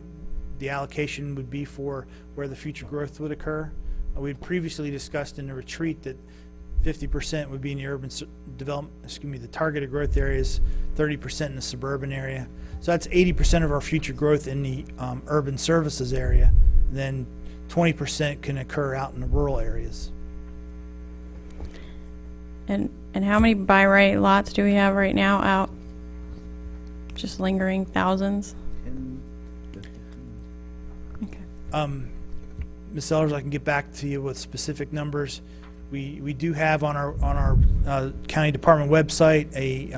[SPEAKER 20] the allocation would be for where the future growth would occur. We had previously discussed in the retreat that 50% would be in the urban the targeted growth areas, 30% in the suburban area. So that's 80% of our future growth in the urban services area. Then 20% can occur out in the rural areas.
[SPEAKER 15] And how many by right lots do we have right now out? Just lingering thousands?
[SPEAKER 20] Ms. Sellers, I can get back to you with specific numbers. We do have on our county department website a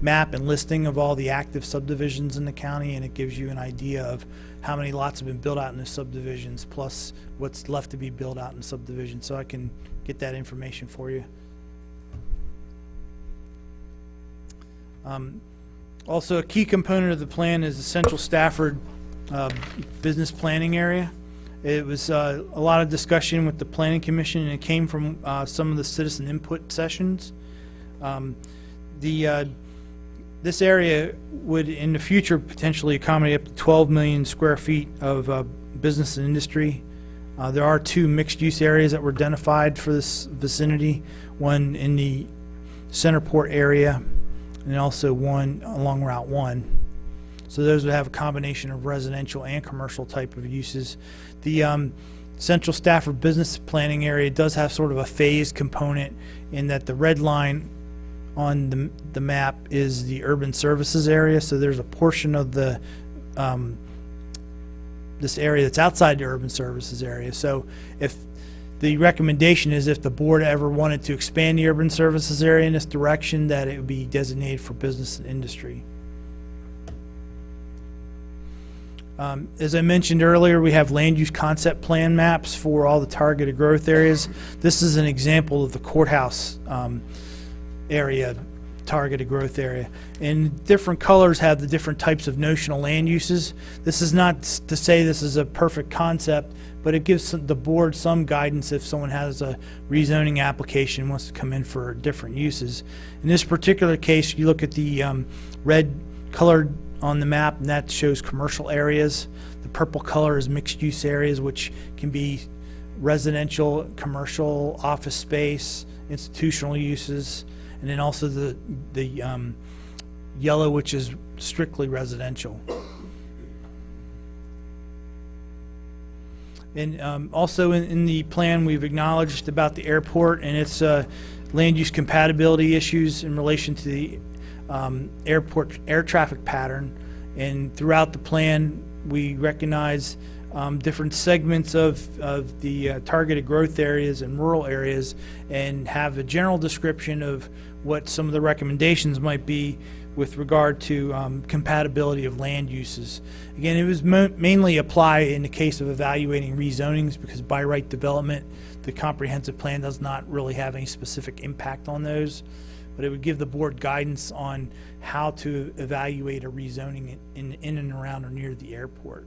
[SPEAKER 20] map and listing of all the active subdivisions in the county, and it gives you an idea of how many lots have been built out in the subdivisions, plus what's left to be built out in the subdivision. So I can get that information for you. Also, a key component of the plan is the Central Stafford business planning area. It was a lot of discussion with the Planning Commission, and it came from some of the citizen input sessions. This area would, in the future, potentially accommodate up to 12 million square feet of business and industry. There are 2 mixed-use areas that were identified for this vicinity, one in the Centerport area and also one along Route 1. So those would have a combination of residential and commercial type of uses. The Central Stafford Business Planning area does have sort of a phased component in that the red line on the map is the urban services area. So there's a portion of the this area that's outside the urban services area. So if the recommendation is if the board ever wanted to expand the urban services area in this direction, that it would be designated for business and industry. As I mentioned earlier, we have land use concept plan maps for all the targeted growth areas. This is an example of the courthouse area, targeted growth area. And different colors have the different types of notional land uses. This is not to say this is a perfect concept, but it gives the board some guidance if someone has a rezoning application and wants to come in for different uses. In this particular case, you look at the red colored on the map, and that shows commercial areas. The purple color is mixed use areas, which can be residential, commercial, office space, institutional uses, and then also the yellow, which is strictly residential. And also in the plan, we've acknowledged about the airport and its land use compatibility issues in relation to the airport air traffic pattern. And throughout the plan, we recognize different segments of the targeted growth areas and rural areas, and have a general description of what some of the recommendations might be with regard to compatibility of land uses. Again, it was mainly apply in the case of evaluating rezonings, because by right development, the comprehensive plan does not really have any specific impact on those, but it would give the board guidance on how to evaluate a rezoning in and around or near the airport.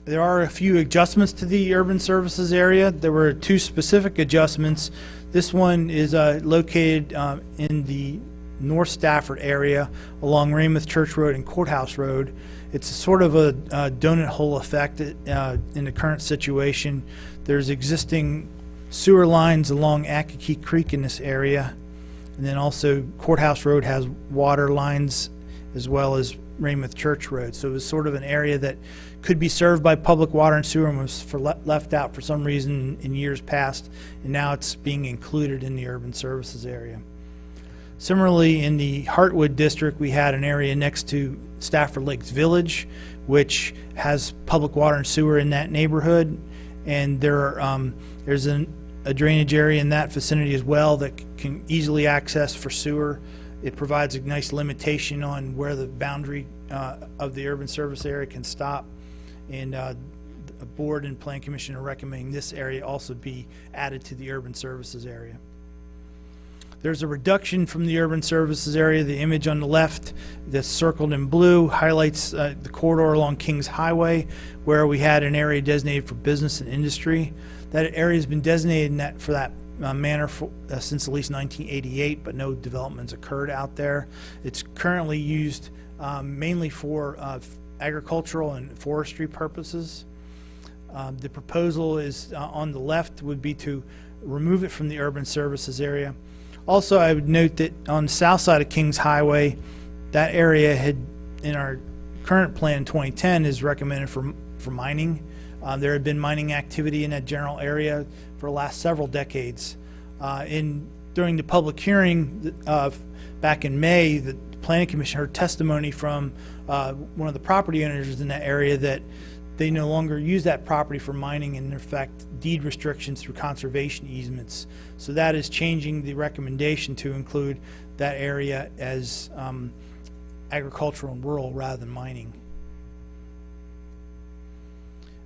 [SPEAKER 20] There are a few adjustments to the urban services area. There were 2 specific adjustments. This one is located in the North Stafford area along Raymouth Church Road and Courthouse Road. It's sort of a donut hole effect in the current situation. There's existing sewer lines along Akakeek Creek in this area, and then also Courthouse Road has water lines as well as Raymouth Church Road. So it was sort of an area that could be served by public water and sewer and was left out for some reason in years past, and now it's being included in the urban services area. Similarly, in the Hartwood district, we had an area next to Stafford Lakes Village, which has public water and sewer in that neighborhood, and there's a drainage area in that vicinity as well that can easily access for sewer. It provides a nice limitation on where the boundary of the urban service area can stop, and the board and plan commission are recommending this area also be added to the urban services area. There's a reduction from the urban services area. The image on the left that's circled in blue highlights the corridor along Kings Highway, where we had an area designated for business and industry. That area has been designated for that manner since at least 1988, but no developments occurred out there. It's currently used mainly for agricultural and forestry purposes. The proposal is on the left would be to remove it from the urban services area. Also, I would note that on the south side of Kings Highway, that area had, in our current plan in 2010, is recommended for mining. There had been mining activity in that general area for the last several decades. During the public hearing back in May, the Planning Commission heard testimony from one of the property owners in that area that they no longer use that property for mining, and in fact deed restrictions through conservation easements. So that is changing the recommendation to include that area as agricultural and rural rather than mining.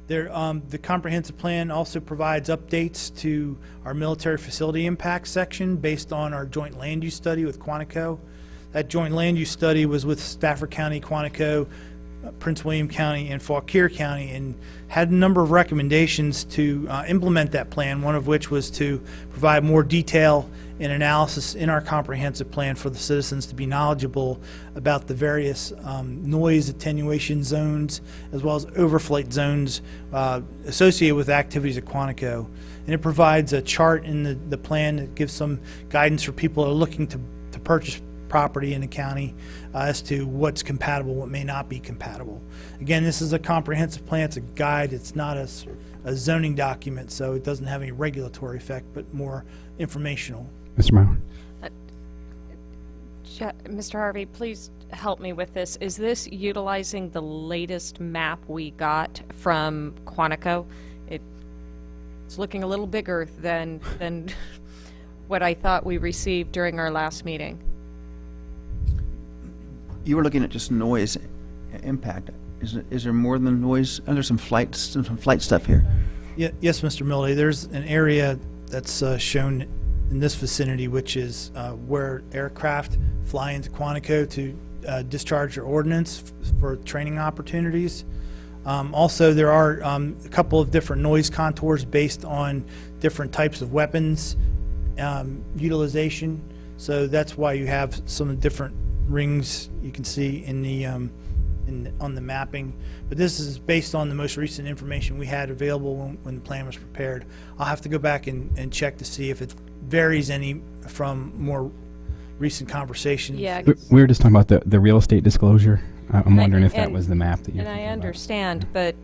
[SPEAKER 20] The comprehensive plan also provides updates to our military facility impact section based on our joint land use study with Quantico. That joint land use study was with Stafford County, Quantico, Prince William County and Fauquier County, and had a number of recommendations to implement that plan, one of which was to provide more detail and analysis in our comprehensive plan for the citizens to be knowledgeable about the various noise attenuation zones as well as overflight zones associated with activities at Quantico. And it provides a chart in the plan that gives some guidance for people who are looking to purchase property in the county as to what's compatible, what may not be compatible. Again, this is a comprehensive plan, it's a guide, it's not a zoning document, so it doesn't have any regulatory effect, but more informational.
[SPEAKER 1] Mr. Mauer.
[SPEAKER 14] Mr. Harvey, please help me with this. Is this utilizing the latest map we got from Quantico? It's looking a little bigger than what I thought we received during our last meeting.
[SPEAKER 17] You were looking at just noise impact. Is there more than noise? Oh, there's some flight stuff here.
[SPEAKER 20] Yeah, yes, Mr. Milday, there's an area that's shown in this vicinity, which is where aircraft fly into Quantico to discharge their ordnance for training opportunities. Also, there are a couple of different noise contours based on different types of weapons utilization. So that's why you have some different rings you can see in the on the mapping. But this is based on the most recent information we had available when the plan was prepared. I'll have to go back and check to see if it varies any from more recent conversations.
[SPEAKER 14] Yeah.
[SPEAKER 1] We were just talking about the real estate disclosure. I'm wondering if that was the map that you.
[SPEAKER 14] And I understand, but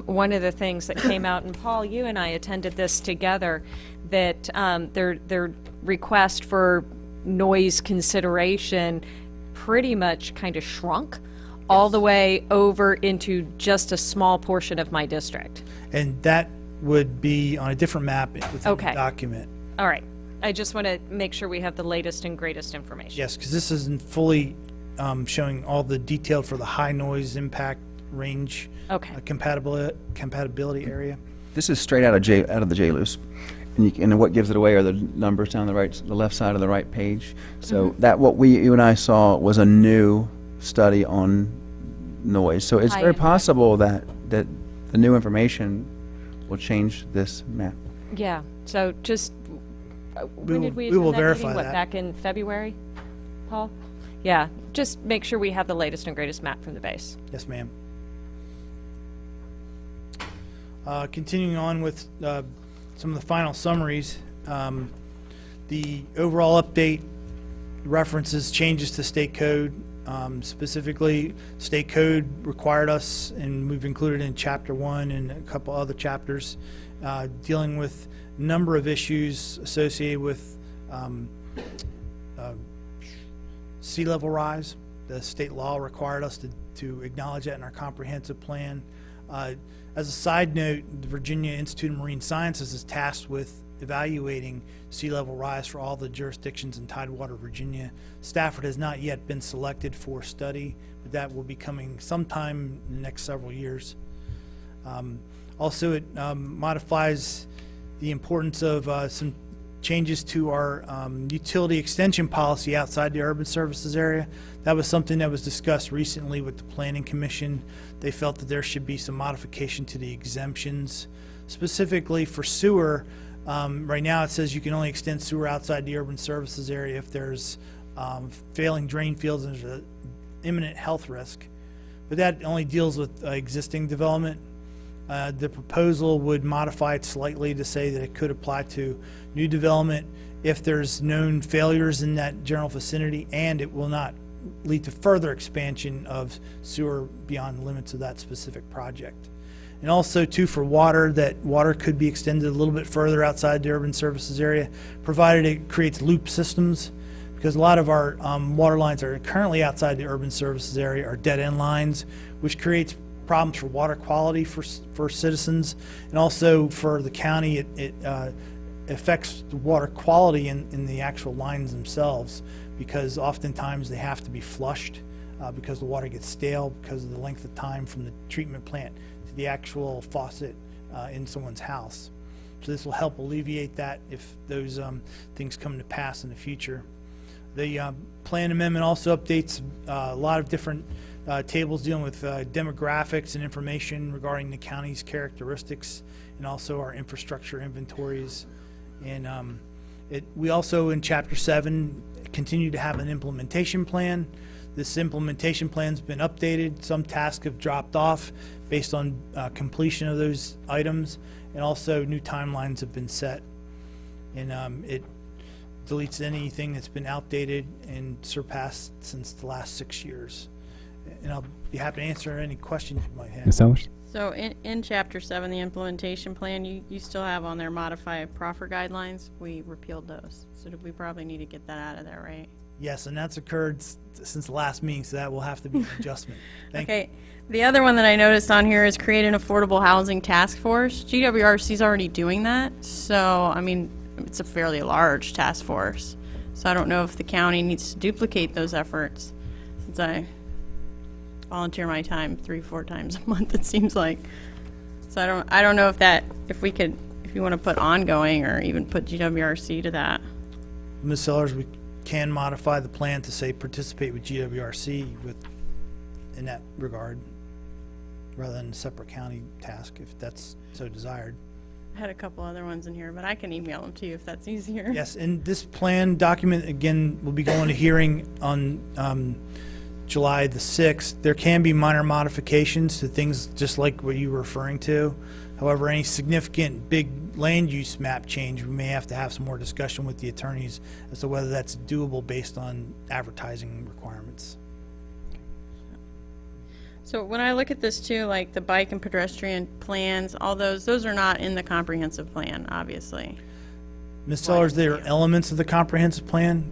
[SPEAKER 14] one of the things that came out, and Paul, you and I attended this together, that their request for noise consideration pretty much kind of shrunk all the way over into just a small portion of my district.
[SPEAKER 20] And that would be on a different map within the document.
[SPEAKER 14] All right. I just want to make sure we have the latest and greatest information.
[SPEAKER 20] Yes, because this isn't fully showing all the detail for the high noise impact range compatibility area.
[SPEAKER 17] This is straight out of the JLUS. And what gives it away are the numbers down the left side of the right page. So that what you and I saw was a new study on noise. So it's very possible that the new information will change this map.
[SPEAKER 14] Yeah. So just when did we
[SPEAKER 20] will
[SPEAKER 14] attend that
[SPEAKER 20] verify
[SPEAKER 14] meeting? What,
[SPEAKER 20] that.
[SPEAKER 14] back in February, Paul? Yeah. Just make sure we have the latest and greatest map from the base.
[SPEAKER 20] Yes, ma'am. Continuing on with some of the final summaries, the overall update references changes to state code. Specifically, state code required us, and we've included in Chapter 1 and a couple other chapters, dealing with a number of issues associated with sea level rise. The state law required us to acknowledge that in our comprehensive plan. As a side note, the Virginia Institute of Marine Sciences is tasked with evaluating sea level rise for all the jurisdictions in Tidewater, Virginia. Stafford has not yet been selected for study, but that will be coming sometime in the next several years. Also, it modifies the importance of some changes to our utility extension policy outside the urban services area. That was something that was discussed recently with the Planning Commission. They felt that there should be some modification to the exemptions. Specifically for sewer, right now it says you can only extend sewer outside the urban services area if there's failing drain fields and there's an imminent health risk. But that only deals with existing development. The proposal would modify it slightly to say that it could apply to new development if there's known failures in that general vicinity, and it will not lead to further expansion of sewer beyond the limits of that specific project. And also, too, for water, that water could be extended a little bit further outside the urban services area, provided it creates loop systems, because a lot of our water lines are currently outside the urban services area are dead-end lines, which creates problems for water quality for citizens, and also for the county. It affects the water quality in the actual lines themselves, because oftentimes they have to be flushed because the water gets stale because of the length of time from the treatment plant to the actual faucet in someone's house. So this will help alleviate that if those things come to pass in the future. The plan amendment also updates a lot of different tables dealing with demographics and information regarding the county's characteristics, and also our infrastructure inventories. And we also, in Chapter 7, continue to have an implementation plan. This implementation plan's been updated. Some tasks have dropped off based on completion of those items, and also new timelines have been set. And it deletes anything that's been outdated and surpassed since the last 6 years. And I'll be happy to answer any questions you might have.
[SPEAKER 1] Ms. Sellers?
[SPEAKER 15] So in Chapter 7, the implementation plan, you still have on there modified proffer guidelines. We repealed those. So we probably need to get that out of there, right?
[SPEAKER 20] Yes, and that's occurred since the last meeting, so that will have to be an adjustment. Thank you.
[SPEAKER 15] Okay. The other one that I noticed on here is create an affordable housing task force. GWRC is already doing that. So, I mean, it's a fairly large task force. So I don't know if the county needs to duplicate those efforts, since I volunteer my time 3-4 times a month, it seems like. So I don't know if you want to put ongoing or even put GWRC to that.
[SPEAKER 20] Ms. Sellers, we can modify the plan to say participate with GWRC in that regard, rather than a separate county task, if that's so desired.
[SPEAKER 15] I had a couple other ones in here, but I can email them to you if that's easier.
[SPEAKER 20] Yes, and this plan document, again, will be going to hearing on July the 6th. There can be minor modifications to things just like what you were referring to. However, any significant big land use map change, we may have to have some more discussion with the attorneys as to whether that's doable based on advertising requirements.
[SPEAKER 15] So when I look at this too, like the bike and pedestrian plans, all those are not in the comprehensive plan, obviously.
[SPEAKER 20] Ms. Sellers, there are elements of the comprehensive plan,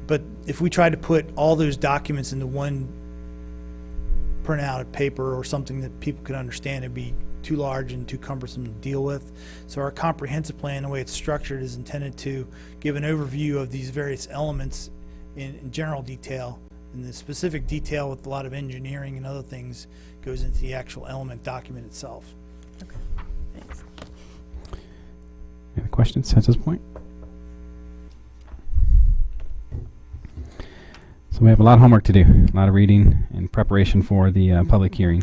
[SPEAKER 20] but if we try to put all those documents into one printout of paper or something that people could understand, it'd be too large and too cumbersome to deal with. So our comprehensive plan, the way it's structured, is intended to give an overview of these various elements in general detail. And the specific detail with a lot of engineering and other things goes into the actual element document itself.
[SPEAKER 15] Okay, thanks.
[SPEAKER 1] Any questions at this point? So we have a lot of homework to do, a lot of reading in preparation for the public hearing.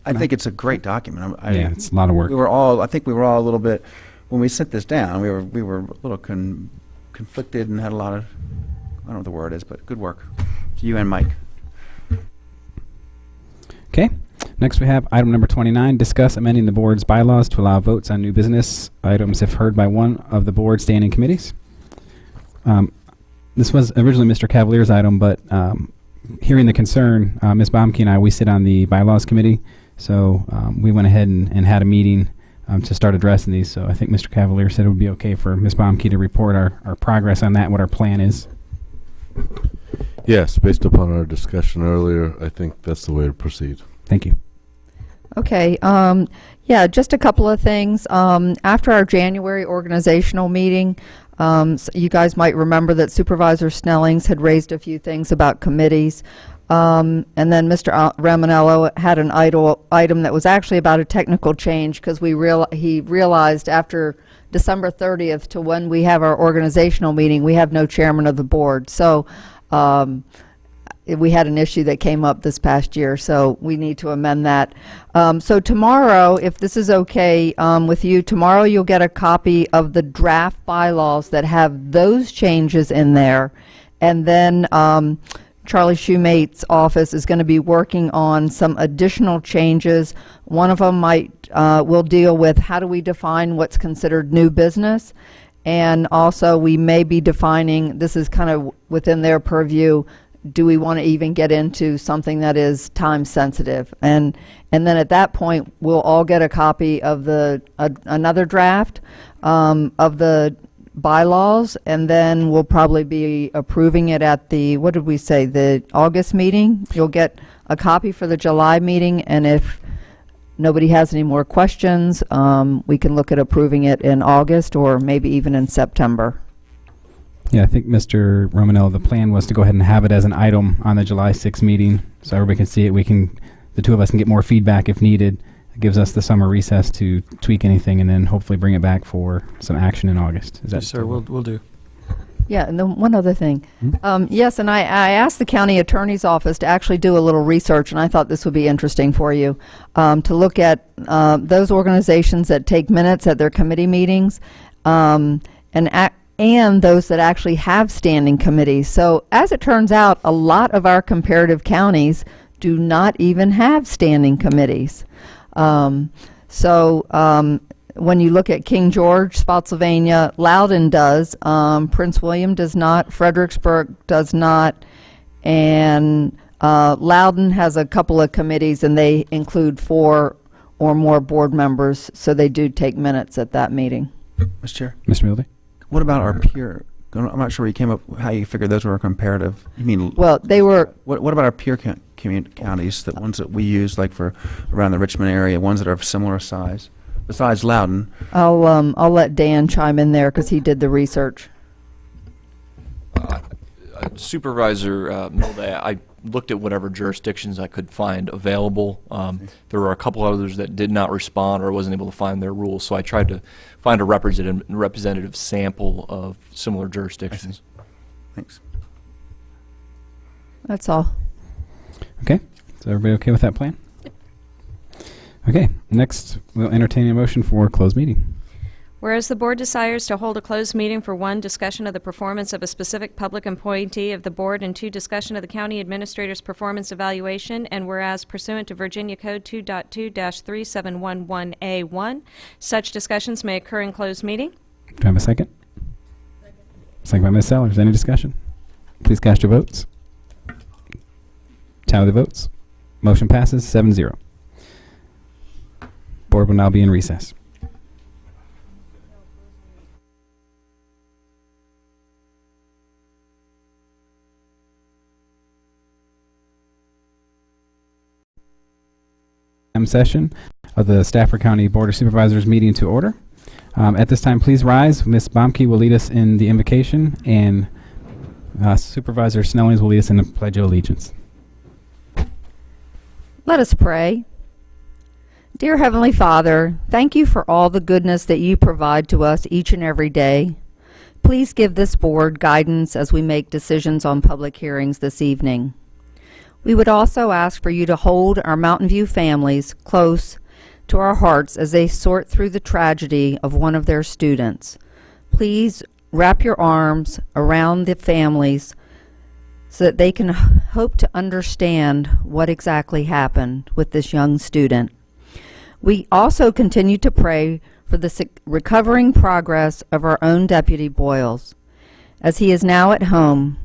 [SPEAKER 17] I think it's a great document.
[SPEAKER 1] Yeah, it's a lot of work.
[SPEAKER 17] I think we were all a little bit, when we sent this down, we were a little conflicted and had a lot of, I don't know what the word is, but good work to you and Mike.
[SPEAKER 1] Okay. Next we have item number 29, discuss amending the board's bylaws to allow votes on new business items if heard by one of the board's standing committees. This was originally Mr. Cavalier's item, but hearing the concern, Ms. Baumke and I, we sit on the bylaws committee, so we went ahead and had a meeting to start addressing these. So I think Mr. Cavalier said it would be okay for Ms. Baumke to report our progress on that and what our plan is.
[SPEAKER 13] Yes, based upon our discussion earlier, I think that's the way to proceed.
[SPEAKER 1] Thank you.
[SPEAKER 12] Okay, yeah, just a couple of things. After our January organizational meeting, so you guys might remember that Supervisor Snellings had raised a few things about committees. And then Mr. Ramonello had an item that was actually about a technical change because he realized after December 30th to when we have our organizational meeting, we have no chairman of the board. So we had an issue that came up this past year, so we need to amend that. So tomorrow, if this is okay with you, tomorrow you'll get a copy of the draft bylaws that have those changes in there. And then Charlie Shoemate's office is going to be working on some additional changes. One of them will deal with how do we define what's considered new business. And also we may be defining, this is kind of within their purview, do we want to even get into something that is time sensitive? And then at that point, we'll all get a copy of another draft of the bylaws, and then we'll probably be approving it at the, what did we say, the August meeting? You'll get a copy for the July meeting, and if nobody has any more questions, we can look at approving it in August or maybe even in September.
[SPEAKER 1] Yeah, I think Mr. Romanello, the plan was to go ahead and have it as an item on the July 6th meeting so everybody can see it. The two of us can get more feedback if needed. It gives us the summer recess to tweak anything and then hopefully bring it back for some action in August. Is that
[SPEAKER 16] Yes, sir, we'll do.
[SPEAKER 12] Yeah, and then one other thing. Yes, and I asked the county attorney's office to actually do a little research, and I thought this would be interesting for you, to look at those organizations that take minutes at their committee meetings, and those that actually have standing committees. So as it turns out, a lot of our comparative counties do not even have standing committees. When you look at King George, Spotsylvania, Loudoun does, Prince William does not, Fredericksburg does not, and Loudoun has a couple of committees, and they include 4 or more board members, so they do take minutes at that meeting.
[SPEAKER 17] Mr. Chair?
[SPEAKER 1] Mr. Mildy?
[SPEAKER 17] What about our peer? I'm not sure where you came up, how you figured those were comparative. You mean?
[SPEAKER 12] Well, they were.
[SPEAKER 17] What about our peer counties, the ones that we use, like for around the Richmond area, ones that are of similar size, besides Loudoun?
[SPEAKER 12] I'll let Dan chime in there because he did the research.
[SPEAKER 3] Supervisor Milday, I looked at whatever jurisdictions I could find available. There were a couple others that did not respond or wasn't able to find their rules, so I tried to find a representative sample of similar jurisdictions.
[SPEAKER 17] Thanks.
[SPEAKER 12] That's all.
[SPEAKER 1] Okay, is everybody okay with that plan? Okay, next we'll entertain a motion for closed meeting.
[SPEAKER 14] Whereas the board desires to hold a closed meeting for 1, discussion of the performance of a specific public appointee of the board, and 2, discussion of the county administrator's performance evaluation, and whereas pursuant to Virginia Code 2.2-3711A1, such discussions may occur in closed meeting.
[SPEAKER 1] Do I have a second? Second by Ms. Sellers. Any discussion? Please cast your votes. Tally the votes. Motion passes 7-0. Board will now be in recess. Session of the Stafford County Board of Supervisors meeting to order. At this time, please rise. Ms. Baumke will lead us in the invocation, and Supervisor Snellings will lead us in the Pledge of Allegiance.
[SPEAKER 12] Let us pray. Dear Heavenly Father, thank you for all the goodness that you provide to us each and every day. Please give this board guidance as we make decisions on public hearings this evening. We would also ask for you to hold our Mountain View families close to our hearts as they sort through the tragedy of one of their students. Please wrap your arms around the families so that they can hope to understand what exactly happened with this young student. We also continue to pray for the recovering progress of our own Deputy Boyles, as he is now at home,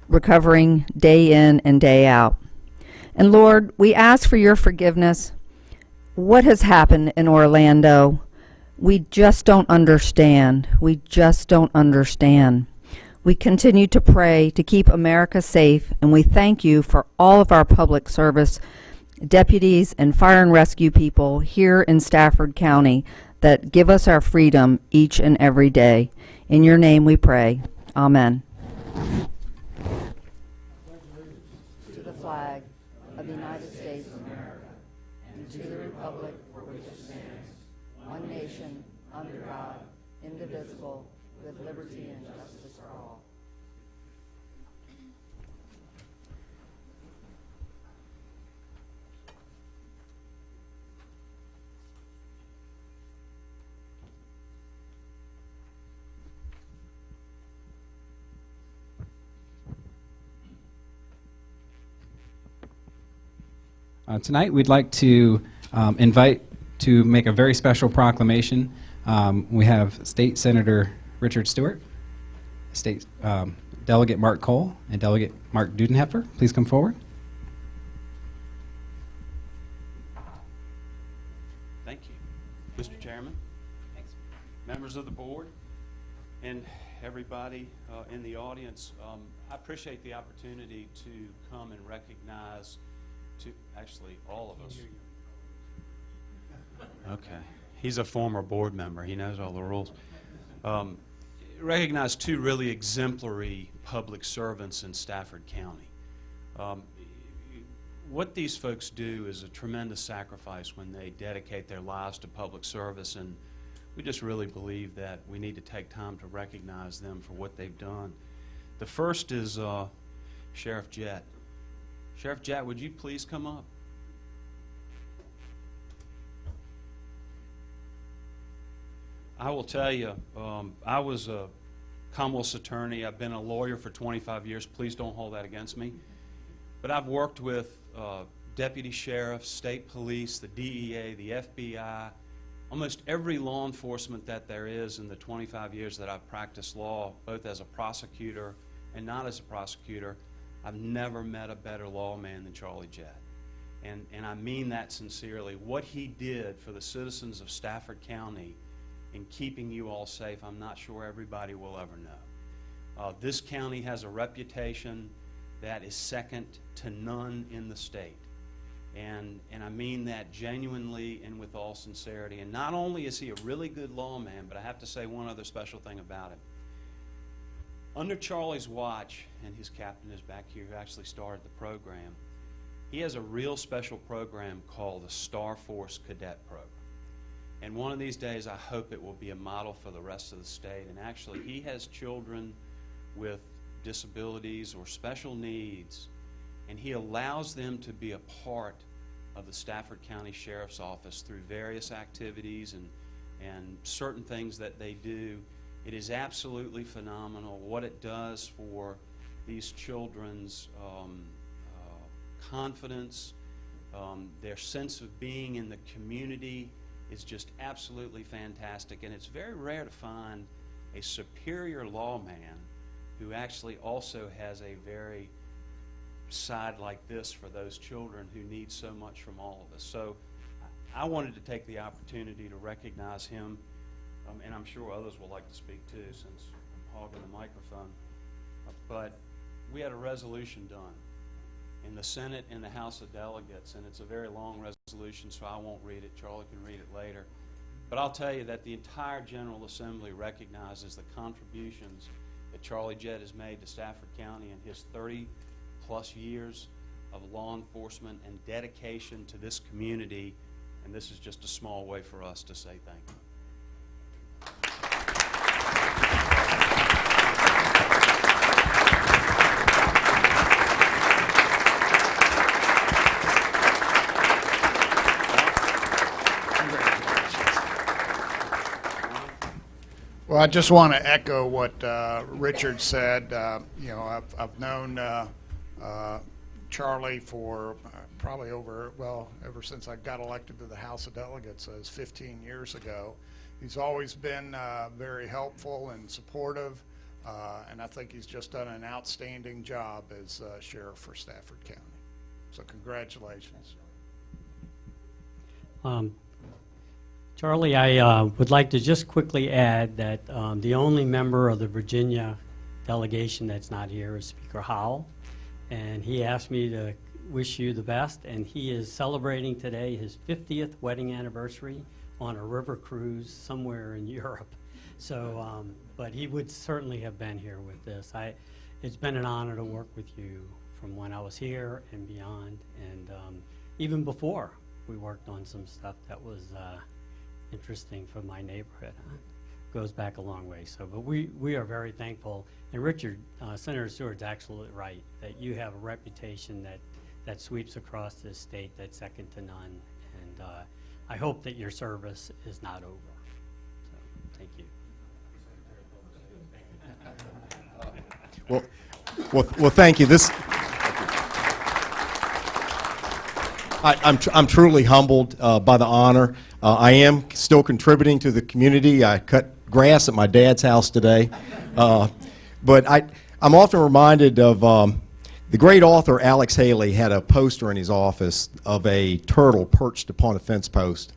[SPEAKER 12] recovering day in and day out. And Lord, we ask for your forgiveness. What has happened in Orlando, we just don't understand. We just don't understand. We continue to pray to keep America safe, and we thank you for all of our public service deputies and fire and rescue people here in Stafford County that give us our freedom each and every day. In your name we pray. Amen. To the flag of the United States of America, and to the republic for which it stands, one nation, under God, indivisible, with liberty and justice for all.
[SPEAKER 1] Tonight, we'd like to invite to make a very special proclamation. We have State Senator Richard Stewart, State Delegate Mark Cole, and Delegate Mark Dudenheffer. Please come forward.
[SPEAKER 22] Thank you, Mr. Chairman, members of the board, and everybody in the audience. I appreciate the opportunity to come and recognize actually all of us. Okay. He's a former board member. He knows all the rules. Recognize two really exemplary public servants in Stafford County. What these folks do is a tremendous sacrifice when they dedicate their lives to public service, and we just really believe that we need to take time to recognize them for what they've done. The first is Sheriff Jett. Sheriff Jett, would you please come up? I will tell you, I was a Commonwealth's attorney. I've been a lawyer for 25 years. Please don't hold that against me. But I've worked with deputy sheriffs, state police, the DEA, the FBI, almost every law enforcement that there is in the 25 years that I've practiced law, both as a prosecutor and not as a prosecutor. I've never met a better lawman than Charlie Jett. And I mean that sincerely. What he did for the citizens of Stafford County in keeping you all safe, I'm not sure everybody will ever know. This county has a reputation that is second to none in the state. And I mean that genuinely and with all sincerity. And not only is he a really good lawman, but I have to say one other special thing about him. Under Charlie's watch, and his captain is back here who actually started the program, he has a real special program called the Star Force Cadet Program. And one of these days, I hope it will be a model for the rest of the state. And actually, he has children with disabilities or special needs, and he allows them to be a part of the Stafford County Sheriff's Office through various activities and certain things that they do. It is absolutely phenomenal what it does for these children's confidence, their sense of being in the community is just absolutely fantastic. And it's very rare to find a superior lawman who actually also has a very side like this for those children who need so much from all of us. So I wanted to take the opportunity to recognize him, and I'm sure others will like to speak too since I'm hogging the microphone. But we had a resolution done in the Senate and the House of Delegates, and it's a very long resolution, so I won't read it. Charlie can read it later. But I'll tell you that the entire General Assembly recognizes the contributions that Charlie Jett has made to Stafford County in his 30-plus years of law enforcement and dedication to this community, and this is just a small way for us to say thank you.
[SPEAKER 6] Well, I just want to echo what Richard said. You know, I've known Charlie for probably ever since I got elected to the House of Delegates, as 15 years ago. He's always been very helpful and supportive, and I think he's just done an outstanding job as sheriff for Stafford County. So congratulations.
[SPEAKER 7] Charlie, I would like to just quickly add that the only member of the Virginia delegation that's not here is Speaker Howell, and he asked me to wish you the best, and he is celebrating today his 50th wedding anniversary on a river cruise somewhere in Europe. So, but he would certainly have been here with this. It's been an honor to work with you from when I was here and beyond, and even before we worked on some stuff that was interesting for my neighborhood. Goes back a long way. So, but we are very thankful. And Richard, Senator Seward's absolutely right that you have a reputation that sweeps across this state that's second to none. And I hope that your service is not over. So, thank you.
[SPEAKER 23] Well, thank you. I'm truly humbled by the honor. I am still contributing to the community. I cut grass at my dad's house today. But I'm often reminded of the great author Alex Haley had a poster in his office of a turtle perched upon a fence post.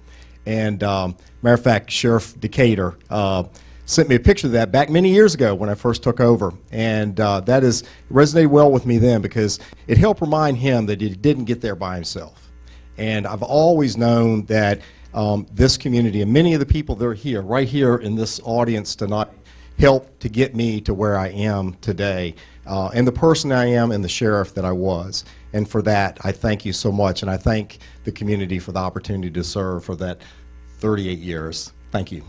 [SPEAKER 23] And matter of fact, Sheriff Decatur sent me a picture of that back many years ago when I first took over. And that resonated well with me then because it helped remind him that he didn't get there by himself. And I've always known that this community and many of the people that are here, right here in this audience tonight, helped to get me to where I am today, and the person I am and the sheriff that I was. And for that, I thank you so much, and I thank the community for the opportunity to serve for that 38 years. Thank you.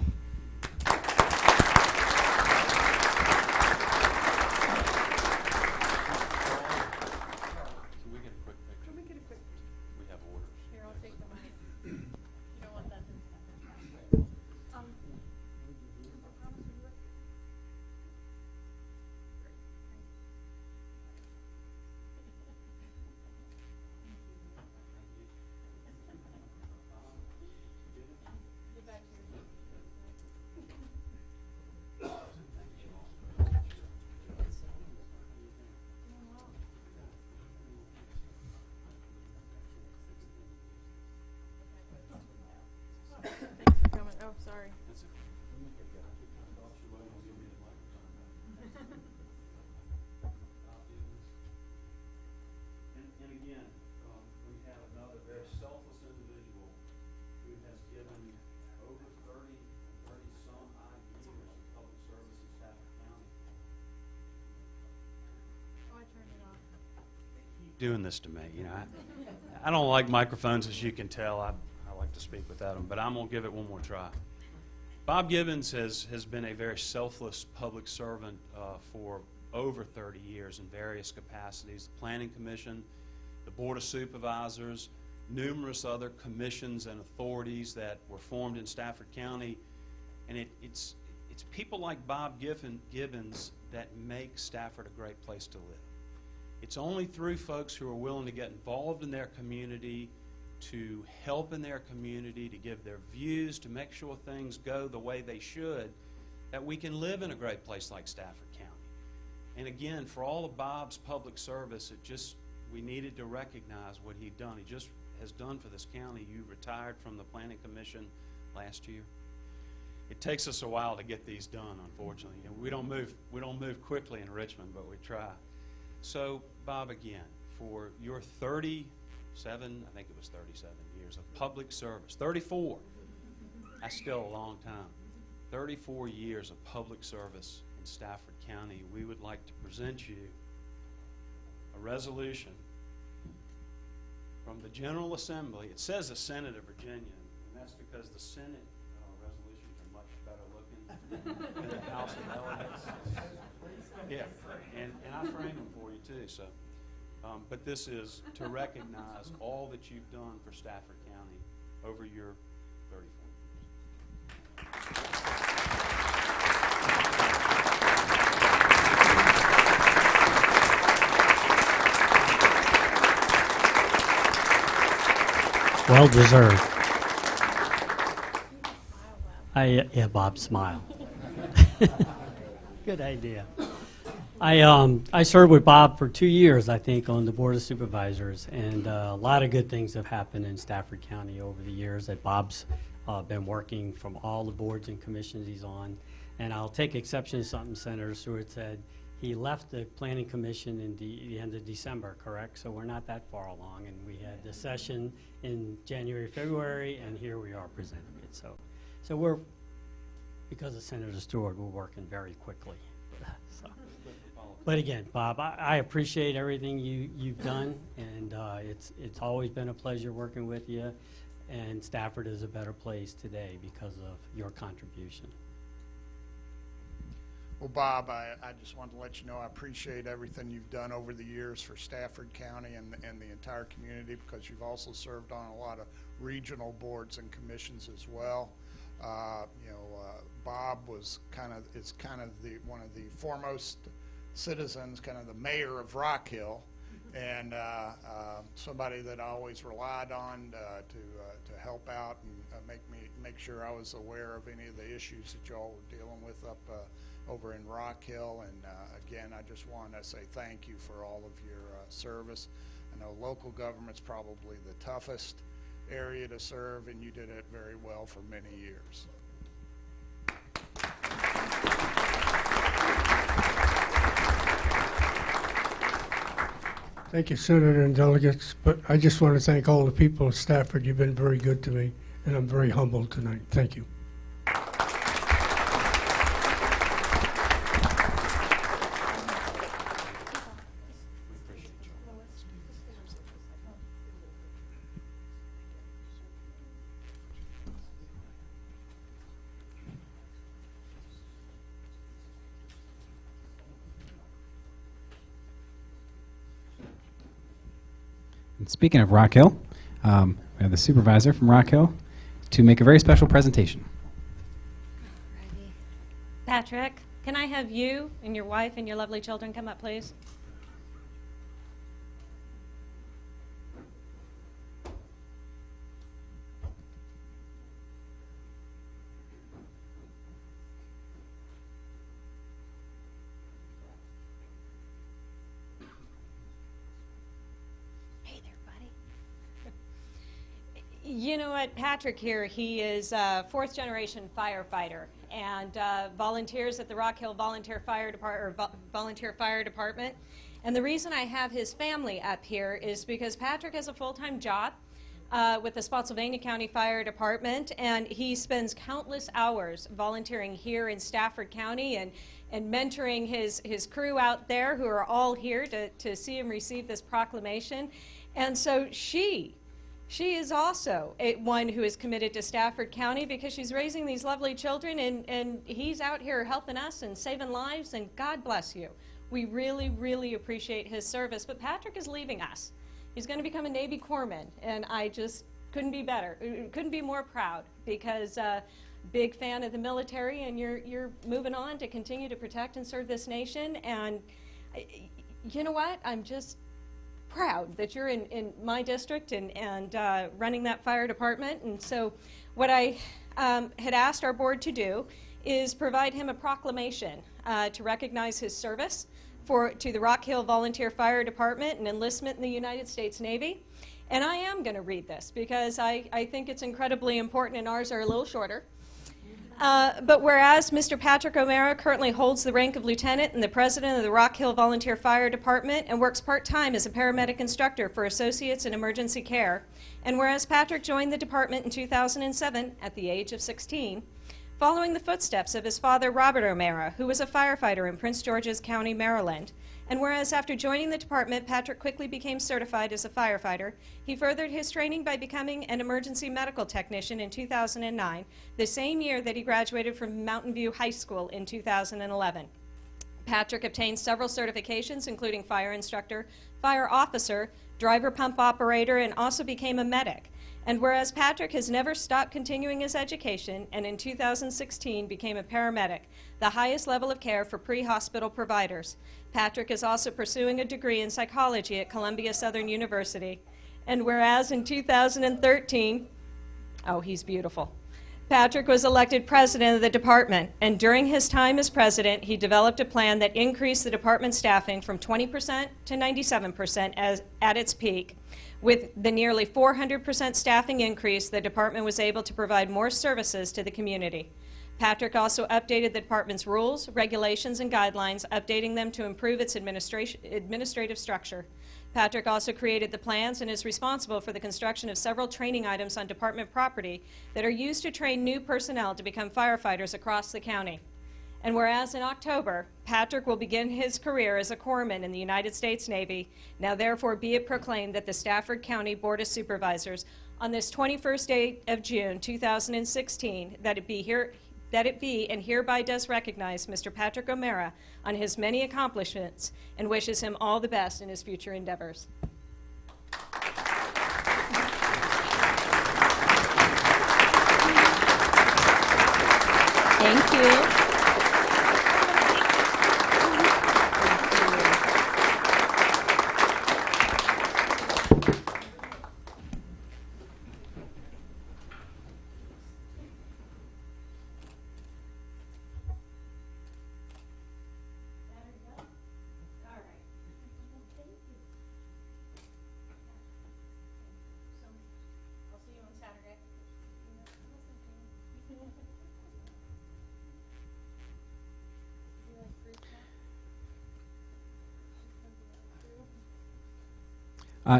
[SPEAKER 15] Sorry.
[SPEAKER 22] And again, we have another very selfless individual who has given over 30-some odd years of public service in Stafford County.
[SPEAKER 15] Oh, I turned it off.
[SPEAKER 22] Keep doing this to me, you know. I don't like microphones, as you can tell. I like to speak without them, but I'm going to give it one more try. Bob Gibbons has been a very selfless public servant for over 30 years in various capacities. The Planning Commission, the Board of Supervisors, numerous other commissions and authorities that were formed in Stafford County. And it's people like Bob Gibbons that make Stafford a great place to live. It's only through folks who are willing to get involved in their community, to help in their community, to give their views, to make sure things go the way they should, that we can live in a great place like Stafford County. And again, for all of Bob's public service, we needed to recognize what he'd done. He just has done for this county. You retired from the Planning Commission last year. It takes us a while to get these done, unfortunately. You know, we don't move quickly in Richmond, but we try. So, Bob, again, for your 37, I think it was 37 years of public service, 34, that's still a long time, 34 years of public service in Stafford County, we would like to present you a resolution from the General Assembly. It says the Senate of Virginia, and that's because the Senate resolutions are much better looking than the House of Delegates. Yeah, and I frame them for you too. So, but this is to recognize all that you've done for Stafford County over your 34 years.
[SPEAKER 7] Well deserved. Yeah, Bob, smile. Good idea. I served with Bob for 2 years, I think, on the Board of Supervisors, and a lot of good things have happened in Stafford County over the years that Bob's been working from all the boards and commissions he's on. And I'll take exception to something Senator Stewart said. He left the Planning Commission in the end of December, correct? So we're not that far along, and we had the session in January, February, and here we are presenting it. So we're, because of Senator Stewart, we're working very quickly. So. But again, Bob, I appreciate everything you've done, and it's always been a pleasure working with you, and Stafford is a better place today because of your contribution.
[SPEAKER 6] Well, Bob, I just wanted to let you know I appreciate everything you've done over the years for Stafford County and the entire community, because you've also served on a lot of regional boards and commissions as well. Bob is kind of one of the foremost citizens, kind of the mayor of Rock Hill, and somebody that I always relied on to help out and make sure I was aware of any of the issues that y'all were dealing with up over in Rock Hill. And again, I just want to say thank you for all of your service. I know local government's probably the toughest area to serve, and you did it very well for many years.
[SPEAKER 4] Thank you, Senator and delegates, but I just want to thank all the people of Stafford. You've been very good to me, and I'm very humbled tonight. Thank you.
[SPEAKER 1] And speaking of Rock Hill, we have the supervisor from Rock Hill to make a very special presentation.
[SPEAKER 14] Patrick, can I have you and your wife and your lovely children come up, please? You know what, Patrick here, he is a fourth-generation firefighter and volunteers at the Rock Hill Volunteer Fire Department. And the reason I have his family up here is because Patrick has a full-time job with the Spotsylvania County Fire Department, and he spends countless hours volunteering here in Stafford County and mentoring his crew out there who are all here to see him receive this proclamation. And so she is also one who is committed to Stafford County because she's raising these lovely children, and he's out here helping us and saving lives, and God bless you. We really, really appreciate his service. But Patrick is leaving us. He's going to become a Navy corpsman, and I just couldn't be more proud because big fan of the military, and you're moving on to continue to protect and serve this nation. And you know what? I'm just proud that you're in my district and running that fire department. And so what I had asked our board to do is provide him a proclamation to recognize his service to the Rock Hill Volunteer Fire Department and enlistment in the United States Navy. And I am going to read this because I think it's incredibly important, and ours are a little shorter. But whereas Mr. Patrick O'Mara currently holds the rank of lieutenant and the president of the Rock Hill Volunteer Fire Department and works part-time as a paramedic instructor for Associates in Emergency Care, and whereas Patrick joined the department in 2007 at the age of 16, following the footsteps of his father, Robert O'Mara, who was a firefighter in Prince George's County, Maryland. And whereas after joining the department, Patrick quickly became certified as a firefighter, he furthered his training by becoming an emergency medical technician in 2009, the same year that he graduated from Mountain View High School in 2011. Patrick obtained several certifications, including fire instructor, fire officer, driver pump operator, and also became a medic. And whereas Patrick has never stopped continuing his education and in 2016 became a paramedic, the highest level of care for pre-hospital providers. Patrick is also pursuing a degree in psychology at Columbia Southern University. And whereas in 2013, oh, he's beautiful, Patrick was elected president of the department, and during his time as president, he developed a plan that increased the department staffing from 20% to 97% at its peak. With the nearly 400% staffing increase, the department was able to provide more services to the community. Patrick also updated the department's rules, regulations, and guidelines, updating them to improve its administrative structure. Patrick also created the plans and is responsible for the construction of several training items on department property that are used to train new personnel to become firefighters across the county. And whereas in October, Patrick will begin his career as a corpsman in the United States Navy, now therefore be it proclaimed that the Stafford County Board of Supervisors on this 21st day of June 2016, that it be and hereby does recognize Mr. Patrick O'Mara on his many accomplishments and wishes him all the best in his future endeavors. Thank you.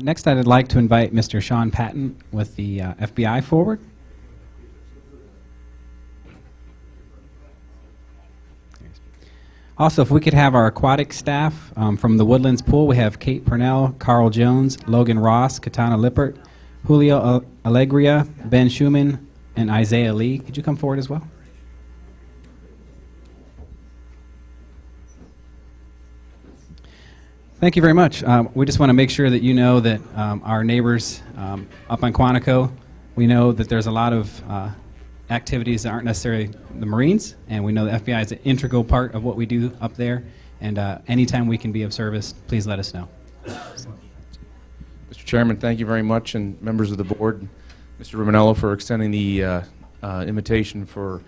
[SPEAKER 1] Next, I'd like to invite Mr. Sean Patton with the FBI forward. Also, if we could have our aquatic staff from the Woodlands Pool, we have Kate Purnell, Carl Jones, Logan Ross, Katana Lippert, Julio Alegria, Ben Schumann, and Isaiah Lee. Could you come forward as well? Thank you very much. We just want to make sure that you know that our neighbors up on Quantico, we know that there's a lot of activities that aren't necessarily the Marines, and we know the FBI is an integral part of what we do up there, and anytime we can be of service, please let us know.
[SPEAKER 8] Mr. Chairman, thank you very much, and members of the board, Mr. Rubenello, for extending the invitation for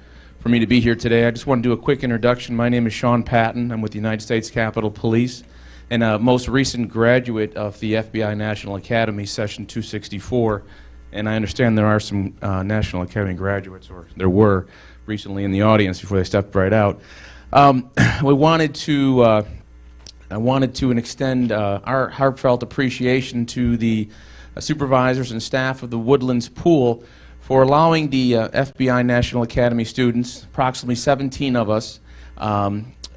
[SPEAKER 8] me to be here today. I just want to do a quick introduction. My name is Sean Patton. I'm with the United States Capitol Police, and most recent graduate of the FBI National Academy, Session 264. And I understand there are some National Academy graduates, or there were recently in the audience before they stepped right out. We wanted to, I wanted to extend our heartfelt appreciation to the supervisors and staff of the Woodlands Pool for allowing the FBI National Academy students, approximately 17 of us,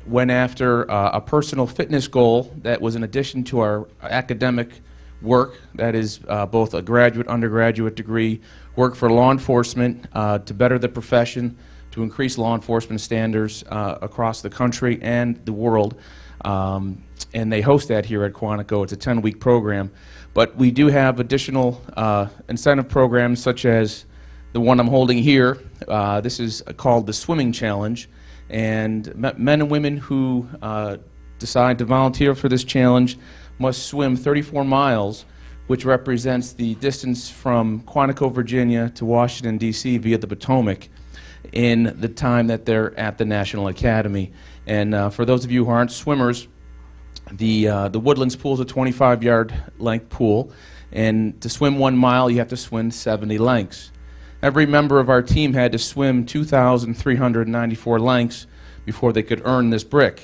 [SPEAKER 8] went after a personal fitness goal that was in addition to our academic work, that is both a graduate, undergraduate degree, work for law enforcement to better the profession, to increase law enforcement standards across the country and the world. And they host that here at Quantico. It's a 10-week program. But we do have additional incentive programs such as the one I'm holding here. This is called the Swimming Challenge. And men and women who decide to volunteer for this challenge must swim 34 miles, which represents the distance from Quantico, Virginia to Washington, D.C. via the Potomac in the time that they're at the National Academy. And for those of you who aren't swimmers, the Woodlands Pool is a 25-yard length pool, and to swim 1 mile, you have to swim 70 lengths. Every member of our team had to swim 2,394 lengths before they could earn this brick.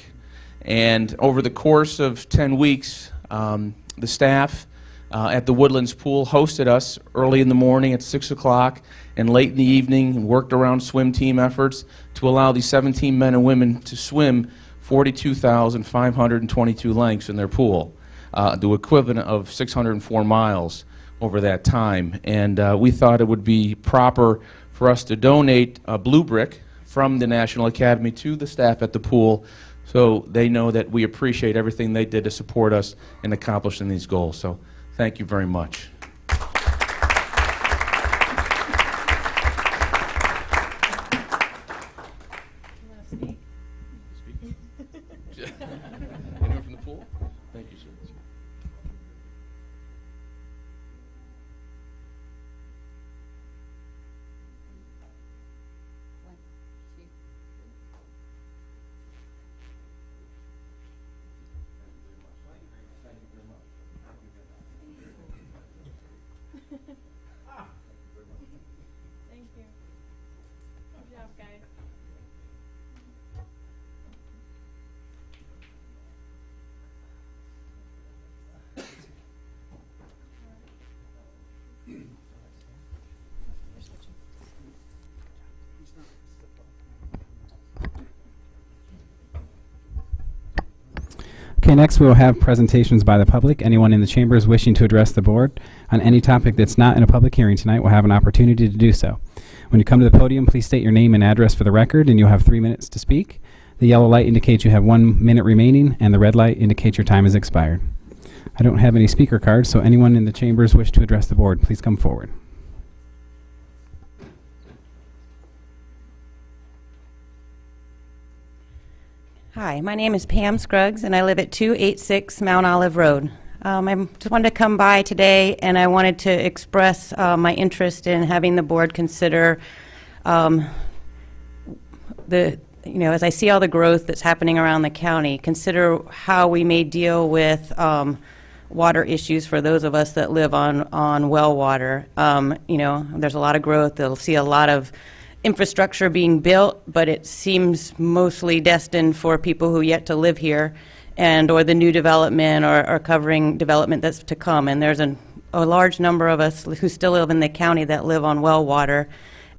[SPEAKER 8] And over the course of 10 weeks, the staff at the Woodlands Pool hosted us early in the morning at 6 o'clock and late in the evening, and worked around swim team efforts to allow these 17 men and women to swim 42,522 lengths in their pool, the equivalent of 604 miles over that time. And we thought it would be proper for us to donate a blue brick from the National Academy to the staff at the pool, so they know that we appreciate everything they did to support us in accomplishing these goals. So thank you very much. Anyone from the pool? Thank you, sir.
[SPEAKER 15] Thank you. Good job, guys.
[SPEAKER 1] Okay, next we will have presentations by the public. Anyone in the chambers wishing to address the board on any topic that's not in a public hearing tonight will have an opportunity to do so. When you come to the podium, please state your name and address for the record, and you'll have 3 minutes to speak. The yellow light indicates you have 1 minute remaining, and the red light indicates your time has expired. I don't have any speaker cards, so anyone in the chambers wish to address the board, please come forward.
[SPEAKER 2] Hi, my name is Pam Scruggs, and I live at 286 Mount Olive Road. I just wanted to come by today, and I wanted to express my interest in having the board consider as I see all the growth that's happening around the county, consider how we may deal with water issues for those of us that live on well water. There's a lot of growth. They'll see a lot of infrastructure being built, but it seems mostly destined for people who yet to live here, or the new development or covering development that's to come. And there's a large number of us who still live in the county that live on well water,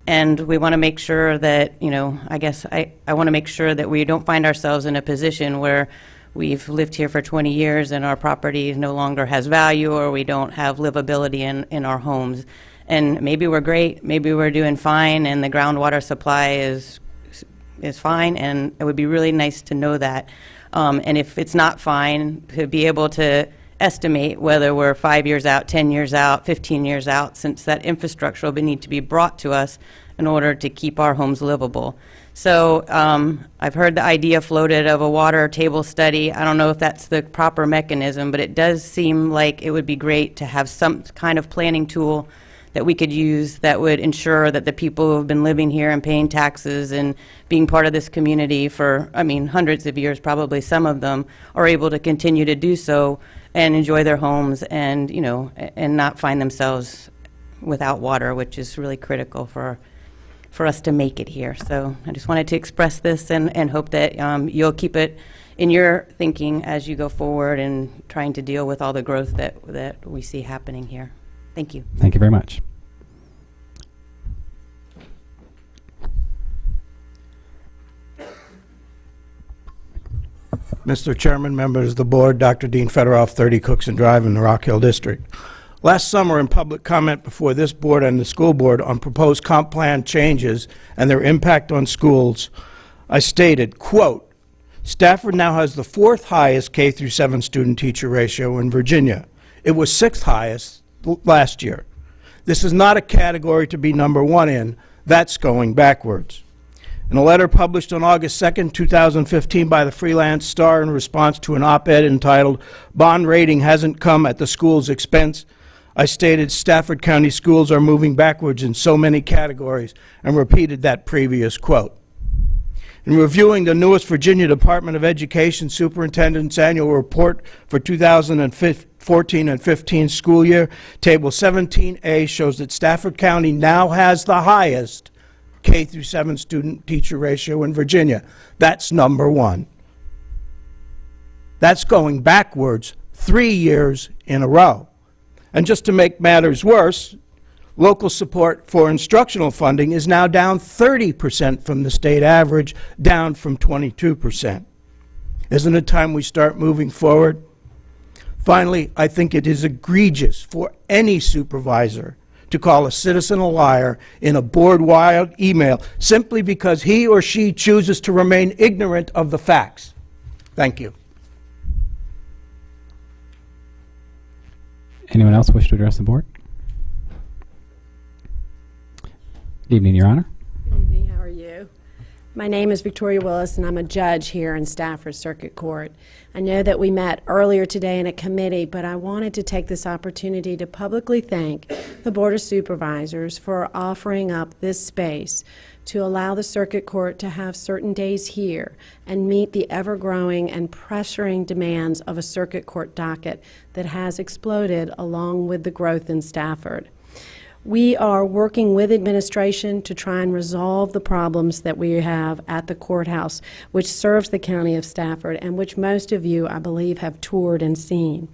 [SPEAKER 2] and we want to make sure that, I want to make sure that we don't find ourselves in a position where we've lived here for 20 years and our property no longer has value, or we don't have livability in our homes. And maybe we're great, maybe we're doing fine, and the groundwater supply is fine, and it would be really nice to know that. And if it's not fine, to be able to estimate whether we're 5 years out, 10 years out, 15 years out, since that infrastructure will need to be brought to us in order to keep our homes livable. So I've heard the idea floated of a water table study. I don't know if that's the proper mechanism, but it does seem like it would be great to have some kind of planning tool that we could use that would ensure that the people who have been living here and paying taxes and being part of this community for, hundreds of years, probably some of them, are able to continue to do so and enjoy their homes and, and not find themselves without water, which is really critical for us to make it here. So I just wanted to express this and hope that you'll keep it in your thinking as you go forward and trying to deal with all the growth that we see happening here. Thank you.
[SPEAKER 1] Thank you very much.
[SPEAKER 9] Mr. Chairman, members of the board, Dr. Dean Federoff, 30 Cookson Drive in the Rock Hill District. Last summer, in public comment before this board and the school board on proposed comp plan changes and their impact on schools, I stated, quote, Stafford now has the 4th highest K through 7 student-teacher ratio in Virginia. It was 6th highest last year. This is not a category to be number 1 in. That's going backwards. In a letter published on August 2nd, 2015 by the Freelance Star in response to an op-ed entitled, Bond Rating Hasn't Come at the School's Expense, I stated Stafford County schools are moving backwards in so many categories and repeated that previous quote. In reviewing the newest Virginia Department of Education Superintendent's Annual Report for 2014 and 15 school year, Table 17A shows that Stafford County now has the highest K through 7 student-teacher ratio in Virginia. That's number 1. That's going backwards 3 years in a row. And just to make matters worse, local support for instructional funding is now down 30% from the state average, down from 22%. Isn't it time we start moving forward? Finally, I think it is egregious for any supervisor to call a citizen a liar in a board-wide email simply because he or she chooses to remain ignorant of the facts. Thank you.
[SPEAKER 1] Anyone else wish to address the board? Good evening, Your Honor.
[SPEAKER 10] Good evening. How are you? My name is Victoria Willis, and I'm a judge here in Stafford Circuit Court. I know that we met earlier today in a committee, but I wanted to take this opportunity to publicly thank the Board of Supervisors for offering up this space to allow the Circuit Court to have certain days here and meet the ever-growing and pressuring demands of a Circuit Court docket that has exploded along with the growth in Stafford. We are working with administration to try and resolve the problems that we have at the courthouse, which serves the county of Stafford and which most of you, I believe, have toured and seen.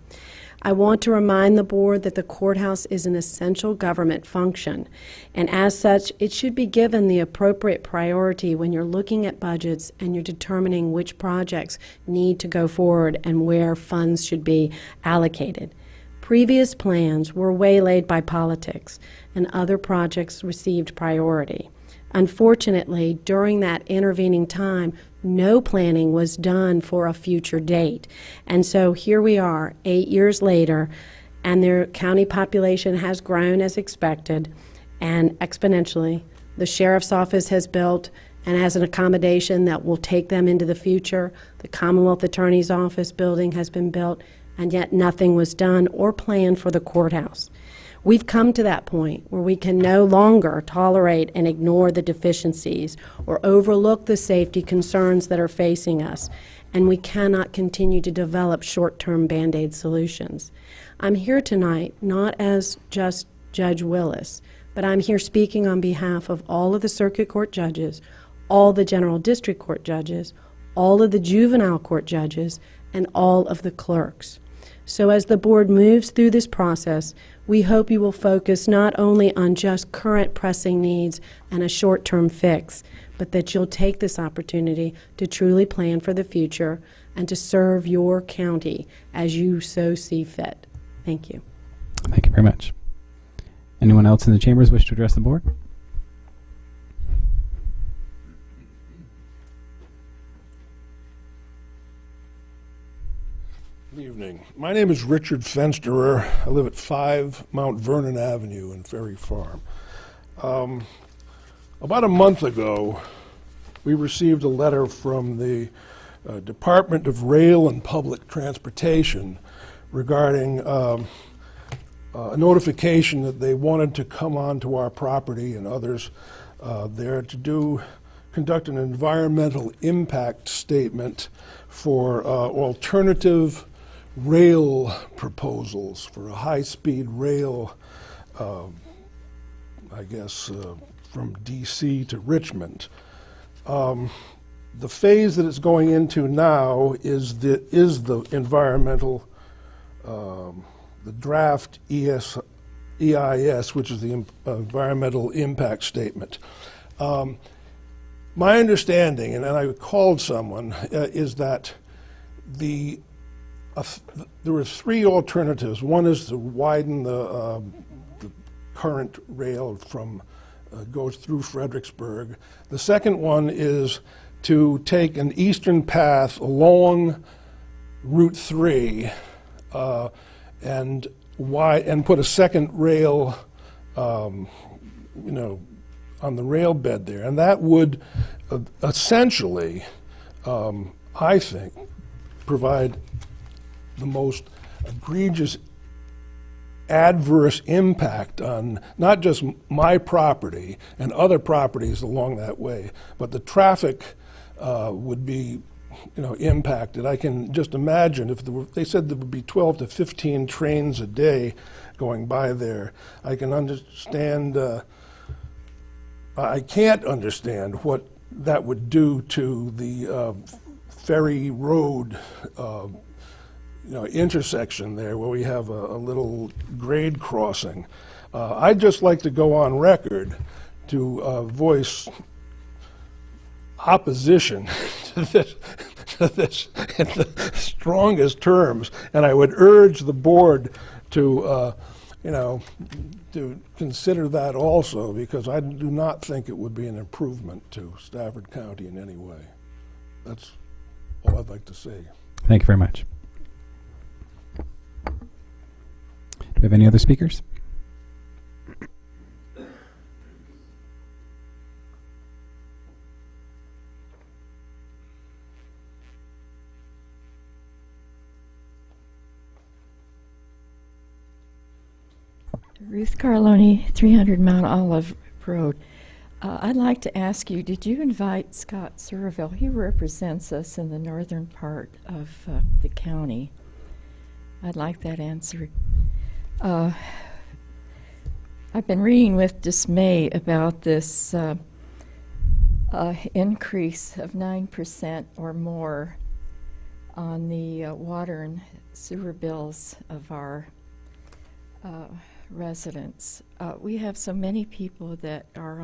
[SPEAKER 10] I want to remind the board that the courthouse is an essential government function, and as such, it should be given the appropriate priority when you're looking at budgets and you're determining which projects need to go forward and where funds should be allocated. Previous plans were waylaid by politics, and other projects received priority. Unfortunately, during that intervening time, no planning was done for a future date. And so here we are, 8 years later, and their county population has grown as expected and exponentially. The sheriff's office has built and as an accommodation that will take them into the future. The Commonwealth Attorney's Office building has been built, and yet nothing was done or planned for the courthouse. We've come to that point where we can no longer tolerate and ignore the deficiencies or overlook the safety concerns that are facing us, and we cannot continue to develop short-term Band-Aid solutions. I'm here tonight not as just Judge Willis, but I'm here speaking on behalf of all of the circuit court judges, all the general district court judges, all of the juvenile court judges, and all of the clerks. So as the board moves through this process, we hope you will focus not only on just current pressing needs and a short-term fix, but that you'll take this opportunity to truly plan for the future and to serve your county as you so see fit. Thank you.
[SPEAKER 1] Thank you very much. Anyone else in the chambers wish to address the board?
[SPEAKER 19] Good evening. My name is Richard Fensterer. I live at 5 Mount Vernon Avenue in Ferry Farm. About a month ago, we received a letter from the Department of Rail and Public Transportation regarding a notification that they wanted to come onto our property and others there to conduct an environmental impact statement for alternative rail proposals for a high-speed rail I guess, from DC to Richmond. The phase that it's going into now is the environmental, the draft EIS, which is the environmental impact statement. My understanding, and I called someone, is that there were three alternatives. One is to widen the current rail from goes through Fredericksburg. The second one is to take an eastern path along Route 3 and put a second rail, on the rail bed there, and that would essentially, I think, provide the most egregious adverse impact on not just my property and other properties along that way, but the traffic would be, impacted. I can just imagine if they said there would be 12 to 15 trains a day going by there. I can understand. I can't understand what that would do to the Ferry Road intersection there where we have a little grade crossing. I'd just like to go on record to voice opposition to this in the strongest terms, and I would urge the board to to consider that also, because I do not think it would be an improvement to Stafford County in any way. That's all I'd like to say.
[SPEAKER 1] Thank you very much. Do we have any other speakers?
[SPEAKER 5] Ruth Carloni, 300 Mount Olive Road. I'd like to ask you, did you invite Scott Surville? He represents us in the northern part of the county. I'd like that answered. I've been reading with dismay about this increase of 9% or more on the water and sewer bills of our residents. We have so many people that are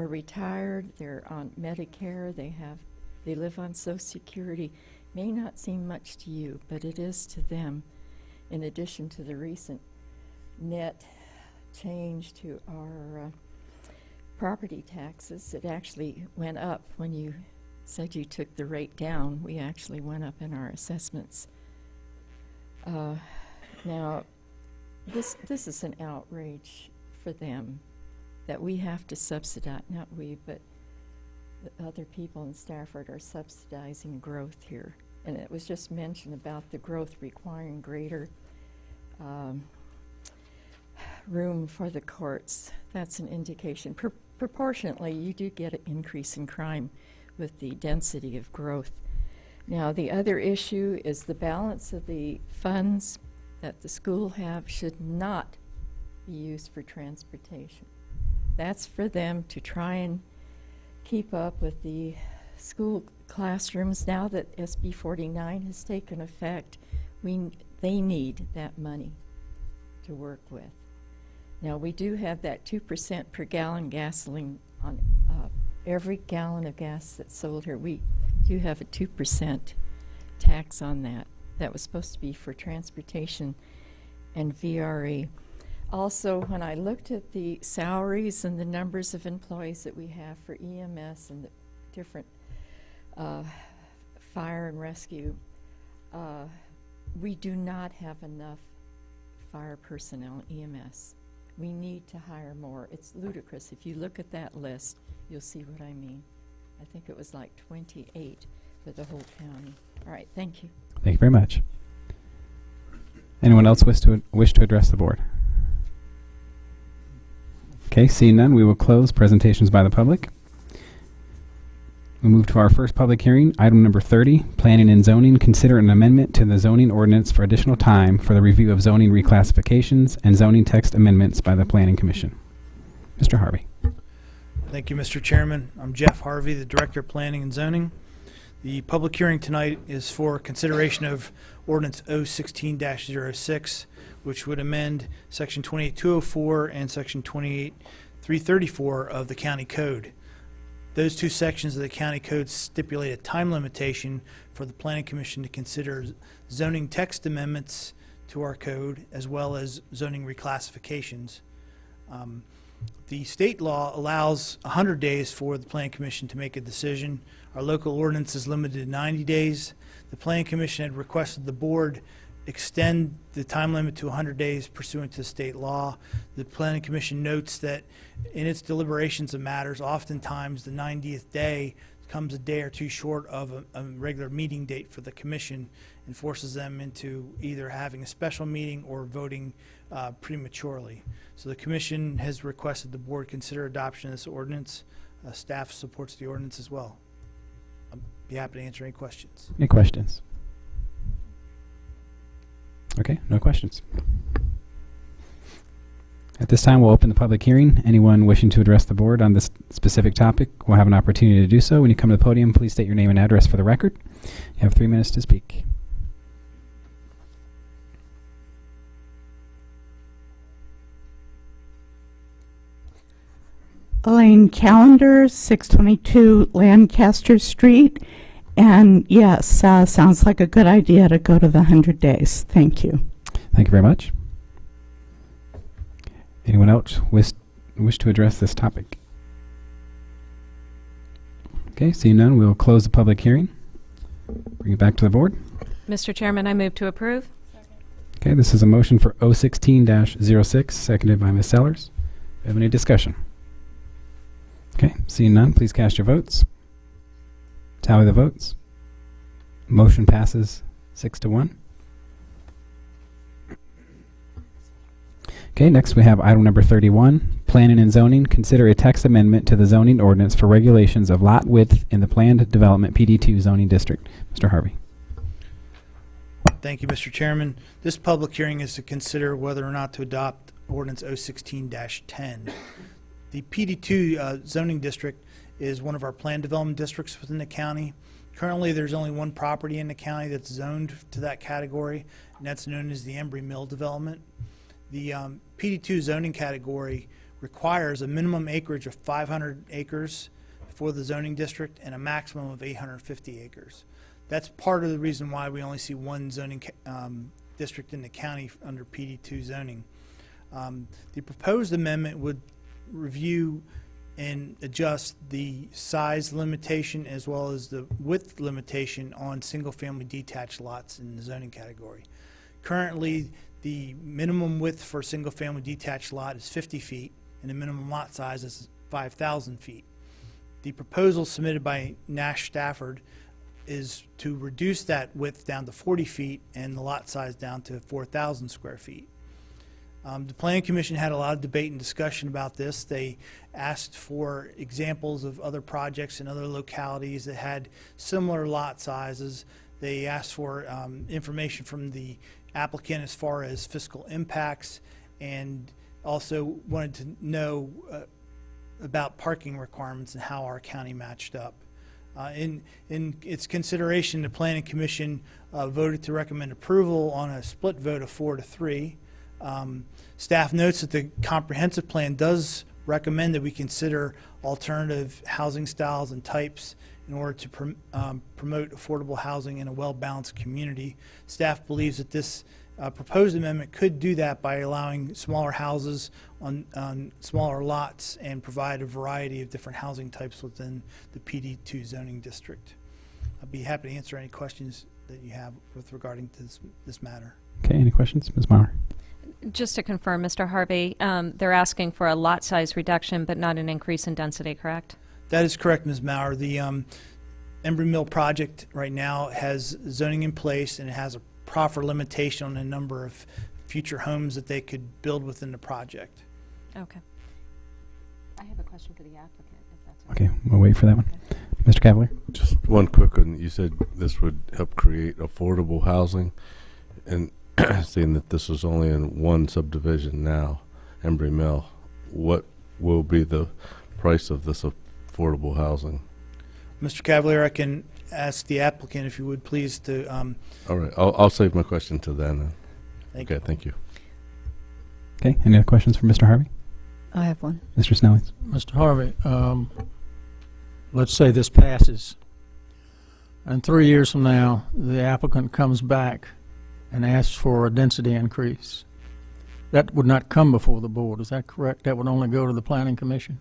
[SPEAKER 5] are retired, they're on Medicare, they live on Social Security. May not seem much to you, but it is to them. In addition to the recent net change to our property taxes, it actually went up when you said you took the rate down. We actually went up in our assessments. Now, this is an outrage for them that we have to subsidize, not we, but the other people in Stafford are subsidizing growth here. And it was just mentioned about the growth requiring greater room for the courts. That's an indication. Proportionately, you do get an increase in crime with the density of growth. Now, the other issue is the balance of the funds that the school have should not be used for transportation. That's for them to try and keep up with the school classrooms. Now that SB 49 has taken effect, they need that money to work with. Now, we do have that 2% per gallon gasoline on every gallon of gas that's sold here. We do have a 2% tax on that. That was supposed to be for transportation and VRE. Also, when I looked at the salaries and the numbers of employees that we have for EMS and the different fire and rescue, we do not have enough fire personnel in EMS. We need to hire more. It's ludicrous. If you look at that list, you'll see what I mean. I think it was like 28 for the whole county. All right, thank you.
[SPEAKER 1] Thank you very much. Anyone else wish to address the board? Okay, seeing none, we will close presentations by the public. We move to our first public hearing, item number 30, Planning and Zoning. Consider an amendment to the zoning ordinance for additional time for the review of zoning reclassifications and zoning text amendments by the Planning Commission. Mr. Harvey.
[SPEAKER 20] Thank you, Mr. Chairman. I'm Jeff Harvey, the Director of Planning and Zoning. The public hearing tonight is for consideration of Ordinance 016-06, which would amend Section 28204 and Section 28334 of the County Code. Those two sections of the County Code stipulate a time limitation for the Planning Commission to consider zoning text amendments to our code, as well as zoning reclassifications. The state law allows 100 days for the Planning Commission to make a decision. Our local ordinance is limited to 90 days. The Planning Commission had requested the board extend the time limit to 100 days pursuant to state law. The Planning Commission notes that in its deliberations of matters, oftentimes the 90th day comes a day or two short of a regular meeting date for the commission and forces them into either having a special meeting or voting prematurely. So the commission has requested the board consider adoption of this ordinance. Staff supports the ordinance as well. I'll be happy to answer any questions.
[SPEAKER 1] Any questions? Okay, no questions. At this time, we'll open the public hearing. Anyone wishing to address the board on this specific topic will have an opportunity to do so. When you come to the podium, please state your name and address for the record. You have 3 minutes to speak.
[SPEAKER 11] Elaine Callender, 622 Lancaster Street. And yes, sounds like a good idea to go to the 100 days. Thank you.
[SPEAKER 1] Thank you very much. Anyone else wish to address this topic? Okay, seeing none, we'll close the public hearing. Bring it back to the board.
[SPEAKER 14] Mr. Chairman, I move to approve.
[SPEAKER 1] Okay, this is a motion for 016-06, seconded by Ms. Sellers. Do you have any discussion? Okay, seeing none, please cast your votes. Tally the votes. Motion passes 6-1. Okay, next we have item number 31, Planning and Zoning. Consider a text amendment to the zoning ordinance for regulations of lot width in the planned development PD2 zoning district. Mr. Harvey.
[SPEAKER 20] Thank you, Mr. Chairman. This public hearing is to consider whether or not to adopt Ordinance 016-10. The PD2 zoning district is one of our planned development districts within the county. Currently, there's only one property in the county that's zoned to that category, and that's known as the Embry Mill development. The PD2 zoning category requires a minimum acreage of 500 acres for the zoning district and a maximum of 850 acres. That's part of the reason why we only see one zoning district in the county under PD2 zoning. The proposed amendment would review and adjust the size limitation as well as the width limitation on single-family detached lots in the zoning category. Currently, the minimum width for a single-family detached lot is 50 feet, and the minimum lot size is 5,000 feet. The proposal submitted by Nash Stafford is to reduce that width down to 40 feet and the lot size down to 4,000 square feet. The Planning Commission had a lot of debate and discussion about this. They asked for examples of other projects in other localities that had similar lot sizes. They asked for information from the applicant as far as fiscal impacts, and also wanted to know about parking requirements and how our county matched up. In its consideration, the Planning Commission voted to recommend approval on a split vote of 4-3. Staff notes that the comprehensive plan does recommend that we consider alternative housing styles and types in order to promote affordable housing in a well-balanced community. Staff believes that this proposed amendment could do that by allowing smaller houses on smaller lots and provide a variety of different housing types within the PD2 zoning district. I'd be happy to answer any questions that you have with regarding to this matter.
[SPEAKER 1] Okay, any questions? Ms. Mauer.
[SPEAKER 14] Just to confirm, Mr. Harvey, they're asking for a lot size reduction but not an increase in density, correct?
[SPEAKER 20] That is correct, Ms. Mauer. The Embry Mill project right now has zoning in place, and it has a proper limitation on the number of future homes that they could build within the project.
[SPEAKER 14] Okay. I have a question for the applicant, if that's
[SPEAKER 1] Okay, we'll wait for that one. Mr. Cavalier?
[SPEAKER 13] Just one quick one. You said this would help create affordable housing, and seeing that this is only in one subdivision now, Embry Mill, what will be the price of this affordable housing?
[SPEAKER 20] Mr. Cavalier, I can ask the applicant if you would please to.
[SPEAKER 13] All right, I'll save my question to then.
[SPEAKER 20] Thank
[SPEAKER 13] Okay, thank you.
[SPEAKER 1] Okay, any other questions for Mr. Harvey?
[SPEAKER 12] I have one.
[SPEAKER 1] Mr. Snellings?
[SPEAKER 16] Mr. Harvey, let's say this passes, and 3 years from now, the applicant comes back and asks for a density increase. That would not come before the board, is that correct? That would only go to the Planning Commission?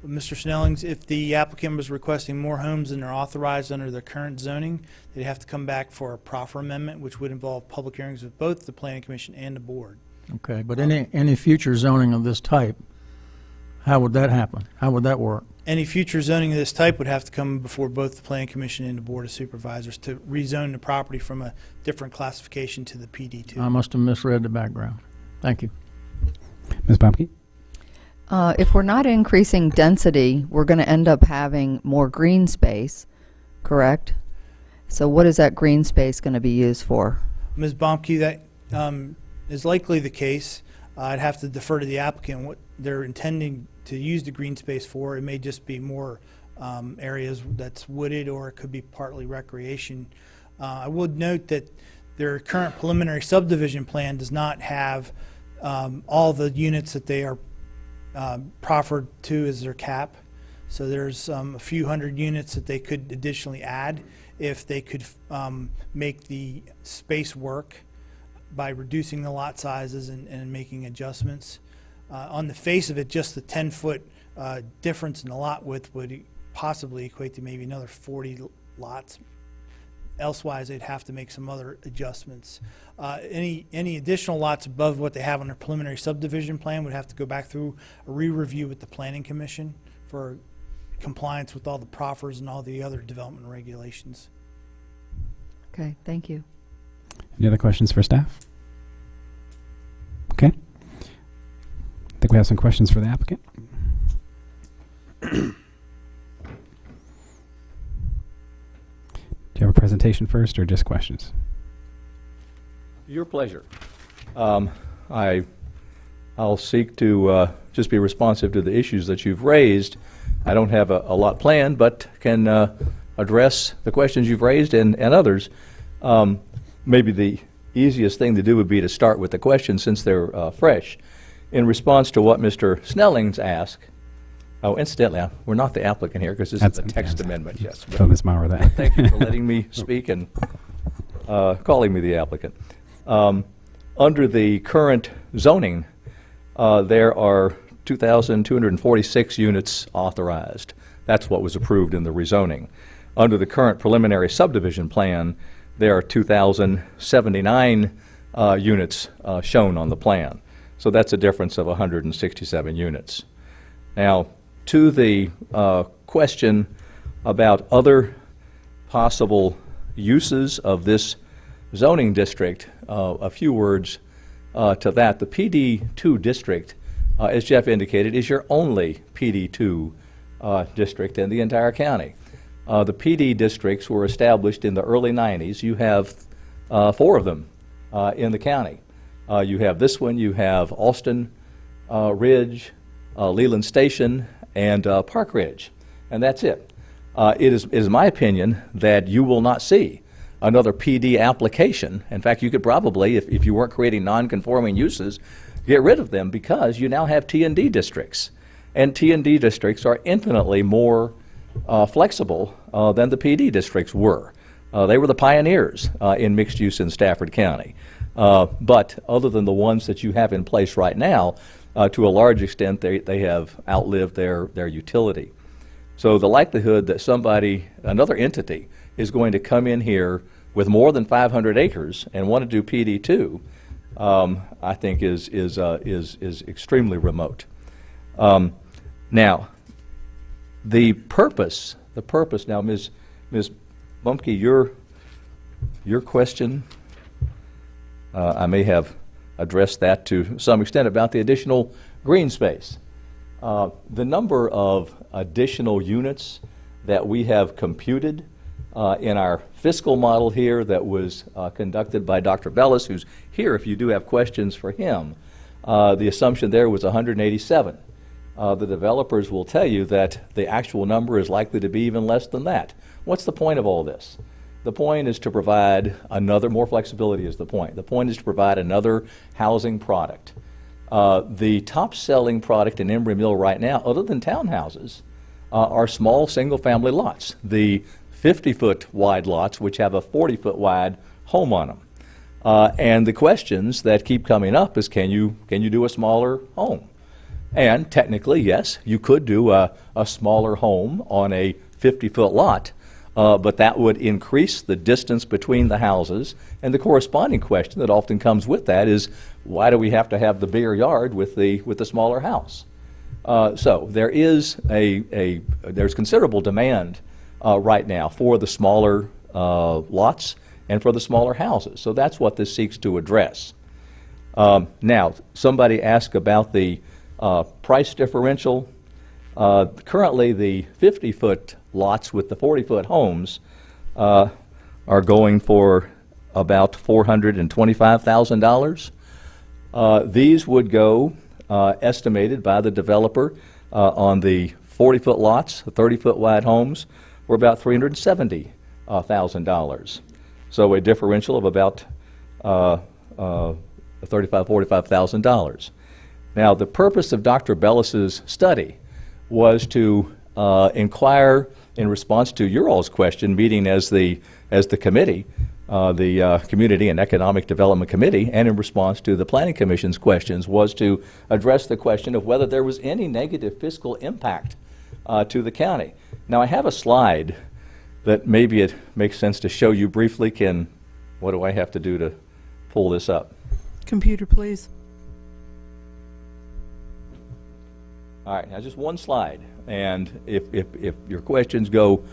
[SPEAKER 20] Mr. Snellings, if the applicant was requesting more homes than are authorized under the current zoning, they'd have to come back for a proffer amendment, which would involve public hearings with both the Planning Commission and the board.
[SPEAKER 16] Okay, but any future zoning of this type, how would that happen? How would that work?
[SPEAKER 20] Any future zoning of this type would have to come before both the Planning Commission and the Board of Supervisors to rezone the property from a different classification to the PD2.
[SPEAKER 16] I must have misread the background. Thank you.
[SPEAKER 1] Ms. Bobke?
[SPEAKER 12] If we're not increasing density, we're going to end up having more green space, correct? So what is that green space going to be used for?
[SPEAKER 20] Ms. Bomke, that is likely the case. I'd have to defer to the applicant what they're intending to use the green space for. It may just be more areas that's wooded, or it could be partly recreation. I would note that their current preliminary subdivision plan does not have all the units that they are proffered to as their cap. So there's a few hundred units that they could additionally add if they could make the space work by reducing the lot sizes and making adjustments. On the face of it, just the 10-foot difference in the lot width would possibly equate to maybe another 40 lots. Elsewise, they'd have to make some other adjustments. Any additional lots above what they have on their preliminary subdivision plan would have to go back through a re-review with the Planning Commission for compliance with all the proffers and all the other development regulations.
[SPEAKER 12] Okay, thank you.
[SPEAKER 1] Any other questions for staff? Okay. I think we have some questions for the applicant. Do you have a presentation first or just questions?
[SPEAKER 18] Your pleasure. I'll seek to just be responsive to the issues that you've raised. I don't have a lot planned, but can address the questions you've raised and others. Maybe the easiest thing to do would be to start with the questions since they're fresh. In response to what Mr. Snellings asked, oh, incidentally, we're not the applicant here because this is a text amendment, yes.
[SPEAKER 1] Tell Ms. Maurer that.
[SPEAKER 18] Thank you for letting me speak and calling me the applicant. Under the current zoning, there are 2,246 units authorized. That's what was approved in the rezoning. Under the current preliminary subdivision plan, there are 2,079 units shown on the plan. So that's a difference of 167 units. Now, to the question about other possible uses of this zoning district, a few words to that. The PD2 district, as Jeff indicated, is your only PD2 district in the entire county. The PD districts were established in the early 90s. You have 4 of them in the county. You have this one, you have Alston Ridge, Leland Station, and Park Ridge, and that's it. It is my opinion that you will not see another PD application. In fact, you could probably, if you weren't creating non-conforming uses, get rid of them because you now have T&D districts. And T&D districts are infinitely more flexible than the PD districts were. They were the pioneers in mixed use in Stafford County. But other than the ones that you have in place right now, to a large extent, they have outlived their utility. So the likelihood that another entity, is going to come in here with more than 500 acres and want to do PD2, I think is extremely remote. Now, the purpose. Now, Ms. Bumke, your question, I may have addressed that to some extent about the additional green space. The number of additional units that we have computed in our fiscal model here that was conducted by Dr. Bellis, who's here if you do have questions for him, the assumption there was 187 the developers will tell you that the actual number is likely to be even less than that. What's the point of all this? The point is to provide more flexibility is the point. The point is to provide another housing product. The top-selling product in Embry Mill right now, other than townhouses, are small single-family lots. The 50-foot wide lots, which have a 40-foot wide home on them. And the questions that keep coming up is, can you do a smaller home? And technically, yes, you could do a smaller home on a 50-foot lot, but that would increase the distance between the houses. And the corresponding question that often comes with that is, why do we have to have the bigger yard with the smaller house? So there is there's considerable demand right now for the smaller lots and for the smaller houses. So that's what this seeks to address. Now, somebody asked about the price differential. Currently, the 50-foot lots with the 40-foot homes are going for about $425,000. These would go, estimated by the developer, on the 40-foot lots, the 30-foot wide homes, were about $370,000. So a differential of about $45,000. Now, the purpose of Dr. Bellis's study was to inquire in response to your all's question, meeting as the committee, the Community and Economic Development Committee, and in response to the Planning Commission's questions, was to address the question of whether there was any negative fiscal impact to the county. Now, I have a slide that maybe it makes sense to show you briefly. What do I have to do to pull this up?
[SPEAKER 3] Computer, please.
[SPEAKER 18] All right, now just one slide, and if your questions go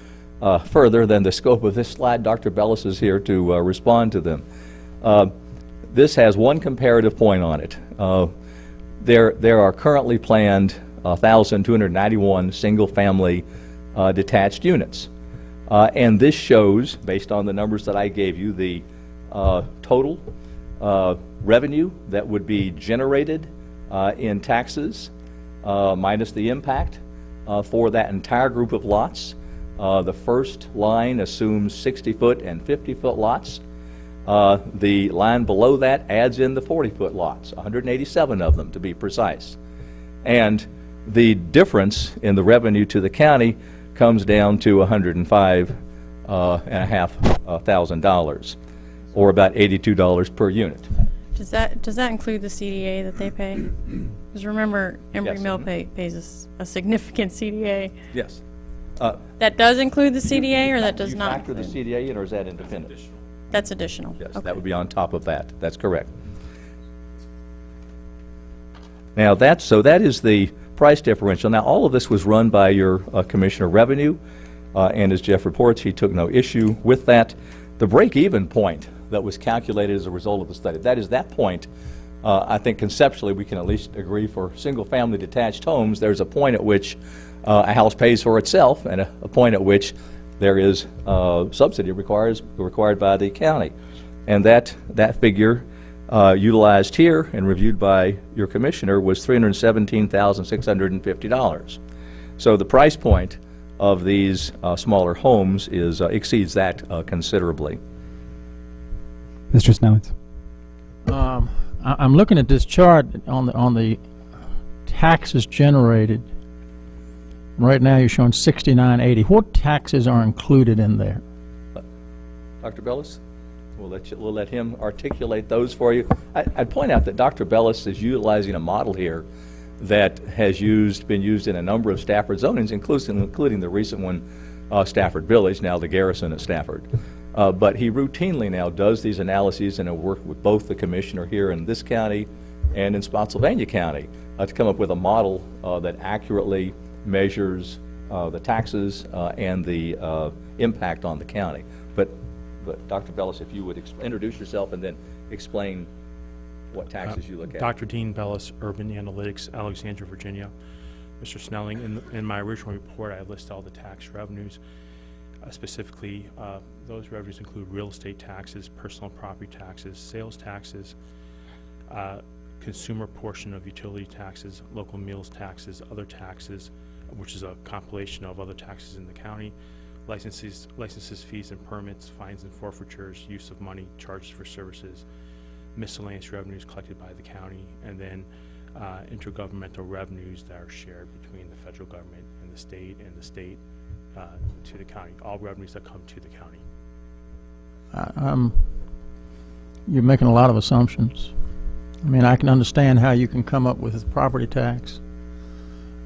[SPEAKER 18] further than the scope of this slide, Dr. Bellis is here to respond to them. This has one comparative point on it. There are currently planned 1,291 single-family detached units. And this shows, based on the numbers that I gave you, the total revenue that would be generated in taxes minus the impact for that entire group of lots. The first line assumes 60-foot and 50-foot lots. The line below that adds in the 40-foot lots, 187 of them to be precise. And the difference in the revenue to the county comes down to $105,500, or about $82 per unit.
[SPEAKER 15] Does that include the CDA that they pay? Because remember, Embry Mill pays a significant CDA.
[SPEAKER 18] Yes.
[SPEAKER 15] That does include the CDA, or that does not?
[SPEAKER 18] Factor the CDA in, or is that independent?
[SPEAKER 15] That's additional.
[SPEAKER 18] Yes,
[SPEAKER 15] Okay.
[SPEAKER 18] that would be on top of that. That's correct. Now that is the price differential. Now all of this was run by your Commissioner of Revenue, and as Jeff reports, he took no issue with that. The break-even point that was calculated as a result of the study, that is that point. I think conceptually we can at least agree for single-family detached homes, there's a point at which a house pays for itself, and a point at which there is subsidy required by the county. And that figure utilized here and reviewed by your commissioner was $317,650. So the price point of these smaller homes exceeds that considerably.
[SPEAKER 1] Mr. Snellings.
[SPEAKER 16] I'm looking at this chart on the taxes generated. Right now you're showing 6980. What taxes are included in there?
[SPEAKER 18] Dr. Bellis? We'll let him articulate those for you. I'd point out that Dr. Bellis is utilizing a model here that has been used in a number of Stafford zonings, including the recent one, Stafford Village, now the Garrison at Stafford. But he routinely now does these analyses and work with both the commissioner here in this county and in Spotsylvania County to come up with a model that accurately measures the taxes and the impact on the county. But Dr. Bellis, if you would introduce yourself and then explain what taxes you look at.
[SPEAKER 17] Dr. Dean Bellis, Urban Analytics, Alexandria, Virginia. Mr. Snelling, in my original report, I list all the tax revenues. Specifically, those revenues include real estate taxes, personal property taxes, sales taxes, consumer portion of utility taxes, local meals taxes, other taxes, which is a compilation of other taxes in the county, licenses, fees and permits, fines and forfeitures, use of money, charges for services, miscellaneous revenues collected by the county, and then intergovernmental revenues that are shared between the federal government and the state to the county, all revenues that come to the county.
[SPEAKER 16] You're making a lot of assumptions. I mean, I can understand how you can come up with property tax.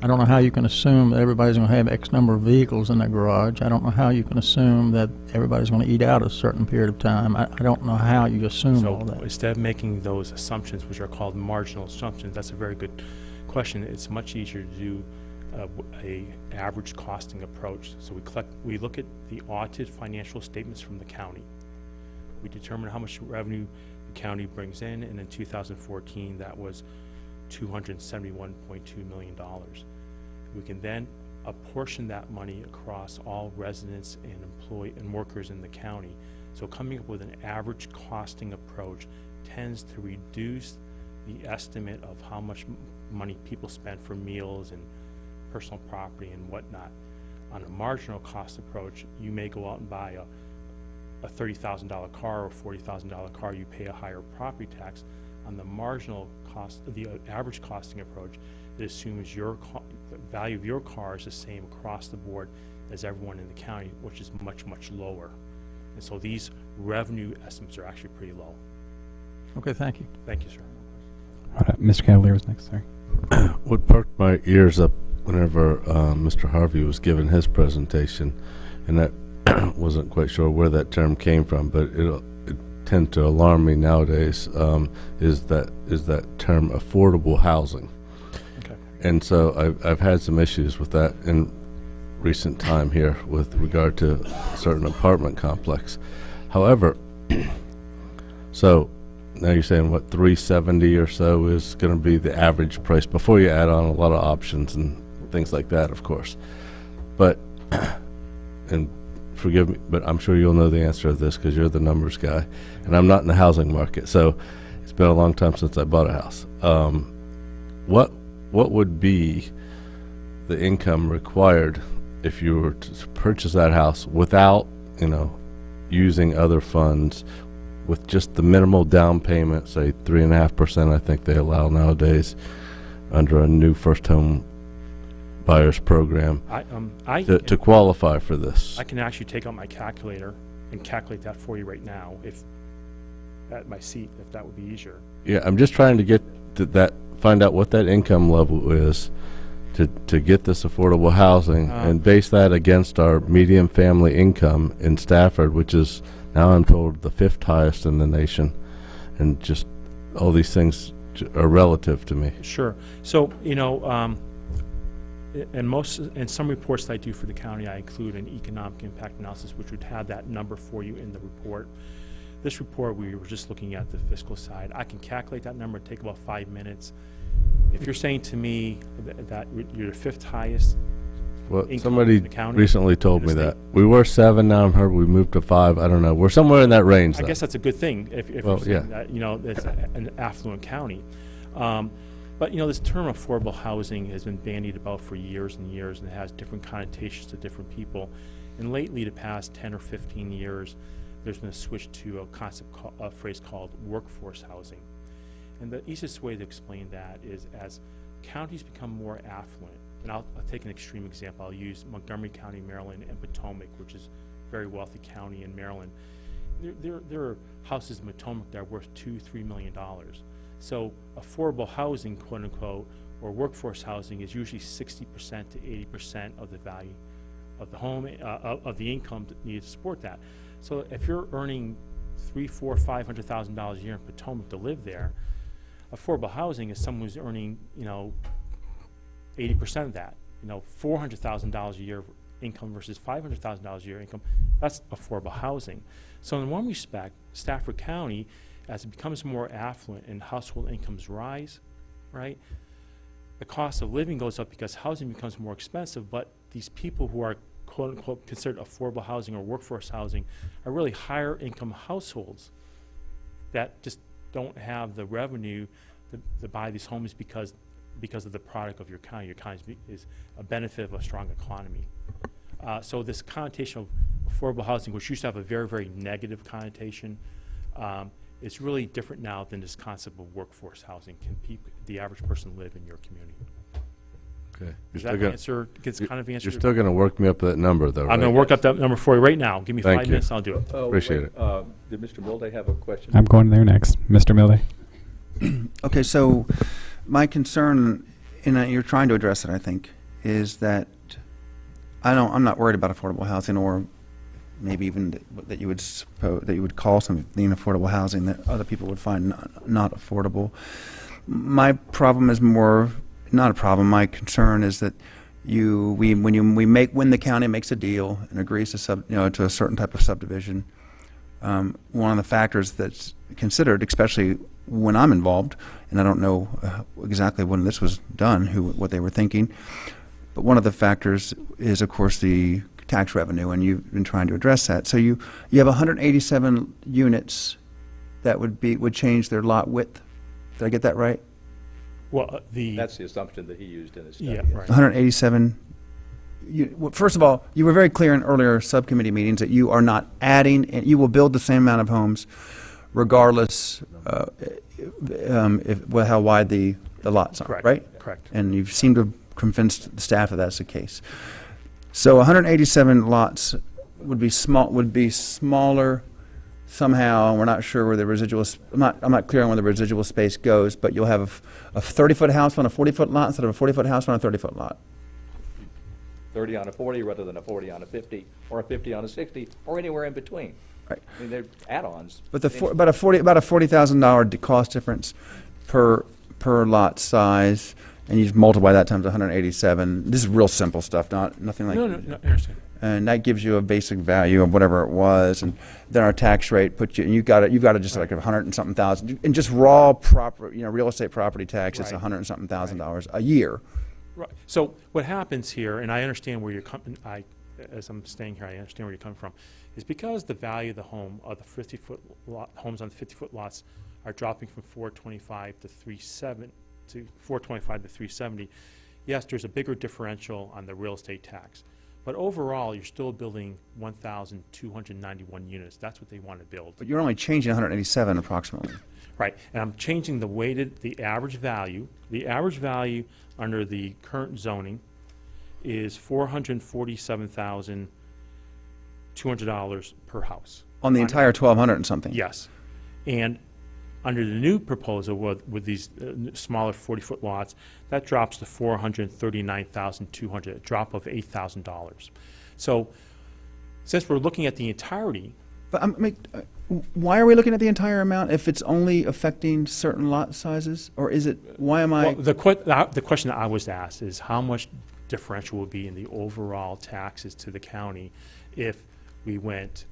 [SPEAKER 16] I don't know how you can assume that everybody's going to have X number of vehicles in their garage. I don't know how you can assume that everybody's going to eat out a certain period of time. I don't know how you assume all
[SPEAKER 17] So
[SPEAKER 16] that.
[SPEAKER 17] instead of making those assumptions, which are called marginal assumptions, that's a very good question. It's much easier to do a average costing approach. So we look at the audited financial statements from the county. We determine how much revenue the county brings in, and in 2014 that was $271.2 million. We can then apportion that money across all residents and workers in the county. So coming up with an average costing approach tends to reduce the estimate of how much money people spend for meals and personal property and whatnot. On a marginal cost approach, you may go out and buy a $30,000 car or $40,000 car, you pay a higher property tax. On the marginal cost, the average costing approach, it assumes the value of your car is the same across the board as everyone in the county, which is much, much lower. And so these revenue estimates are actually pretty low.
[SPEAKER 16] Okay, thank you.
[SPEAKER 17] Thank you, sir.
[SPEAKER 1] All right, Mr. Cavalier was next, sorry.
[SPEAKER 13] What perked my ears up whenever Mr. Harvey was giving his presentation, and that wasn't quite sure where that term came from, but it tends to alarm me nowadays, is that term affordable housing.
[SPEAKER 17] Okay.
[SPEAKER 13] And so I've had some issues with that in recent time here with regard to a certain apartment complex. However, so now you're saying what, $370 or so is going to be the average price before you add on a lot of options and things like that, of course. But and forgive me, but I'm sure you'll know the answer to this because you're the numbers guy, and I'm not in the housing market, so it's been a long time since I bought a house. What would be the income required if you were to purchase that house without, using other funds, with just the minimal down payment, say 3.5%, I think they allow nowadays under a new first home buyers program, to qualify for this?
[SPEAKER 17] I can actually take out my calculator and calculate that for you right now, if at my seat, if that would be easier.
[SPEAKER 13] Yeah, I'm just trying to get to find out what that income level is to get this affordable housing and base that against our median family income in Stafford, which is now I'm told the 5th highest in the nation, and just all these things are relative to me.
[SPEAKER 17] Sure. So, in some reports that I do for the county, I include an economic impact analysis, which would have that number for you in the report. This report, we were just looking at the fiscal side. I can calculate that number, take about 5 minutes. If you're saying to me that you're the 5th highest
[SPEAKER 13] Well,
[SPEAKER 17] income
[SPEAKER 13] somebody
[SPEAKER 17] in the county,
[SPEAKER 13] recently told
[SPEAKER 17] in the
[SPEAKER 13] me that.
[SPEAKER 17] state.
[SPEAKER 13] We were 7, now I'm heard we moved to 5. I don't know. We're somewhere in that range,
[SPEAKER 17] I
[SPEAKER 13] though.
[SPEAKER 17] guess that's a good thing if
[SPEAKER 13] Well,
[SPEAKER 17] you're saying
[SPEAKER 13] yeah.
[SPEAKER 17] that, it's an affluent county. But, this term affordable housing has been bandied about for years and years, and it has different connotations to different people. And lately, the past 10 or 15 years, there's been a switch to a phrase called workforce housing. And the easiest way to explain that is as counties become more affluent, and I'll take an extreme example. I'll use Montgomery County, Maryland, and Potomac, which is a very wealthy county in Maryland. There are houses in Potomac that are worth $2-3 million. So affordable housing, quote unquote, or workforce housing is usually 60% to 80% of the value of the home, of the income needed to support that. So if you're earning $300,000, $400,000, $500,000 a year in Potomac to live there, affordable housing is someone who's earning, 80% of that. $400,000 a year income versus $500,000 a year income. That's affordable housing. So in one respect, Stafford County, as it becomes more affluent and household incomes rise, right, the cost of living goes up because housing becomes more expensive, but these people who are quote unquote considered affordable housing or workforce housing are really higher income households that just don't have the revenue to buy these homes because of the product of your county. Your county is a benefit of a strong economy. So this connotation of affordable housing, which used to have a very, very negative connotation, it's really different now than this concept of workforce housing. Can the average person live in your community?
[SPEAKER 13] Okay.
[SPEAKER 17] Does that answer, gets kind of answer?
[SPEAKER 13] You're still going to work me up that number, though, right?
[SPEAKER 17] I'm going to work up that number for you right now. Give me
[SPEAKER 13] Thank
[SPEAKER 17] 5
[SPEAKER 13] you.
[SPEAKER 17] minutes, I'll do it.
[SPEAKER 13] Appreciate it.
[SPEAKER 18] Did Mr. Milday have a question?
[SPEAKER 1] I'm going there next. Mr. Milday.
[SPEAKER 3] Okay, so my concern, and you're trying to address it, I think, is that I'm not worried about affordable housing, or maybe even that you would suppose that you would call something affordable housing that other people would find not affordable. My problem is more not a problem. My concern is that when the county makes a deal and agrees to a certain type of subdivision, one of the factors that's considered, especially when I'm involved, and I don't know exactly when this was done, what they were thinking, but one of the factors is, of course, the tax revenue, and you've been trying to address that. So you have 187 units that would change their lot width. Did I get that right?
[SPEAKER 17] Well,
[SPEAKER 18] That's the assumption that he used in his study.
[SPEAKER 17] Yeah, right.
[SPEAKER 3] 187. First of all, you were very clear in earlier subcommittee meetings that you are not adding, and you will build the same amount of homes regardless how wide the lots are,
[SPEAKER 17] Correct.
[SPEAKER 3] right?
[SPEAKER 17] Correct.
[SPEAKER 3] And you seem to have convinced the staff that that's the case. So 187 lots would be smaller somehow. We're not sure where the residual. I'm not clear on where the residual space goes, but you'll have a 30-foot house on a 40-foot lot instead of a 40-foot house on a 30-foot lot.
[SPEAKER 18] 30 on a 40 rather than a 40 on a 50, or a 50 on a 60, or anywhere in between.
[SPEAKER 3] Right.
[SPEAKER 18] I mean, they're add-ons.
[SPEAKER 3] But about a $40,000 cost difference per lot size, and you just multiply that times 187. This is real simple stuff, nothing like.
[SPEAKER 17] No, I understand.
[SPEAKER 3] And that gives you a basic value of whatever it was, and then our tax rate puts you, and you've got to just like 100 and something thousand, and just raw real estate property tax is
[SPEAKER 17] Right.
[SPEAKER 3] $100 and something thousand a year.
[SPEAKER 17] Right. So what happens here, and I understand where you're coming, as I'm staying here, I understand where you're coming from, is because the value of the home, of the 50-foot homes on the 50-foot lots are dropping from 425 to 370. Yes, there's a bigger differential on the real estate tax, but overall, you're still building 1,291 units. That's what they want to build.
[SPEAKER 3] But you're only changing 187 approximately.
[SPEAKER 17] Right, and I'm changing the average value. The average value under the current zoning is $447,200 per house.
[SPEAKER 3] On the entire 1,200 and something.
[SPEAKER 17] Yes, and under the new proposal with these smaller 40-foot lots, that drops to $439,200, a drop of $8,000. So, since we're looking at the entirety.
[SPEAKER 3] But why are we looking at the entire amount if it's only affecting certain lot sizes, or is it? Why am I?
[SPEAKER 17] Well, the question that I was asked is how much differential will be in the overall taxes to the county if we went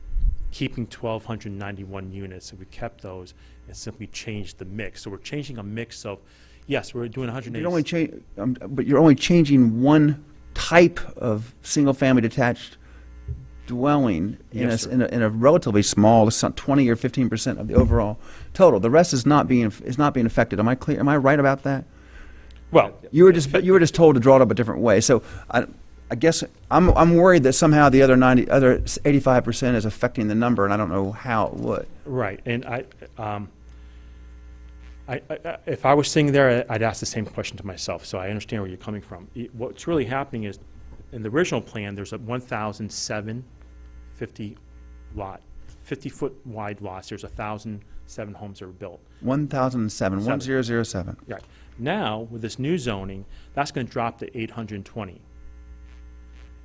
[SPEAKER 17] keeping 1,291 units, if we kept those and simply changed the mix. So we're changing a mix of, yes, we're doing 180.
[SPEAKER 3] But you're only changing one type of single-family detached dwelling
[SPEAKER 17] Yes,
[SPEAKER 3] in a relatively small, it's not 20 or 15% of the overall total. The rest is not being affected. Am I clear? Am I right about that?
[SPEAKER 17] Well,
[SPEAKER 3] you were just told to draw it up a different way. So I guess I'm worried that somehow the other 85% is affecting the number, and I don't know how it would.
[SPEAKER 17] Right, and if I was sitting there, I'd ask the same question to myself. So I understand where you're coming from. What's really happening is, in the original plan, there's a 50-foot wide lots. There's 1,007 homes that were built.
[SPEAKER 3] 1,007, 1007.
[SPEAKER 17] Right. Now, with this new zoning, that's going to drop to 820.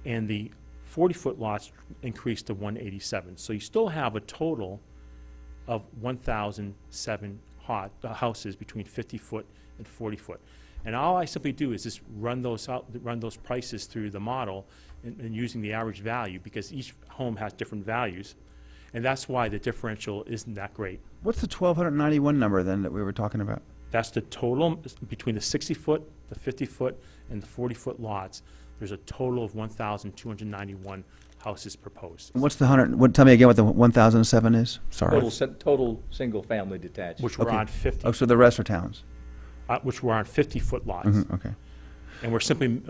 [SPEAKER 17] And the 40-foot lots increase to 187. So you still have a total of 1,007 houses between 50-foot and 40-foot. And all I simply do is just run those prices through the model and using the average value, because each home has different values. And that's why the differential isn't that great.
[SPEAKER 3] What's the 1,291 number then that we were talking about?
[SPEAKER 17] That's the total between the 60-foot, the 50-foot, and the 40-foot lots. There's a total of 1,291 houses proposed.
[SPEAKER 3] And what's the 100? Tell me again what the 1,007 is. Sorry.
[SPEAKER 18] Total single-family detached.
[SPEAKER 17] Which were on 50.
[SPEAKER 3] Oh, so the rest are towns.
[SPEAKER 17] which were on 50-foot lots.
[SPEAKER 3] Okay.
[SPEAKER 17] And we're simply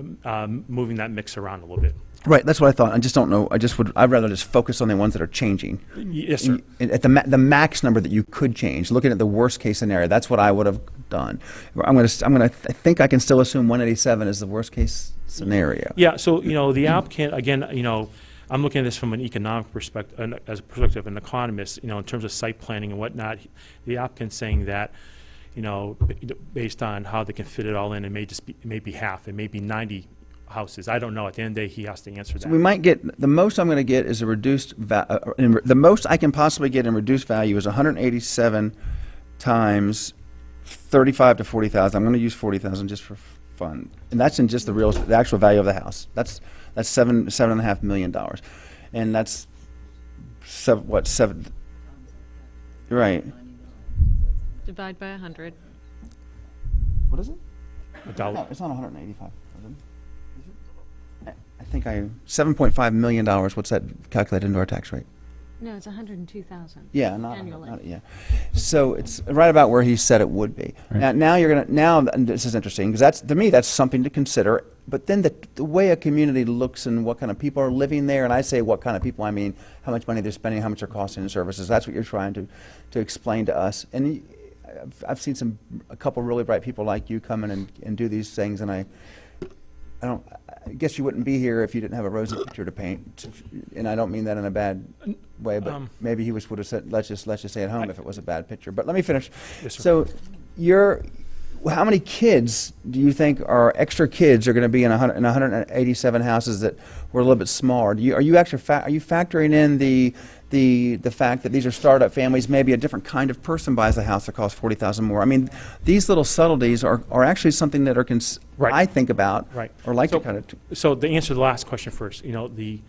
[SPEAKER 17] moving that mix around a little bit.
[SPEAKER 3] Right, that's what I thought. I just don't know. I'd rather just focus on the ones that are changing.
[SPEAKER 17] Yes, sir.
[SPEAKER 3] At the max number that you could change, looking at the worst case scenario, that's what I would have done. I think I can still assume 187 is the worst case scenario.
[SPEAKER 17] Yeah, so, the applicant, again, I'm looking at this from an economic perspective, as a perspective of an economist, in terms of site planning and whatnot. The applicant's saying that, based on how they can fit it all in, it may be half, it may be 90 houses. I don't know. At the end of the day, he has to answer that.
[SPEAKER 3] So we might get, the most I'm going to get is a reduced, the most I can possibly get in reduced value is 187 times 35 to 40,000. I'm going to use 40,000 just for fun. And that's in just the actual value of the house. That's $7.5 million. And that's seven, right.
[SPEAKER 14] Divide by 100.
[SPEAKER 3] What is it?
[SPEAKER 17] A dollar.
[SPEAKER 3] It's not 185. Is it? I think 7.5 million. What's that calculated into our tax rate?
[SPEAKER 14] No, it's 102,000.
[SPEAKER 3] Yeah,
[SPEAKER 14] annually.
[SPEAKER 3] yeah. So it's right about where he said it would be.
[SPEAKER 1] Right.
[SPEAKER 3] Now this is interesting because to me that's something to consider. But then the way a community looks and what kind of people are living there, and I say what kind of people, I mean how much money they're spending, how much they're costing in services. That's what you're trying to explain to us. And I've seen a couple really bright people like you come in and do these things, and I guess you wouldn't be here if you didn't have a rosy picture to paint. And I don't mean that in a bad way, but maybe he would have said, let's just stay at home if it was a bad picture. But let me finish.
[SPEAKER 17] Yes, sir.
[SPEAKER 3] So how many kids do you think are extra kids are going to be in 187 houses that were a little bit smaller? Are you factoring in the fact that these are startup families, maybe a different kind of person buys a house that costs $40,000 more? I mean, these little subtleties are actually something that
[SPEAKER 17] Right.
[SPEAKER 3] I think about
[SPEAKER 17] Right.
[SPEAKER 3] or like
[SPEAKER 17] so,
[SPEAKER 3] to kind of.
[SPEAKER 17] So to answer the last question first, the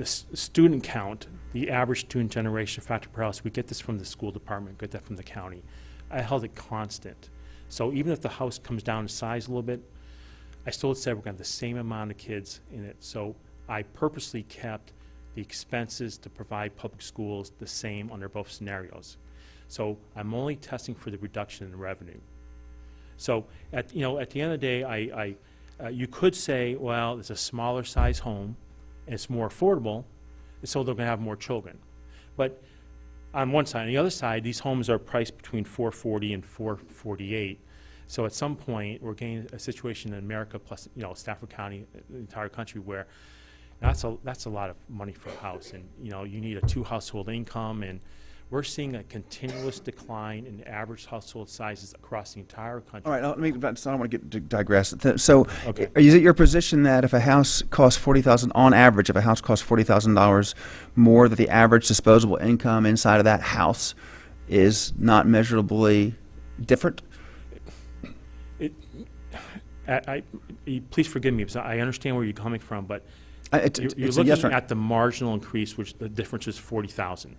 [SPEAKER 17] student count, the average student generation factor per house, we get this from the school department, get that from the county. I held it constant. So even if the house comes down in size a little bit, I still said we're going to have the same amount of kids in it. So I purposely kept the expenses to provide public schools the same under both scenarios. So I'm only testing for the reduction in revenue. So at the end of the day, you could say, well, it's a smaller size home, and it's more affordable, so they're going to have more children. But on one side, on the other side, these homes are priced between $440,000 and $448,000. So at some point, we're getting a situation in America plus Stafford County, the entire country, where that's a lot of money for a house, and you need a 2-household income, and we're seeing a continuous decline in average household sizes across the entire country.
[SPEAKER 3] All right, I don't want to digress. So,
[SPEAKER 17] Okay.
[SPEAKER 3] Is it your position that if a house costs $40,000 on average, if a house costs $40,000 more, that the average disposable income inside of that house is not measurably different?
[SPEAKER 17] Please forgive me, because I understand where you're coming from, but you're
[SPEAKER 3] it's a
[SPEAKER 17] looking
[SPEAKER 3] yes or-
[SPEAKER 17] at the marginal increase, which the difference is $40,000.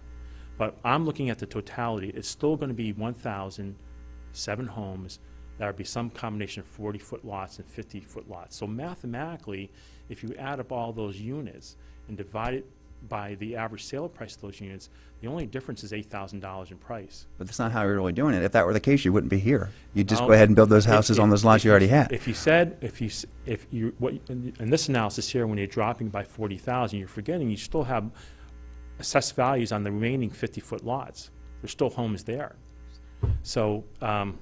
[SPEAKER 17] But I'm looking at the totality. It's still going to be 1,007 homes. That would be some combination of 40-foot lots and 50-foot lots. So mathematically, if you add up all those units and divide it by the average sale price of those units, the only difference is $8,000 in price.
[SPEAKER 3] But that's not how you're really doing it. If that were the case, you wouldn't be here. You'd just
[SPEAKER 17] No,
[SPEAKER 3] go ahead and build those
[SPEAKER 17] if-
[SPEAKER 3] houses
[SPEAKER 17] if-
[SPEAKER 3] on those lots you already had.
[SPEAKER 17] If in this analysis here, when you're dropping by 40,000, you're forgetting you still have assessed values on the remaining 50-foot lots. There's still homes there. So, I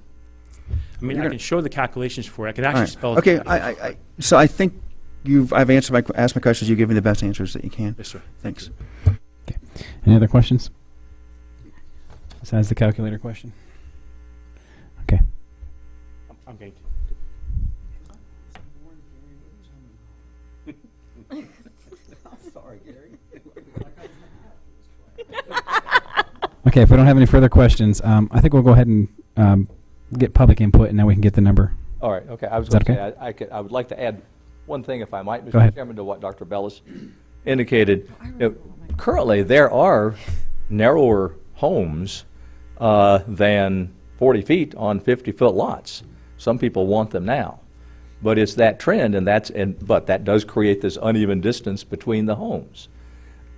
[SPEAKER 17] can show the calculations for it. I can actually spell it.
[SPEAKER 3] Okay, so I think I've asked my questions. You've given me the best answers that you can.
[SPEAKER 17] Yes, sir.
[SPEAKER 3] Thanks.
[SPEAKER 1] Okay. Any other questions? Besides the calculator question? Okay.
[SPEAKER 17] I'm going to.
[SPEAKER 3] Sorry, Gary.
[SPEAKER 1] Okay, if we don't have any further questions, I think we'll go ahead and get public input, and then we can get the number.
[SPEAKER 18] All right, okay. I was
[SPEAKER 1] Is that
[SPEAKER 18] going to
[SPEAKER 1] okay?
[SPEAKER 18] say, I would like to add one thing, if I might,
[SPEAKER 1] Go ahead.
[SPEAKER 18] Mr. Chairman, to what Dr. Bellis indicated. Currently, there are narrower homes than 40 feet on 50-foot lots. Some people want them now. But it's that trend, but that does create this uneven distance between the homes.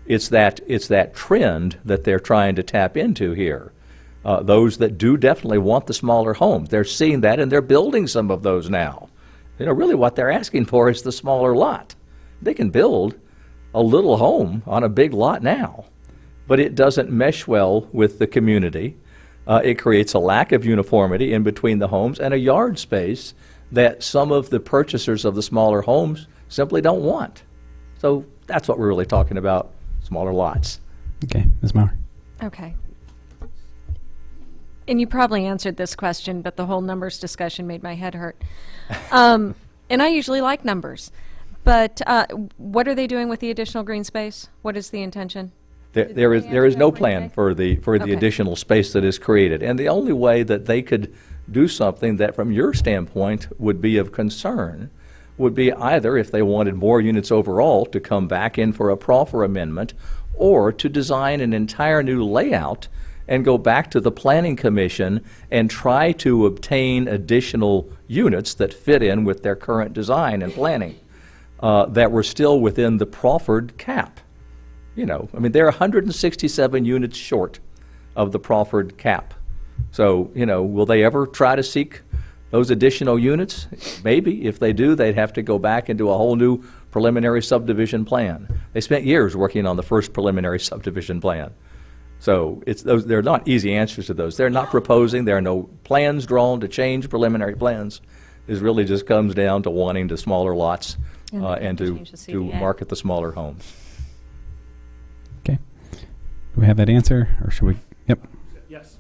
[SPEAKER 18] It's that trend that they're trying to tap into here. those that do definitely want the smaller homes. They're seeing that, and they're building some of those now. Really what they're asking for is the smaller lot. They can build a little home on a big lot now, but it doesn't mesh well with the community. It creates a lack of uniformity in between the homes and a yard space that some of the purchasers of the smaller homes simply don't want. So that's what we're really talking about, smaller lots.
[SPEAKER 1] Okay, Ms. Maurer.
[SPEAKER 14] Okay. And you probably answered this question, but the whole numbers discussion made my head hurt. And I usually like numbers. But what are they doing with the additional green space? What is the intention?
[SPEAKER 18] There is no plan for the
[SPEAKER 14] Okay.
[SPEAKER 18] additional space that is created. And the only way that they could do something that from your standpoint would be of concern would be either if they wanted more units overall to come back in for a proffer amendment, or to design an entire new layout and go back to the Planning Commission and try to obtain additional units that fit in with their current design and planning that were still within the proffered cap. They're 167 units short of the proffered cap. So, will they ever try to seek those additional units? Maybe. If they do, they'd have to go back and do a whole new preliminary subdivision plan. They spent years working on the first preliminary subdivision plan. So they're not easy answers to those. They're not proposing. There are no plans drawn to change preliminary plans. This really just comes down to wanting the smaller lots and to market the smaller homes.
[SPEAKER 1] Okay. Do we have that answer, or should we? Yep.
[SPEAKER 17] Yes.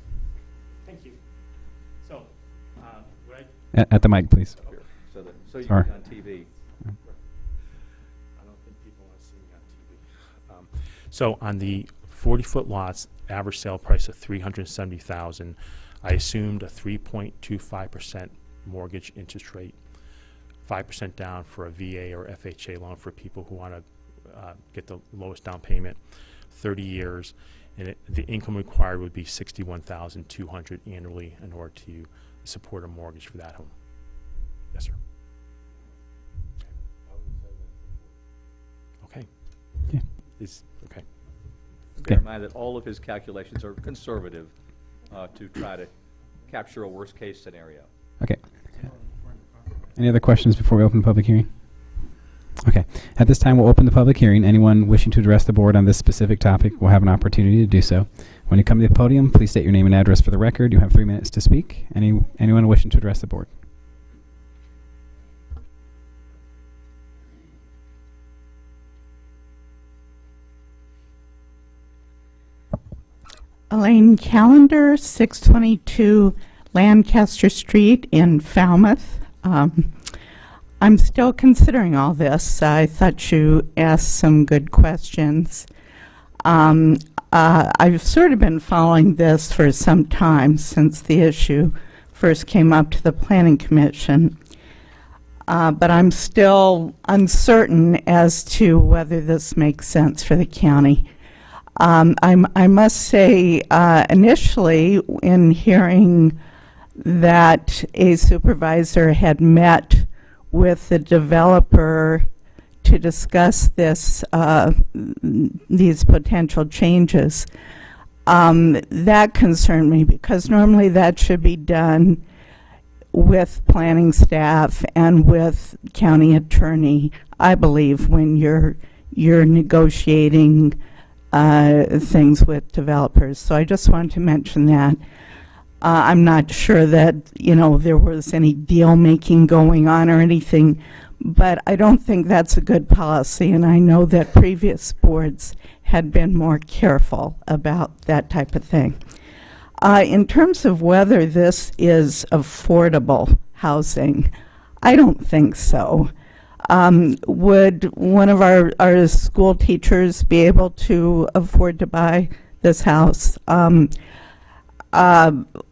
[SPEAKER 17] Thank you. So, would
[SPEAKER 1] At the mic, please.
[SPEAKER 18] So you
[SPEAKER 1] Sorry.
[SPEAKER 18] can be on TV.
[SPEAKER 17] I don't think people want to see me on TV. So on the 40-foot lots, average sale price of $370,000. I assumed a 3.25% mortgage interest rate, 5% down for a VA or FHA loan for people who want to get the lowest down payment, 30 years, and the income required would be $61,200 annually in order to support a mortgage for that home. Yes, sir. Okay.
[SPEAKER 1] Yeah.
[SPEAKER 17] Okay.
[SPEAKER 18] Bear in mind that all of his calculations are conservative to try to capture a worst-case scenario.
[SPEAKER 1] Okay. Any other questions before we open the public hearing? Okay. At this time, we'll open the public hearing. Anyone wishing to address the board on this specific topic will have an opportunity to do so. When you come to the podium, please state your name and address for the record. You have 3 minutes to speak. Anyone wishing to address the board?
[SPEAKER 11] Elaine Callender, 622 Lancaster Street in Falmouth. I'm still considering all this. I thought you asked some good questions. I've sort of been following this for some time since the issue first came up to the Planning Commission. But I'm still uncertain as to whether this makes sense for the county. I must say, initially, in hearing that a supervisor had met with the developer to discuss these potential changes, that concerned me, because normally that should be done with planning staff and with county attorney, I believe, when you're negotiating things with developers. So I just wanted to mention that. I'm not sure that, there was any deal making going on or anything, but I don't think that's a good policy, and I know that previous boards had been more careful about that type of thing. In terms of whether this is affordable housing, I don't think so. Would one of our school teachers be able to afford to buy this house?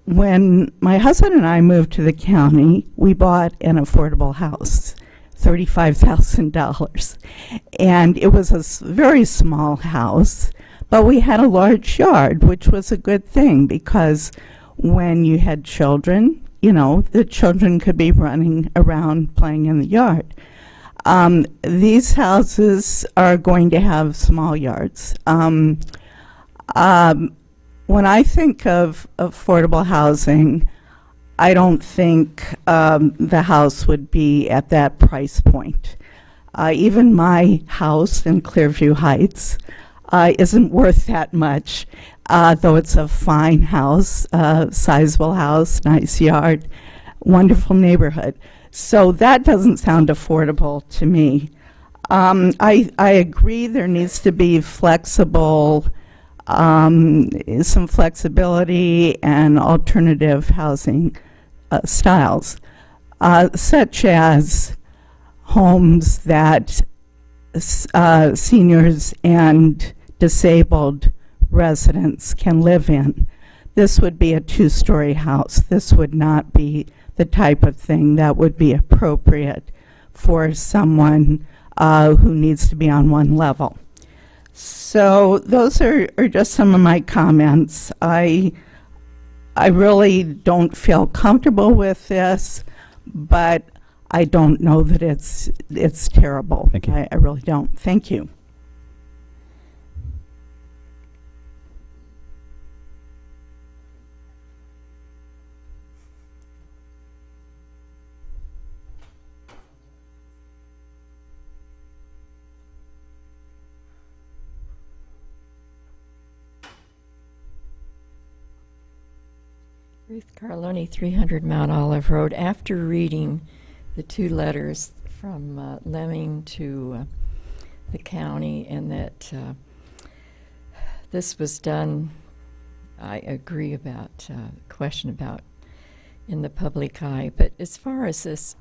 [SPEAKER 11] When my husband and I moved to the county, we bought an affordable house, $35,000. And it was a very small house, but we had a large yard, which was a good thing, because when you had children, the children could be running around playing in the yard. These houses are going to have small yards. when I think of affordable housing, I don't think the house would be at that price point. Even my house in Clearview Heights isn't worth that much, though it's a fine house, sizable house, nice yard, wonderful neighborhood. So that doesn't sound affordable to me. I agree there needs to be flexible, some flexibility and alternative housing styles, such as homes that seniors and disabled residents can live in. This would be a two-story house. This would not be the type of thing that would be appropriate for someone who needs to be on one level. So those are just some of my comments. I really don't feel comfortable with this, but I don't know that it's terrible.
[SPEAKER 1] Thank you.
[SPEAKER 11] I really don't. Thank you.
[SPEAKER 5] Ruth Carloni, 300 Mount Olive Road. After reading the two letters from Lemming to the county, and that this was done, I agree about the question about in the public eye. But as far as this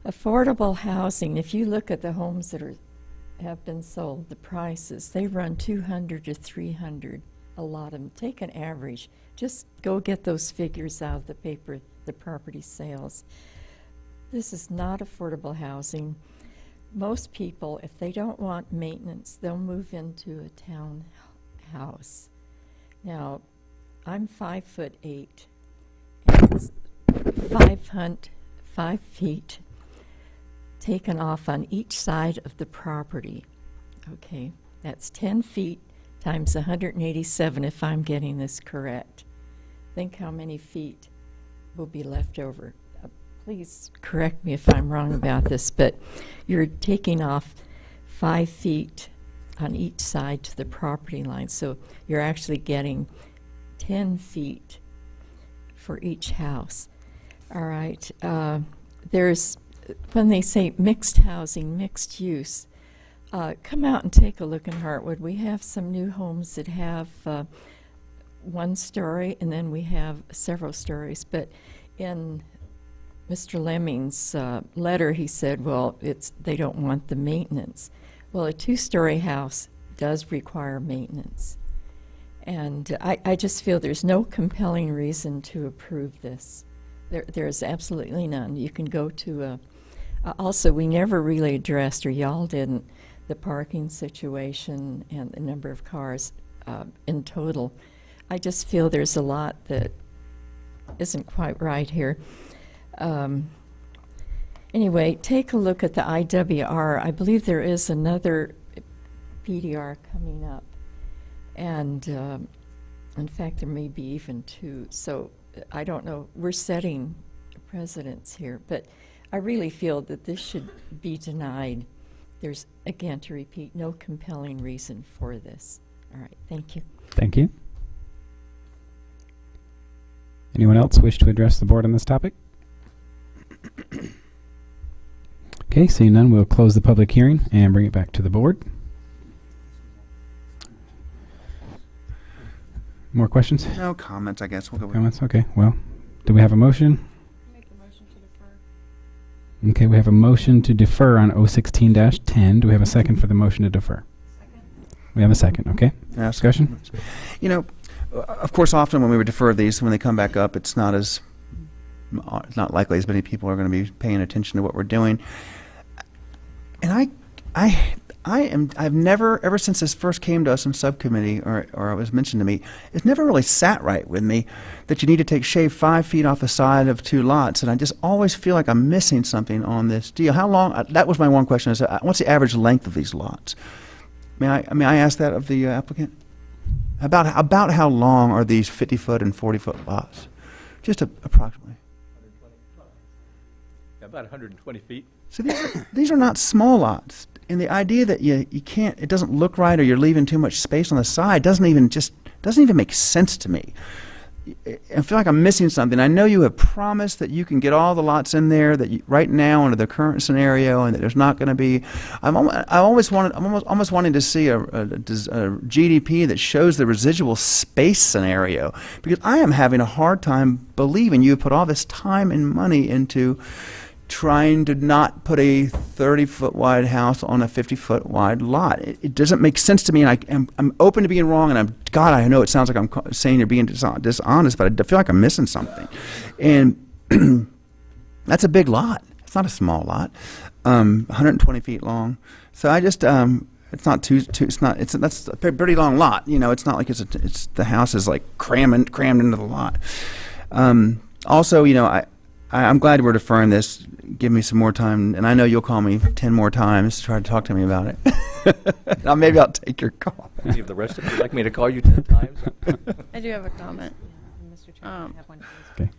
[SPEAKER 5] affordable housing, if you look at the homes that have been sold, the prices, they run $200 to $300. A lot of them. Take an average. Just go get those figures out of the paper, the property sales. This is not affordable housing. Most people, if they don't want maintenance, they'll move into a townhouse. Now, I'm 5'8", and it's 5 feet taken off on each side of the property. Okay, that's 10 feet times 187, if I'm getting this correct. Think how many feet will be left over. Please correct me if I'm wrong about this, but you're taking off 5 feet on each side to the property line, so you're actually getting 10 feet for each house. All right, there's, when they say mixed housing, mixed use, come out and take a look in Heartwood. We have some new homes that have one story, and then we have several stories. But in Mr. Lemming's letter, he said, well, they don't want the maintenance. Well, a two-story house does require maintenance. And I just feel there's no compelling reason to approve this. There's absolutely none. You can go to also, we never really addressed, or y'all didn't, the parking situation and the number of cars in total. I just feel there's a lot that isn't quite right here. Anyway, take a look at the IWR. I believe there is another PDR coming up. And in fact, there may be even two. So I don't know. We're setting precedents here. But I really feel that this should be denied. There's, again, to repeat, no compelling reason for this. All right, thank you.
[SPEAKER 1] Thank you. Anyone else wish to address the board on this topic? Okay, seeing none, we'll close the public hearing and bring it back to the board. More questions?
[SPEAKER 3] No comments, I guess. We'll go with
[SPEAKER 1] Comments? Okay, well, do we have a motion? Okay, we have a motion to defer on 016-10. Do we have a second for the motion to defer? Second. We have a second, okay. Discussion?
[SPEAKER 3] You know, of course, often when we would defer these, when they come back up, it's not likely as many people are going to be paying attention to what we're doing. And I've never, ever since this first came to us in subcommittee, or it was mentioned to me, it's never really sat right with me that you need to shave 5 feet off the side of two lots, and I just always feel like I'm missing something on this deal. How long? That was my one question: is what's the average length of these lots? May I ask that of the applicant? About how long are these 50-foot and 40-foot lots? Just approximately.
[SPEAKER 18] About 120 feet.
[SPEAKER 3] So these are not small lots. And the idea that you can't, it doesn't look right, or you're leaving too much space on the side doesn't even make sense to me. I feel like I'm missing something. I know you have promised that you can get all the lots in there right now under the current scenario, and that there's not going to be. I'm almost wanting to see a GDP that shows the residual space scenario, because I am having a hard time believing you put all this time and money into trying to not put a 30-foot wide house on a 50-foot wide lot. It doesn't make sense to me, and I'm open to being wrong, and I know it sounds like I'm saying you're being dishonest, but I feel like I'm missing something. And that's a big lot. It's not a small lot. 120 feet long. So I just, it's not that's a pretty long lot. You know, it's not like it's the house is like crammed into the lot. Also, you know, I'm glad we're deferring this. Give me some more time, and I know you'll call me 10 more times to try to talk to me about it. Maybe I'll take your call.
[SPEAKER 18] Any of the rest of you like me to call you 10 times?
[SPEAKER 15] I do have a comment.
[SPEAKER 14] Mr. Chairman, I have one.
[SPEAKER 1] Okay.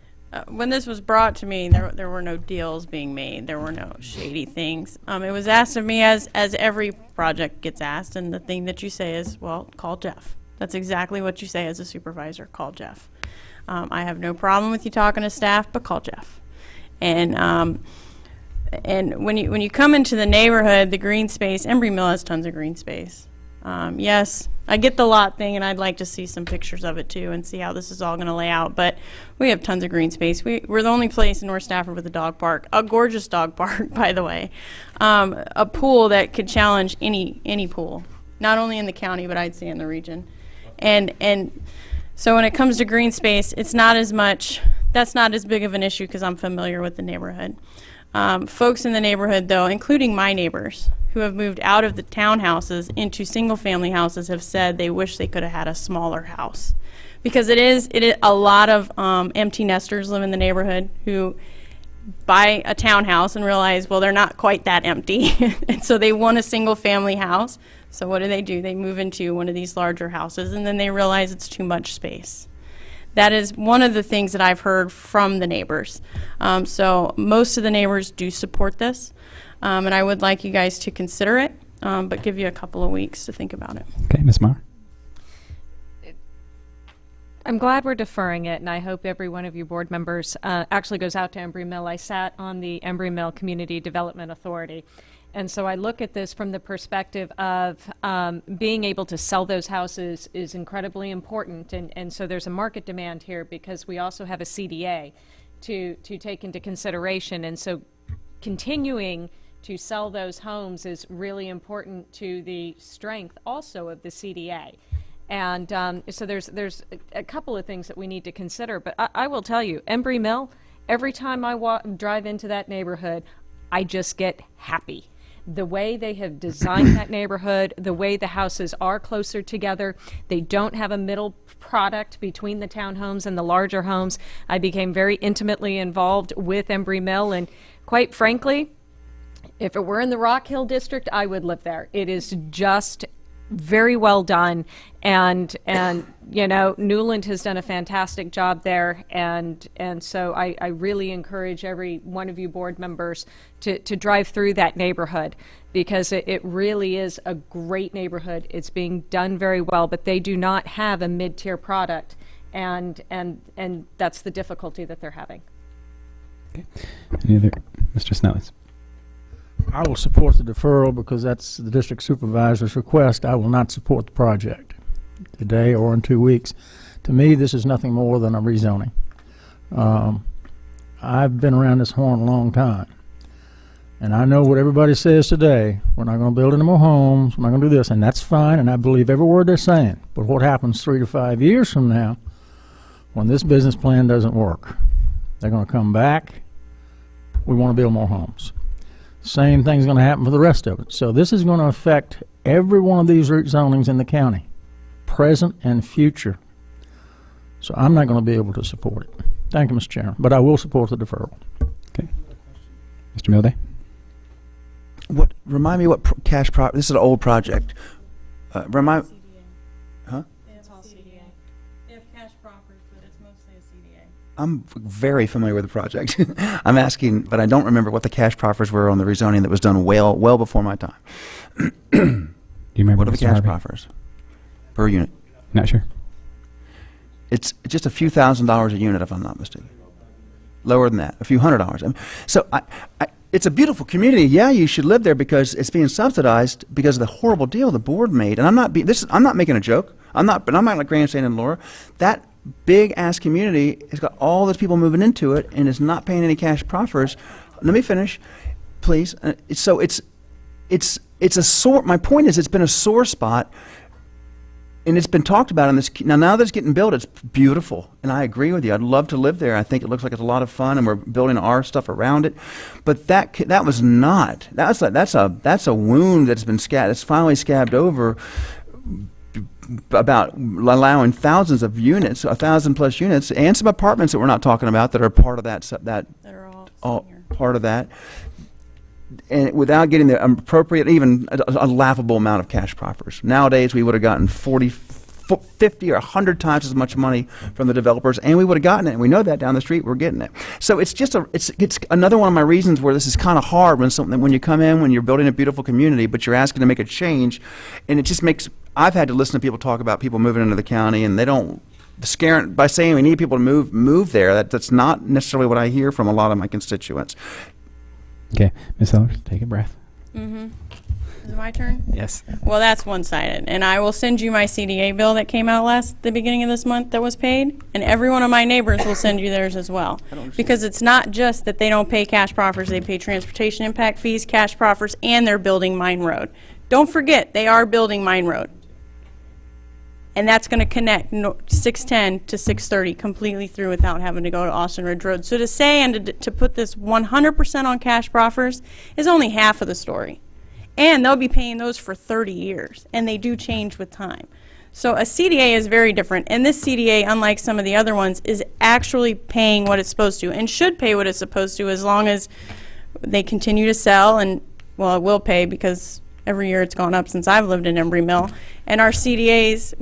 [SPEAKER 15] When this was brought to me, there were no deals being made. There were no shady things. It was asked of me, as every project gets asked, and the thing that you say is, well, call Jeff. That's exactly what you say as a supervisor. Call Jeff. I have no problem with you talking to staff, but call Jeff. And when you come into the neighborhood, the green space, Embry Mill has tons of green space. Yes, I get the lot thing, and I'd like to see some pictures of it too and see how this is all going to lay out. But we have tons of green space. We're the only place in North Stafford with a dog park, a gorgeous dog park, by the way, a pool that could challenge any pool, not only in the county, but I'd say in the region. And so when it comes to green space, it's not as much. That's not as big of an issue because I'm familiar with the neighborhood. Folks in the neighborhood, though, including my neighbors who have moved out of the townhouses into single-family houses, have said they wish they could have had a smaller house, because it is a lot of empty nesters live in the neighborhood who buy a townhouse and realize, well, they're not quite that empty, and so they want a single-family house. So what do? They move into one of these larger houses, and then they realize it's too much space. That is one of the things that I've heard from the neighbors. So most of the neighbors do support this, and I would like you guys to consider it, but give you a couple of weeks to think about it.
[SPEAKER 1] Okay, Ms. Maher.
[SPEAKER 14] I'm glad we're deferring it, and I hope every one of you board members actually goes out to Embry Mill. I sat on the Embry Mill Community Development Authority, and so I look at this from the perspective of being able to sell those houses is incredibly important, and so there's a market demand here because we also have a CDA to take into consideration, and so continuing to sell those homes is really important to the strength also of the CDA. And so there's a couple of things that we need to consider, but I will tell you, Embry Mill, every time I drive into that neighborhood, I just get happy. The way they have designed that neighborhood, the way the houses are closer together, they don't have a middle product between the townhomes and the larger homes. I became very intimately involved with Embry Mill, and quite frankly, if it were in the Rock Hill district, I would live there. It is just very well done, and you know, Newland has done a fantastic job there, and so I really encourage every one of you board members to drive through that neighborhood, because it really is a great neighborhood. It's being done very well, but they do not have a mid-tier product, and that's the difficulty that they're having.
[SPEAKER 1] Okay. Any other, Mr. Snellis?
[SPEAKER 16] I will support the deferral because that's the district supervisor's request. I will not support the project today or in 2 weeks. To me, this is nothing more than a rezoning. I've been around this horn a long time, and I know what everybody says today. We're not going to build any more homes. We're not going to do this, and that's fine, and I believe every word they're saying. But what happens 3 to 5 years from now when this business plan doesn't work? They're going to come back. We want to build more homes. Same thing's going to happen for the rest of it. So this is going to affect every one of these root zonings in the county, present and future. So I'm not going to be able to support it. Thank you, Mr. Chairman. But I will support the deferral.
[SPEAKER 1] Okay. Mr. Milday?
[SPEAKER 3] Remind me what cash this is an old project. Huh? I'm very familiar with the project. I'm asking, but I don't remember what the cash proffers were on the rezoning that was done well before my time.
[SPEAKER 1] Do you remember,
[SPEAKER 3] What are the
[SPEAKER 1] Mr.
[SPEAKER 3] cash
[SPEAKER 1] Harvey?
[SPEAKER 3] proffers per unit?
[SPEAKER 1] Not sure.
[SPEAKER 3] It's just a few $1,000s a unit, if I'm not mistaken. Lower than that, a few $100s. So it's a beautiful community. Yeah, you should live there because it's being subsidized because of the horrible deal the board made. And I'm not making a joke. I'm not like grandstanding and Laura. That big ass community has got all those people moving into it and is not paying any cash proffers. Let me finish, please. So it's a sore. My point is, it's been a sore spot. And it's been talked about in this. Now that it's getting built, it's beautiful, and I agree with you. I'd love to live there. I think it looks like it's a lot of fun, and we're building our stuff around it. But that was not. That's a wound that's been It's finally scabbed over. About allowing thousands of units, 1,000+ units, and some apartments that we're not talking about that are part of that
[SPEAKER 15] are
[SPEAKER 3] all part of that. And without getting the appropriate, even a laughable amount of cash proffers. Nowadays, we would have gotten 40, 50, or 100 times as much money from the developers, and we would have gotten it. And we know that down the street, we're getting it. So it's just it's another one of my reasons where this is kind of hard when you come in, when you're building a beautiful community, but you're asking to make a change, and it just makes. I've had to listen to people talk about people moving into the county, and they don't. Scaring by saying we need people to move there. That's not necessarily what I hear from a lot of my constituents.
[SPEAKER 1] Okay, Ms. Sellers, take a breath.
[SPEAKER 15] Mm-hmm. Is it my turn?
[SPEAKER 1] Yes.
[SPEAKER 15] Well, that's one-sided, and I will send you my CDA bill that came out the beginning of this month that was paid, and every one of my neighbors will send you theirs as well. Because it's not just that they don't pay cash proffers, they pay transportation impact fees, cash proffers, and they're building Mine Road. Don't forget, they are building Mine Road. And that's going to connect 610 to 630 completely through without having to go to Austin Ridge Road. So to say and to put this 100% on cash proffers is only half of the story. And they'll be paying those for 30 years. And they do change with time. So a CDA is very different. And this CDA, unlike some of the other ones, is actually paying what it's supposed to and should pay what it's supposed to as long as they continue to sell. And, well, it will pay because every year it's gone up since I've lived in Embry Mill. And our CDAs,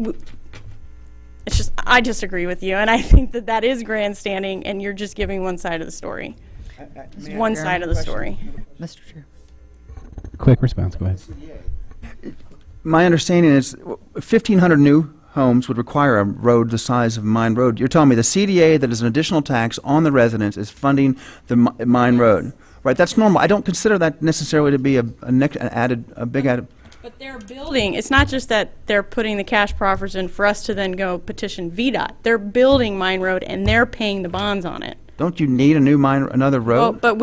[SPEAKER 15] it's just, I disagree with you. And I think that is grandstanding, and you're just giving one side of the story. It's one side of the story.
[SPEAKER 12] Mr. Chair.
[SPEAKER 1] Quick response, go ahead.
[SPEAKER 3] My understanding is 1,500 new homes would require a road the size of Mine Road. You're telling me the CDA that is an additional tax on the residents is funding the Mine Road. Right, that's normal. I don't consider that necessarily to be a big added.
[SPEAKER 15] But they're building, it's not just that they're putting the cash proffers in for us to then go petition VDOT. They're building Mine Road and they're paying the bonds on it.
[SPEAKER 3] Don't you need another road?
[SPEAKER 15] Well, but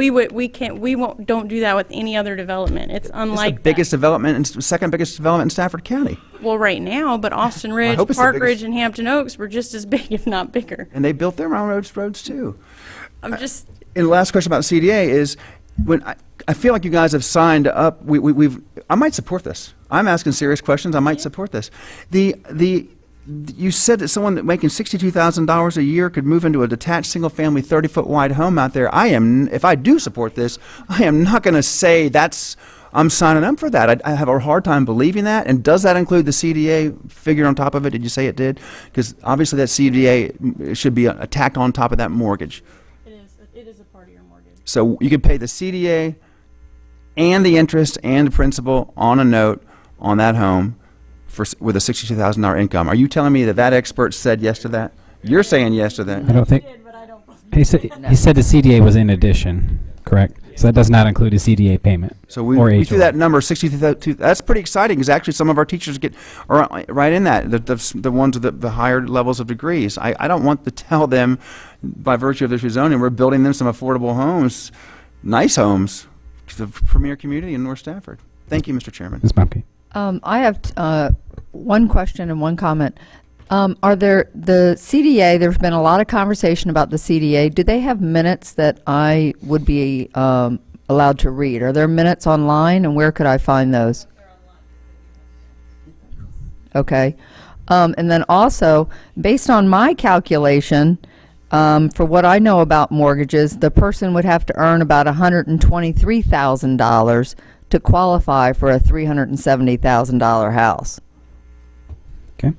[SPEAKER 15] don't do that with any other development. It's unlike
[SPEAKER 3] It's the biggest development and second biggest development in Stafford County.
[SPEAKER 15] Well, right now, but Austin Ridge,
[SPEAKER 3] hope it's the
[SPEAKER 15] Park
[SPEAKER 3] biggest.
[SPEAKER 15] Ridge, and Hampton Oaks were just as big, if not bigger.
[SPEAKER 3] And they built their own roads too.
[SPEAKER 15] I'm just.
[SPEAKER 3] And the last question about CDA is, when I feel like you guys have signed up, I might support this. I'm asking serious questions. I might support this. You said that someone making $62,000 a year could move into a detached, single-family, 30-foot wide home out there. If I do support this, I am not going to say I'm signing up for that. I have a hard time believing that. And does that include the CDA figure on top of it? Did you say it did? Because obviously that CDA should be tacked on top of that mortgage.
[SPEAKER 15] It is a part of your mortgage.
[SPEAKER 3] So you could pay the CDA and the interest and the principal on a note on that home with a $62,000 income. Are you telling me that expert said yes to that? You're saying yes to that.
[SPEAKER 1] I don't think. He said the CDA was in addition, correct? So that does not include a CDA payment.
[SPEAKER 3] So we threw that number 62. That's pretty exciting because actually some of our teachers are right in that. The ones with the higher levels of degrees. I don't want to tell them by virtue of this rezoning we're building them some affordable homes, nice homes, the premier community in North Stafford. Thank you, Mr. Chairman.
[SPEAKER 1] Ms. Bumke.
[SPEAKER 12] I have one question and one comment. Are there the CDA? There's been a lot of conversation about the CDA. Do they have minutes that I would be allowed to read? Are there minutes online, and where could I find those? Okay, and then also based on my calculation, for what I know about mortgages, the person would have to earn about $123,000 to qualify for a $370,000 house.
[SPEAKER 1] Okay.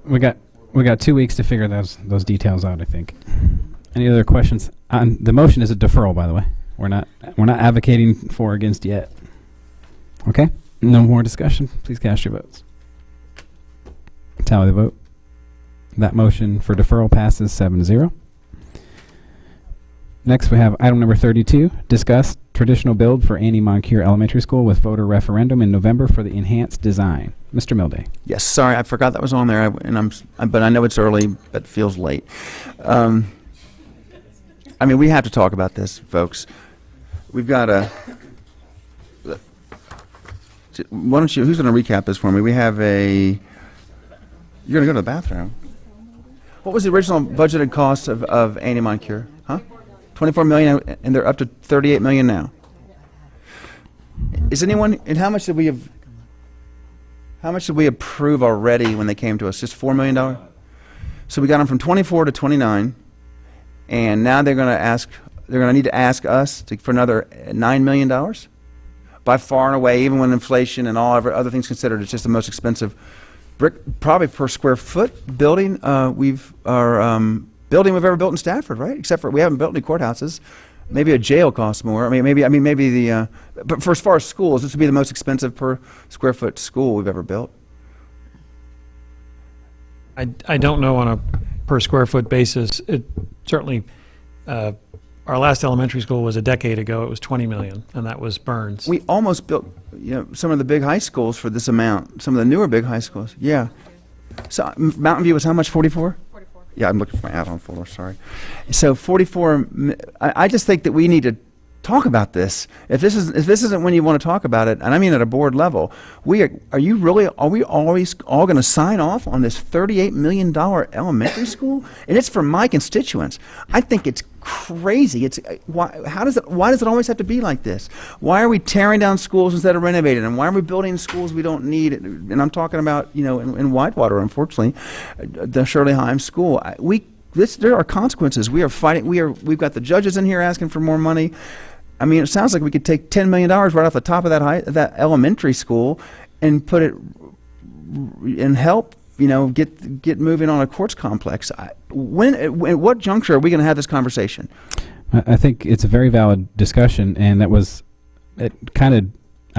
[SPEAKER 1] We got We got 2 weeks to figure those details out, I think. Any other questions? The motion is a deferral, by the way. We're not advocating for or against yet. Okay? No more discussion. Please cast your votes. Tally the vote. That motion for deferral passes 7-0. Next, we have item number 32, discuss traditional build for Annie Moncure Elementary School with voter referendum in November for the enhanced design. Mr. Milday.
[SPEAKER 3] Yes, sorry, I forgot that was on there, but I know it's early, but feels late. I mean, we have to talk about this, folks. We've got why don't you, who's going to recap this for me? We have you're going to go to the bathroom. What was the original budgeted cost of Annie Moncure? Huh? 24 million, and they're up to 38 million now. Is anyone, and how much did we approve already when they came to us? Just $4 million? So we got them from 24 to 29, and now they're going to need to ask us for another $9 million? By far and away, even when inflation and all other things considered, it's just the most expensive brick, probably per square foot building we've ever built in Stafford, right? Except for we haven't built any courthouses. Maybe a jail costs more. But for as far as schools, this would be the most expensive per square foot school we've ever built.
[SPEAKER 2] I don't know on a per square foot basis. It certainly, our last elementary school was a decade ago. It was 20 million, and that was Burns.
[SPEAKER 3] We almost built, some of the big high schools for this amount. Some of the newer big high schools. Yeah. So Mountain View was how much? 44. Yeah, I'm looking for my add-on folder, sorry. So 44, I just think that we need to talk about this. If this isn't when you want to talk about it, and I mean at a board level, are we always all going to sign off on this $38 million elementary school? And it's for my constituents. I think it's crazy. Why does it always have to be like this? Why are we tearing down schools instead of renovating them? Why are we building schools we don't need? And I'm talking about, in Whitewater, unfortunately, the Shirley Himes School. There are consequences. We are fighting. We've got the judges in here asking for more money. I mean, it sounds like we could take $10 million right off the top of that elementary school and put it and help, get moving on a courts complex. At what juncture are we going to have this conversation?
[SPEAKER 1] I think it's a very valid discussion, and I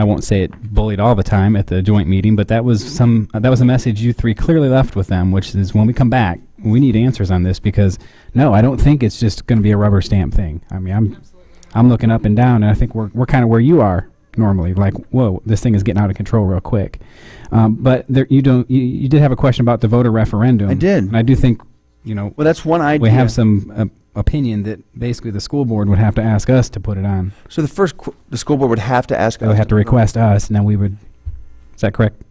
[SPEAKER 1] won't say it bullied all the time at the joint meeting, but that was a message you three clearly left with them, which is when we come back, we need answers on this, because no, I don't think it's just going to be a rubber stamp thing. I mean, I'm looking up and down, and I think we're kind of where you are normally. Like, whoa, this thing is getting out of control real quick. But you did have a question about the voter referendum.
[SPEAKER 3] I did,
[SPEAKER 1] and I do think well,
[SPEAKER 3] that's one idea.
[SPEAKER 1] We have some opinion that basically the school board would have to ask us to put it on.
[SPEAKER 3] So the school board would have to ask us.
[SPEAKER 1] They would have to request us, and then we would. Is that correct?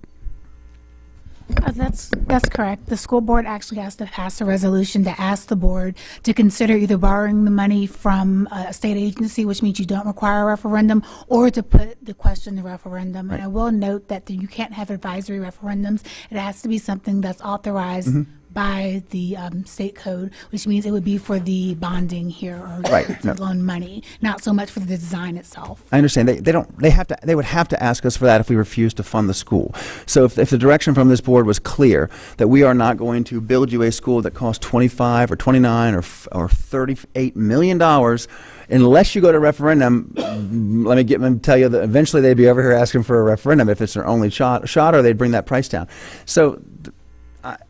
[SPEAKER 21] That's correct. The school board actually has to pass a resolution to ask the board to consider either borrowing the money from a state agency, which means you don't require a referendum, or to put the question to referendum.
[SPEAKER 3] Right.
[SPEAKER 21] And I will note that you can't have advisory referendums. It has to be something that's authorized by the state code, which means it would be for the bonding here or the loan money, not so much for the design itself.
[SPEAKER 3] I understand. They would have to ask us for that if we refuse to fund the school. So if the direction from this board was clear that we are not going to build you a school that costs 25 or 29 or $38 million unless you go to referendum, let me tell you that eventually they'd be over here asking for a referendum if it's their only shot, or they'd bring that price down. So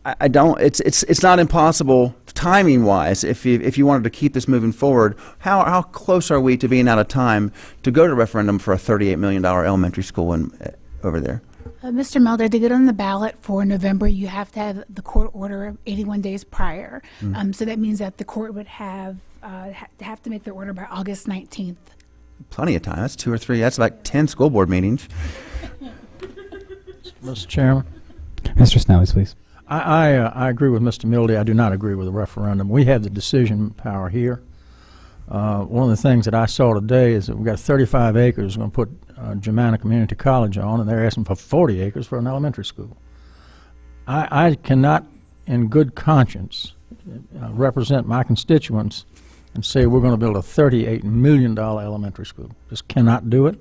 [SPEAKER 3] I don't. It's not impossible timing wise. If you wanted to keep this moving forward, how close are we to being out of time to go to referendum for a $38 million elementary school over there?
[SPEAKER 21] Mr. Mulder, to get on the ballot for November, you have to have the court order 81 days prior. So that means that the court would have to make their order by August 19th.
[SPEAKER 3] Plenty of time. That's 2 or 3. That's like 10 school board meetings.
[SPEAKER 16] Mr. Chairman.
[SPEAKER 1] Mr. Snellis, please.
[SPEAKER 16] I agree with Mr. Mildy. I do not agree with the referendum. We have the decision power here. One of the things that I saw today is that we've got 35 acres we're going to put Germanna Community College on, and they're asking for 40 acres for an elementary school. I cannot, in good conscience, represent my constituents and say we're going to build a $38 million elementary school. Just cannot do it.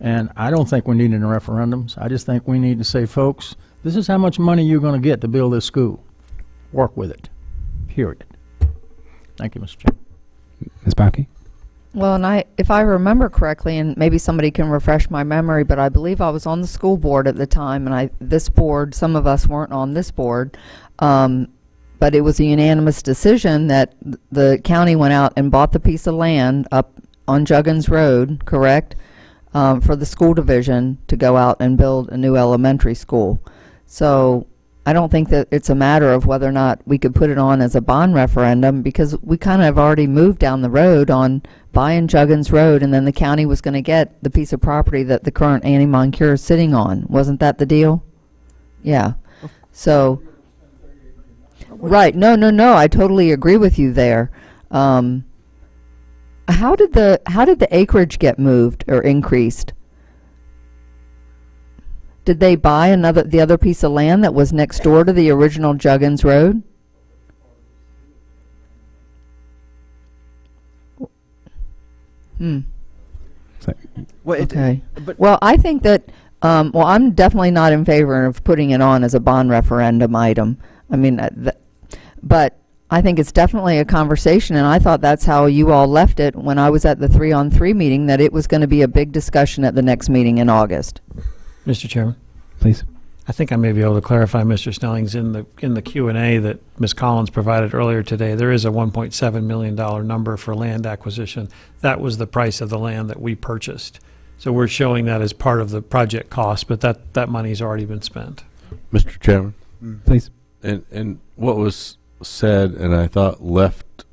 [SPEAKER 16] And I don't think we need any referendums. I just think we need to say, folks, this is how much money you're going to get to build this school. work with it, period. Thank you, Mr. Chairman.
[SPEAKER 1] Ms. Bauke?
[SPEAKER 12] Well, and if I remember correctly, and maybe somebody can refresh my memory, but I believe I was on the school board at the time, and this board, some of us weren't on this board, but it was a unanimous decision that the county went out and bought the piece of land up on Juggins Road, correct, for the school division to go out and build a new elementary school. So I don't think that it's a matter of whether or not we could put it on as a bond referendum, because we kind of have already moved down the road on buying Juggins Road, and then the county was going to get the piece of property that the current Annie Moncure is sitting on. Wasn't that the deal? Yeah. So, right. No. I totally agree with you there. How did the acreage get moved or increased? Did they buy the other piece of land that was next door to the original Juggins Road?
[SPEAKER 3] Well,
[SPEAKER 12] Okay. Well, I think that, I'm definitely not in favor of putting it on as a bond referendum item. I mean, but I think it's definitely a conversation, and I thought that's how you all left it when I was at the 3-on-3 meeting, that it was going to be a big discussion at the next meeting in August.
[SPEAKER 16] Mr. Chairman?
[SPEAKER 1] Please.
[SPEAKER 16] I think I may be able to clarify Mr. Snelling's in the Q&A that Ms. Collins provided earlier today. There is a $1.7 million number for land acquisition. That was the price of the land that we purchased. So we're showing that as part of the project cost, but that money's already been spent.
[SPEAKER 13] Mr. Chairman?
[SPEAKER 1] Please.
[SPEAKER 13] And what was said, and I thought left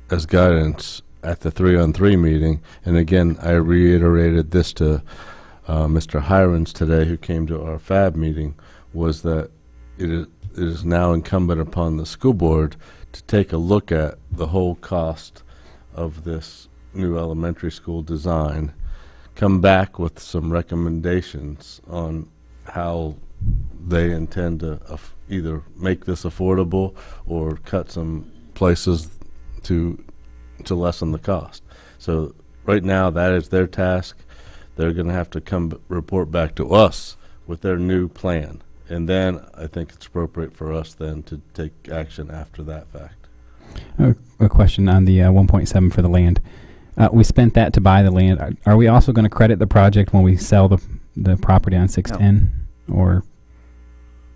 [SPEAKER 13] as guidance at the 3-on-3 meeting, and again, I reiterated this to Mr. Hirons today, who came to our FAB meeting, was that it is now incumbent upon the school board to take a look at the whole cost of this new elementary school design, come back with some recommendations on how they intend to either make this affordable or cut some places to lessen the cost. So right now, that is their task. They're going to have to report back to us with their new plan. And then I think it's appropriate for us then to take action after that fact.
[SPEAKER 1] A question on the 1.7 for the land. We spent that to buy the land. Are we also going to credit the project when we sell the property on 610? No. Or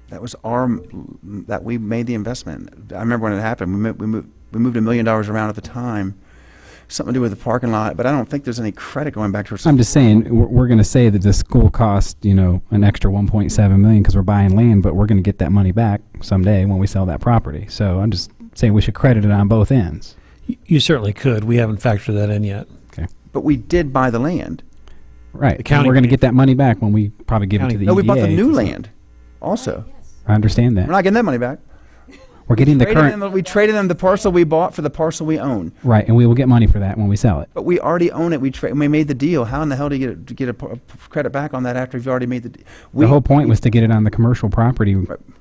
[SPEAKER 3] that was that we made the investment. I remember when it happened. We moved $1 million around at the time. Something to do with the parking lot, but I don't think there's any credit going back to.
[SPEAKER 1] I'm just saying we're going to say that the school cost an extra 1.7 million because we're buying land, but we're going to get that money back someday when we sell that property. So I'm just saying we should credit it on both ends.
[SPEAKER 16] You certainly could. We haven't factored that in yet.
[SPEAKER 1] Okay.
[SPEAKER 3] But we did buy the land.
[SPEAKER 1] Right.
[SPEAKER 16] The county
[SPEAKER 1] we're going to get that money back when we probably give it to the EDA.
[SPEAKER 3] No, we bought the new land also.
[SPEAKER 1] I understand that.
[SPEAKER 3] We're not getting that money back.
[SPEAKER 1] We're getting the current.
[SPEAKER 3] We traded them the parcel we bought for the parcel we own.
[SPEAKER 1] Right, and we will get money for that when we sell it.
[SPEAKER 3] But we already own it. We made the deal. How in the hell do you get a credit back on that after you've already made the deal?
[SPEAKER 1] The whole point was to get it on the commercial property.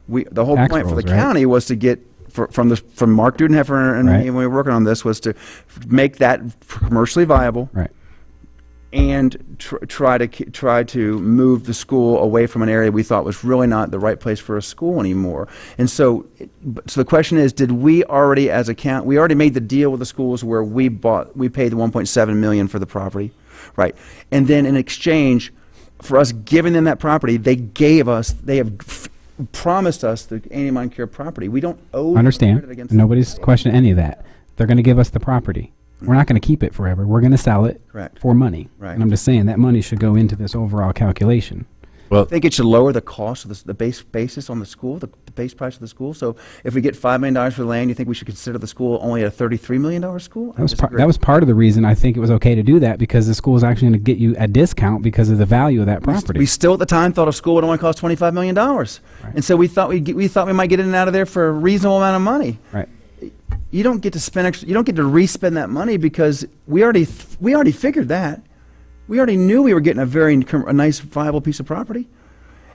[SPEAKER 3] The whole point for the county was to get from Mark Dudenheffer and me, when we were working on this, was to make that commercially viable.
[SPEAKER 1] Right.
[SPEAKER 3] And try to move the school away from an area we thought was really not the right place for a school anymore. And so the question is, did we already, as a county, we already made the deal with the schools where we paid the $1.7 million for the property, right? And then in exchange for us giving them that property, they have promised us the Annie Moncure property. We don't owe.
[SPEAKER 1] Understand? Nobody's questioning any of that. They're going to give us the property. We're not going to keep it forever. We're going to sell it for money.
[SPEAKER 3] Right.
[SPEAKER 1] And I'm just saying that money should go into this overall calculation.
[SPEAKER 3] Well, I think it should lower the cost of the basis on the school, the base price of the school. So if we get $5 million for the land, you think we should consider the school only a $33 million school?
[SPEAKER 1] That was part of the reason I think it was okay to do that, because the school is actually going to get you a discount because of the value of that property.
[SPEAKER 3] We still at the time thought a school would only cost $25 million. Right. And so we thought we might get in and out of there for a reasonable amount of money.
[SPEAKER 1] Right.
[SPEAKER 3] You don't get to spend extra. You don't get to re-spend that money because we already figured that. We already knew we were getting a nice, viable piece of property.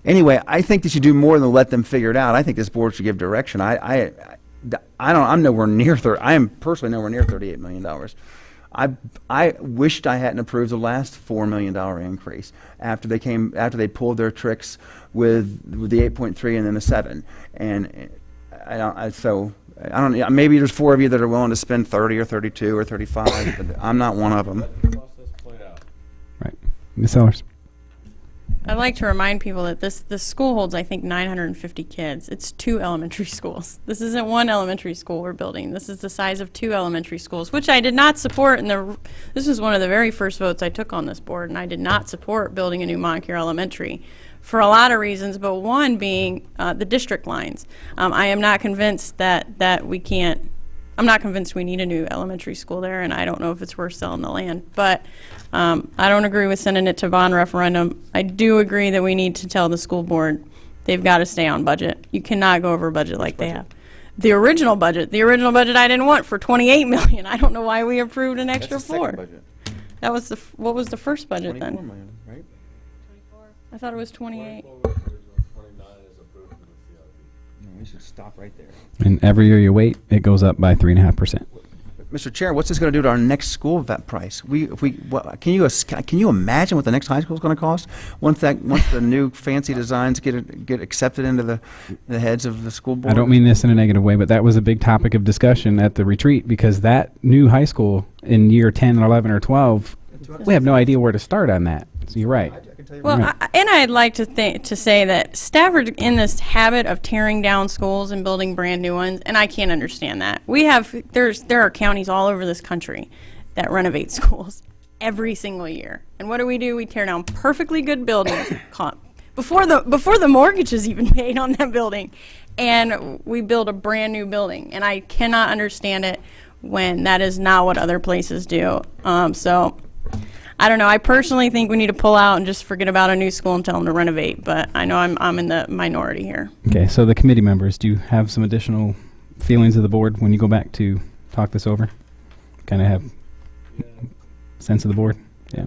[SPEAKER 3] Anyway, I think they should do more than let them figure it out. I think this board should give direction. I'm nowhere near I am personally nowhere near $38 million. I wished I hadn't approved the last $4 million increase after they pulled their tricks with the 8.3 and then the 7. And I don't, yeah, maybe there's 4 of you that are willing to spend 30 or 32 or 35, but I'm not one of them.
[SPEAKER 1] Right. Ms. Sellers?
[SPEAKER 15] I'd like to remind people that this school holds, I think, 950 kids. It's 2 elementary schools. This isn't 1 elementary school we're building. This is the size of 2 elementary schools, which I did not support. This was one of the very first votes I took on this board, and I did not support building a new Moncure Elementary for a lot of reasons, but one being the district lines. I am not convinced that we can't. I'm not convinced we need a new elementary school there, and I don't know if it's worth selling the land. But I don't agree with sending it to bond referendum. I do agree that we need to tell the school board they've got to stay on budget. You cannot go over budget like they have. The original budget I didn't want for $28 million. I don't know why we approved an extra
[SPEAKER 3] That's the second
[SPEAKER 15] $4.
[SPEAKER 3] budget.
[SPEAKER 15] That was what was the first budget
[SPEAKER 3] 24
[SPEAKER 15] then?
[SPEAKER 3] million, right?
[SPEAKER 15] I thought it was 28.
[SPEAKER 3] We should stop right there.
[SPEAKER 1] And every year you wait, it goes up by 3.5%.
[SPEAKER 3] Mr. Chair, what's this going to do to our next school vet price? Can you imagine what the next high school is going to cost once the new fancy designs get accepted into the heads of the school board?
[SPEAKER 1] I don't mean this in a negative way, but that was a big topic of discussion at the retreat because that new high school in year 10, 11, or 12, we have no idea where to start on that. So you're right.
[SPEAKER 15] Well,
[SPEAKER 1] Right.
[SPEAKER 15] and I'd like to say that Stafford in this habit of tearing down schools and building brand new ones, and I can't understand that. There are counties all over this country that renovate schools every single year. And what do? We tear down perfectly good buildings before the mortgage is even paid on that building, and we build a brand new building. And I cannot understand it when that is not what other places do. So I don't know. I personally think we need to pull out and just forget about a new school and tell them to renovate. But I know I'm in the minority here.
[SPEAKER 1] Okay, so the committee members, do you have some additional feelings of the board when you go back to talk this over? Kind of have sense of the board? Yeah.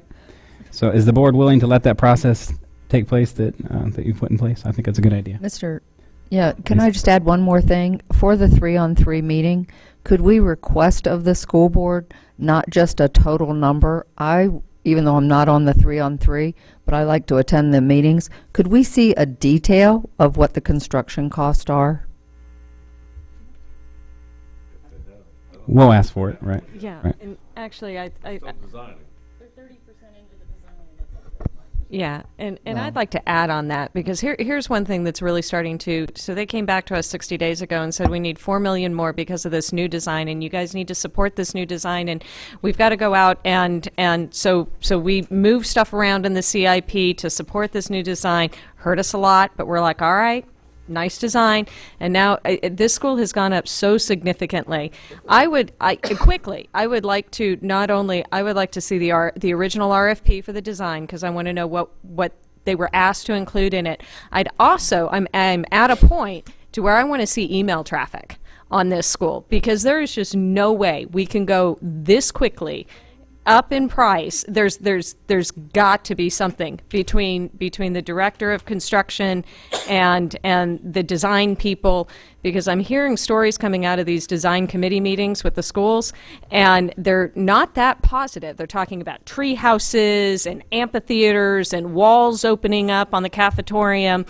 [SPEAKER 1] So is the board willing to let that process take place that you've put in place? I think that's a good idea.
[SPEAKER 12] Can I just add one more thing? For the 3-on-3 meeting, could we request of the school board not just a total number? Even though I'm not on the 3-on-3, but I like to attend the meetings, could we see a detail of what the construction costs are?
[SPEAKER 1] We'll ask for it, right?
[SPEAKER 14] Yeah,
[SPEAKER 1] Right.
[SPEAKER 14] and actually, Yeah, and I'd like to add on that because here's one thing that's really starting to. So they came back to us 60 days ago and said we need $4 million more because of this new design, and you guys need to support this new design, and we've got to go out and so we move stuff around in the CIP to support this new design. Hurt us a lot, but we're like, all right. Nice design, and now this school has gone up so significantly. I would like to see the original RFP for the design because I want to know what they were asked to include in it. I'm at a point to where I want to see email traffic on this school because there is just no way we can go this quickly up in price. There's got to be something between the director of construction and the design people, because I'm hearing stories coming out of these design committee meetings with the schools, and they're not that positive. They're talking about tree houses and amphitheaters and walls opening up on the cafetorium.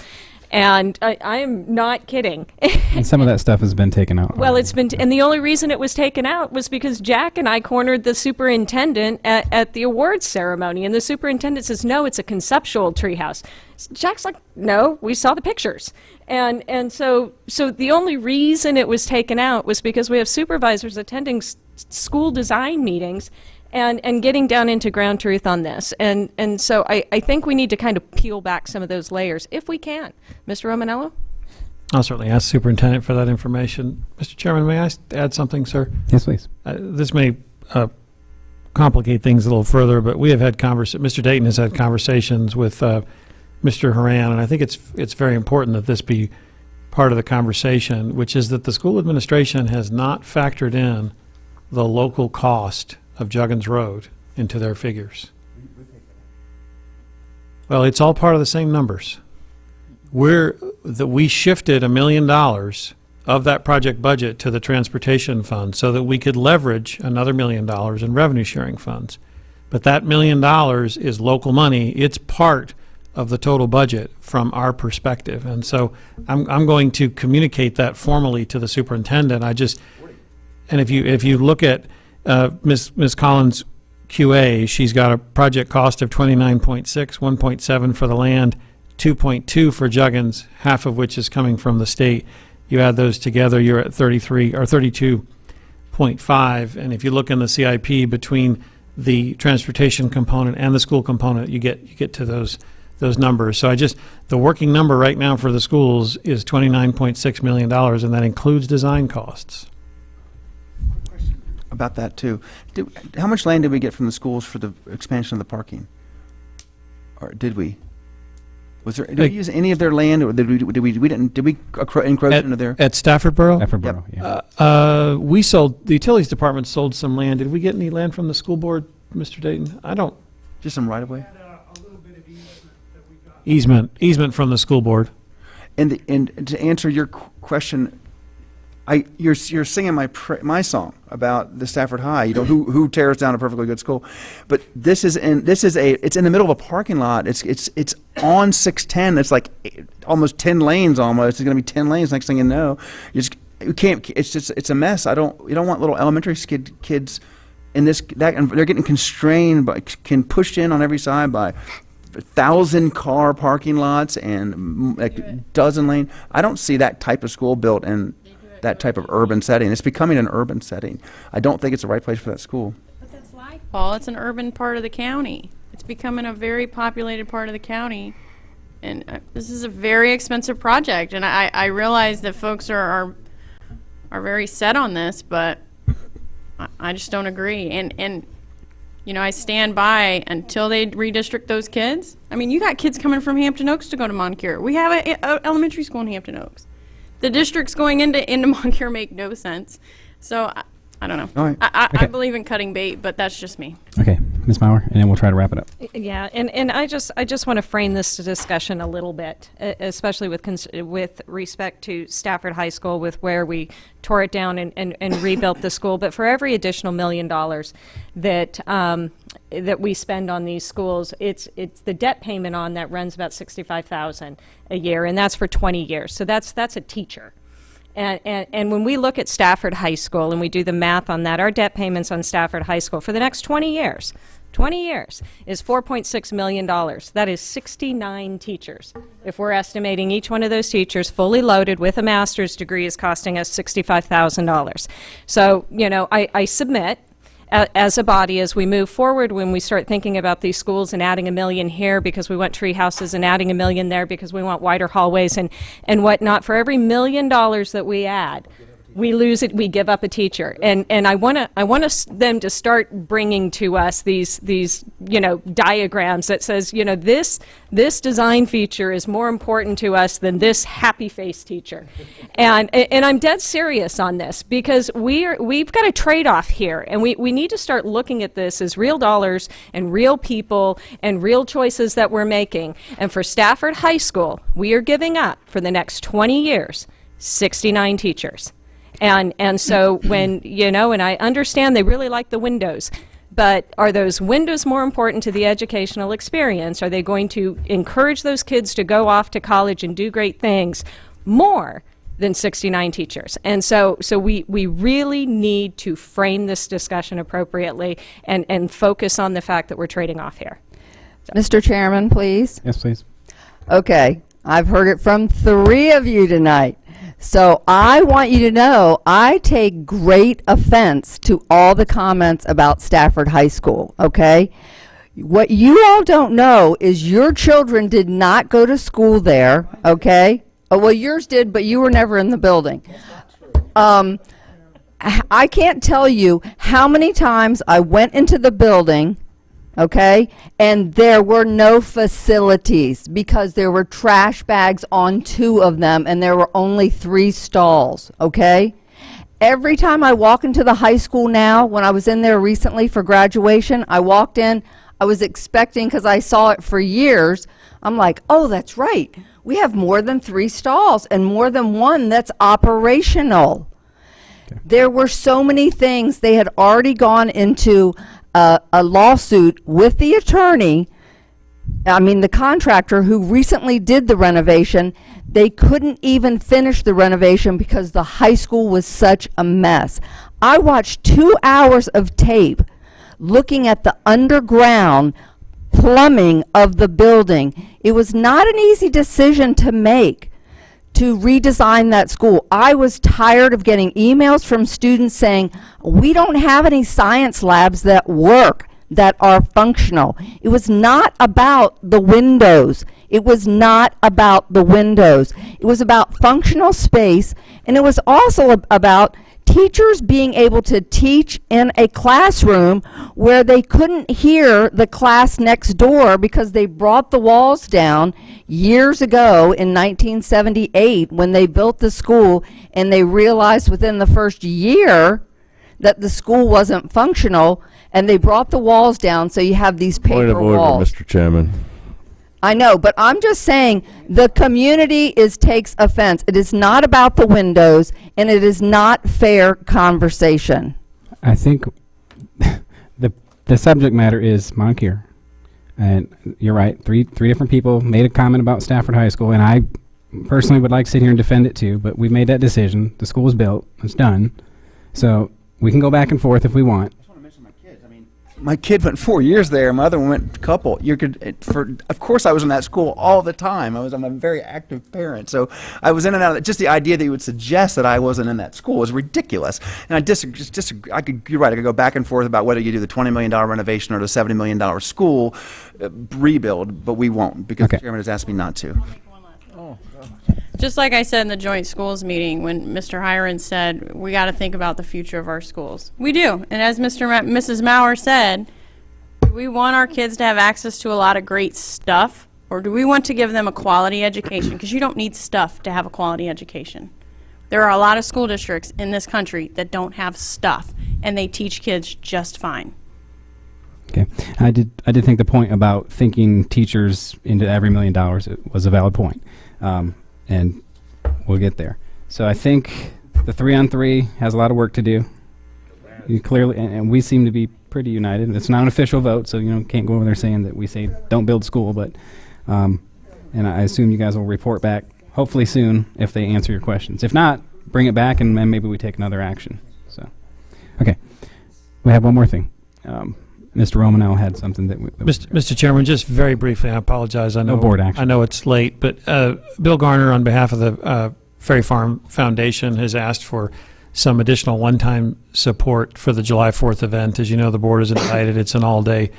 [SPEAKER 14] And I'm not kidding.
[SPEAKER 1] And some of that stuff has been taken out.
[SPEAKER 14] Well, it's been, and the only reason it was taken out was because Jack and I cornered the superintendent at the awards ceremony, and the superintendent says, no, it's a conceptual treehouse. Jack's like, no, we saw the pictures. And so the only reason it was taken out was because we have supervisors attending school design meetings and getting down into ground truth on this. And so I think we need to kind of peel back some of those layers if we can. Mr. Romanello?
[SPEAKER 16] I'll certainly ask the superintendent for that information. Mr. Chairman, may I add something, sir?
[SPEAKER 1] Yes, please.
[SPEAKER 16] This may complicate things a little further, but we have had Mr. Dayton has had conversations with Mr. Horan, and I think it's very important that this be part of the conversation, which is that the school administration has not factored in the local cost of Juggins Road into their figures. Well, it's all part of the same numbers. We shifted $1 million of that project budget to the transportation fund so that we could leverage another $1 million in revenue sharing funds. But that $1 million is local money. It's part of the total budget from our perspective. And so I'm going to communicate that formally to the superintendent. And if you look at Ms. Collins' QA, she's got a project cost of 29.6, 1.7 for the land, 2.2 for Juggins, half of which is coming from the state. You add those together, you're at 33 or 32.5. And if you look in the CIP between the transportation component and the school component, you get to those numbers. So the working number right now for the schools is $29.6 million, and that includes design costs.
[SPEAKER 3] About that too. How much land did we get from the schools for the expansion of the parking? Or did we? Did we use any of their land, or did we encroach into their?
[SPEAKER 16] At Stafford Borough?
[SPEAKER 1] Stafford Borough, yeah.
[SPEAKER 16] The utilities department sold some land. Did we get any land from the school board, Mr. Dayton? I don't.
[SPEAKER 3] Just some right of way.
[SPEAKER 16] Easement from the school board.
[SPEAKER 3] And to answer your question, you're singing my song about the Stafford High. You know, who tears down a perfectly good school, but it's in the middle of a parking lot. It's on 610. It's like almost 10 lanes almost. It's going to be 10 lanes. Next thing you know, you can't. It's a mess. You don't want little elementary kids in that, and they're getting constrained can pushed in on every side by 1,000-car parking lots and like a dozen lane. I don't see that type of school built in that type of urban setting. It's becoming an urban setting. I don't think it's the right place for that school.
[SPEAKER 15] But that's like, Paul, it's an urban part of the county. It's becoming a very populated part of the county. And this is a very expensive project. And I realize that folks are very set on this, but I just don't agree. And you know, I stand by until they redistrict those kids. I mean, you got kids coming from Hampton Oaks to go to Moncure. We have an elementary school in Hampton Oaks. The districts going into Moncure make no sense. So I don't know.
[SPEAKER 1] All right.
[SPEAKER 15] I believe in cutting bait, but that's just me.
[SPEAKER 1] Okay, Ms. Mauer, and then we'll try to wrap it up.
[SPEAKER 14] Yeah, and I just want to frame this discussion a little bit, especially with respect to Stafford High School, with where we tore it down and rebuilt the school. But for every additional $1 million that we spend on these schools, it's the debt payment on that runs about $65,000 a year, and that's for 20 years. So that's a teacher. And when we look at Stafford High School and we do the math on that, our debt payments on Stafford High School for the next 20 years is $4.6 million. That is 69 teachers. If we're estimating each one of those teachers fully loaded with a master's degree is costing us $65,000. So, you know, I submit as a body, as we move forward, when we start thinking about these schools and adding $1 million here because we want tree houses and adding $1 million there because we want wider hallways and whatnot, for every $1 million that we add, we lose it, we give up a teacher. And I want them to start bringing to us these you know, diagrams that says, you know, this design feature is more important to us than this happy face teacher. And I'm dead serious on this because we've got a trade-off here, and we need to start looking at this as real dollars and real people and real choices that we're making. And for Stafford High School, we are giving up for the next 20 years 69 teachers. And so when, you know, and I understand they really like the windows, but are those windows more important to the educational experience? Are they going to encourage those kids to go off to college and do great things more than 69 teachers? And so we really need to frame this discussion appropriately and focus on the fact that we're trading off here.
[SPEAKER 12] Mr. Chairman, please.
[SPEAKER 1] Yes, please.
[SPEAKER 12] Okay, I've heard it from 3 of you tonight. So I want you to know I take great offense to all the comments about Stafford High School, okay? What you all don't know is your children did not go to school there, okay? Oh, well, yours did, but you were never in the building. I can't tell you how many times I went into the building, okay, and there were no facilities because there were trash bags on 2 of them and there were only 3 stalls, okay? Every time I walk into the high school now, when I was in there recently for graduation, I walked in, I was expecting, because I saw it for years, I'm like, oh, that's right. We have more than 3 stalls and more than 1 that's operational. Okay. There were so many things. They had already gone into a lawsuit with the attorney the contractor who recently did the renovation, they couldn't even finish the renovation because the high school was such a mess. I watched 2 hours of tape looking at the underground plumbing of the building. It was not an easy decision to make to redesign that school. I was tired of getting emails from students saying, we don't have any science labs that work, that are functional. It was not about the windows. It was not about the windows. It was about functional space, and it was also about teachers being able to teach in a classroom where they couldn't hear the class next door because they brought the walls down years ago in 1978 when they built the school, and they realized within the first year that the school wasn't functional, and they brought the walls down, so you have these paper
[SPEAKER 13] Point of order,
[SPEAKER 12] walls.
[SPEAKER 13] Mr. Chairman.
[SPEAKER 12] I know, but I'm just saying the community takes offense. It is not about the windows, and it is not fair conversation.
[SPEAKER 1] I think the subject matter is Moncur. And you're right, three different people made a comment about Stafford High School, and I personally would like to sit here and defend it too, but we've made that decision. The school is built. It's done. So we can go back and forth if we want.
[SPEAKER 3] My kid went 4 years there. My other one went a couple. Of course, I was in that school all the time. I'm a very active parent, so I was in and out of it. Just the idea that you would suggest that I wasn't in that school was ridiculous. And I disagree. You're right. I could go back and forth about whether you do the $20 million renovation or the $70 million school rebuild, but we won't because the chairman has asked me not to.
[SPEAKER 15] Just like I said in the joint schools meeting when Mr. Hiron said, we got to think about the future of our schools. We do. And as Mrs. Maurer said, do we want our kids to have access to a lot of great stuff, or do we want to give them a quality education? Because you don't need stuff to have a quality education. There are a lot of school districts in this country that don't have stuff, and they teach kids just fine.
[SPEAKER 1] Okay, I did think the point about thinking teachers into every $1 million was a valid point. And we'll get there. So I think the 3-on-3 has a lot of work to do. You clearly, and we seem to be pretty united. It's not an official vote, so can't go over there saying that we say don't build school. But and I assume you guys will report back hopefully soon if they answer your questions. If not, bring it back and then maybe we take another action. So, okay, we have one more thing. Mr. Romanell had something that
[SPEAKER 16] Mr. Chairman, just very briefly, I apologize. I know
[SPEAKER 1] No board action.
[SPEAKER 16] I know it's late, but Bill Garner, on behalf of the Ferry Farm Foundation, has asked for some additional one-time support for the July 4th event. As you know, the board is invited. It's an all-day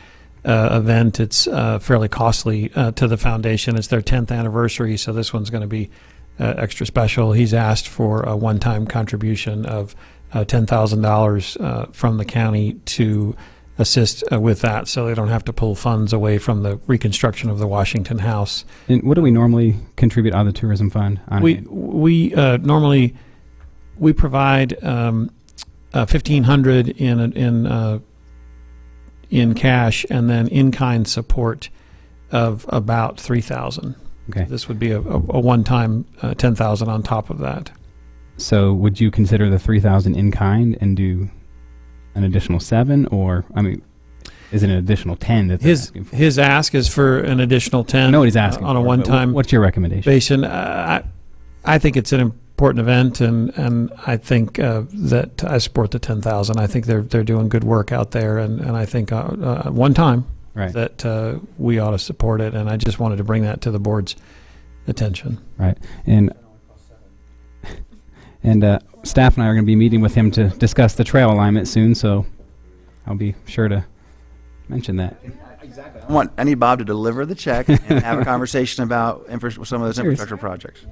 [SPEAKER 16] event. It's fairly costly to the foundation. It's their 10th anniversary, so this one's going to be extra special. He's asked for a one-time contribution of $10,000 from the county to assist with that, so they don't have to pull funds away from the reconstruction of the Washington House.
[SPEAKER 1] And what do we normally contribute out of the tourism fund?
[SPEAKER 16] We normally provide $1,500 in cash, and then in-kind support of about $3,000.
[SPEAKER 1] Okay.
[SPEAKER 16] This would be a one-time $10,000 on top of that.
[SPEAKER 1] So would you consider the $3,000 in kind and do an additional 7, or is it an additional 10 that
[SPEAKER 16] his ask is for an additional 10?
[SPEAKER 1] I know what he's asking
[SPEAKER 16] on a
[SPEAKER 1] for,
[SPEAKER 16] one-time.
[SPEAKER 1] What's your recommendation?
[SPEAKER 16] I think it's an important event, and I think that I support the 10,000. I think they're doing good work out there, and I think one time that we ought to support it, and I just wanted to bring that to the board's attention.
[SPEAKER 1] Right, and staff and I are going to be meeting with him to discuss the trail alignment soon, so I'll be sure to mention that.
[SPEAKER 3] Exactly. I need Bob to deliver the check and have a conversation about some of those infrastructure projects.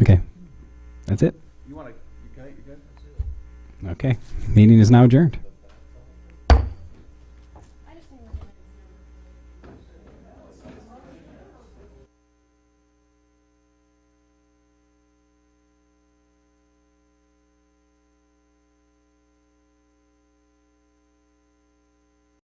[SPEAKER 1] Okay, that's it.
[SPEAKER 3] You good?
[SPEAKER 1] Okay, meeting is now adjourned.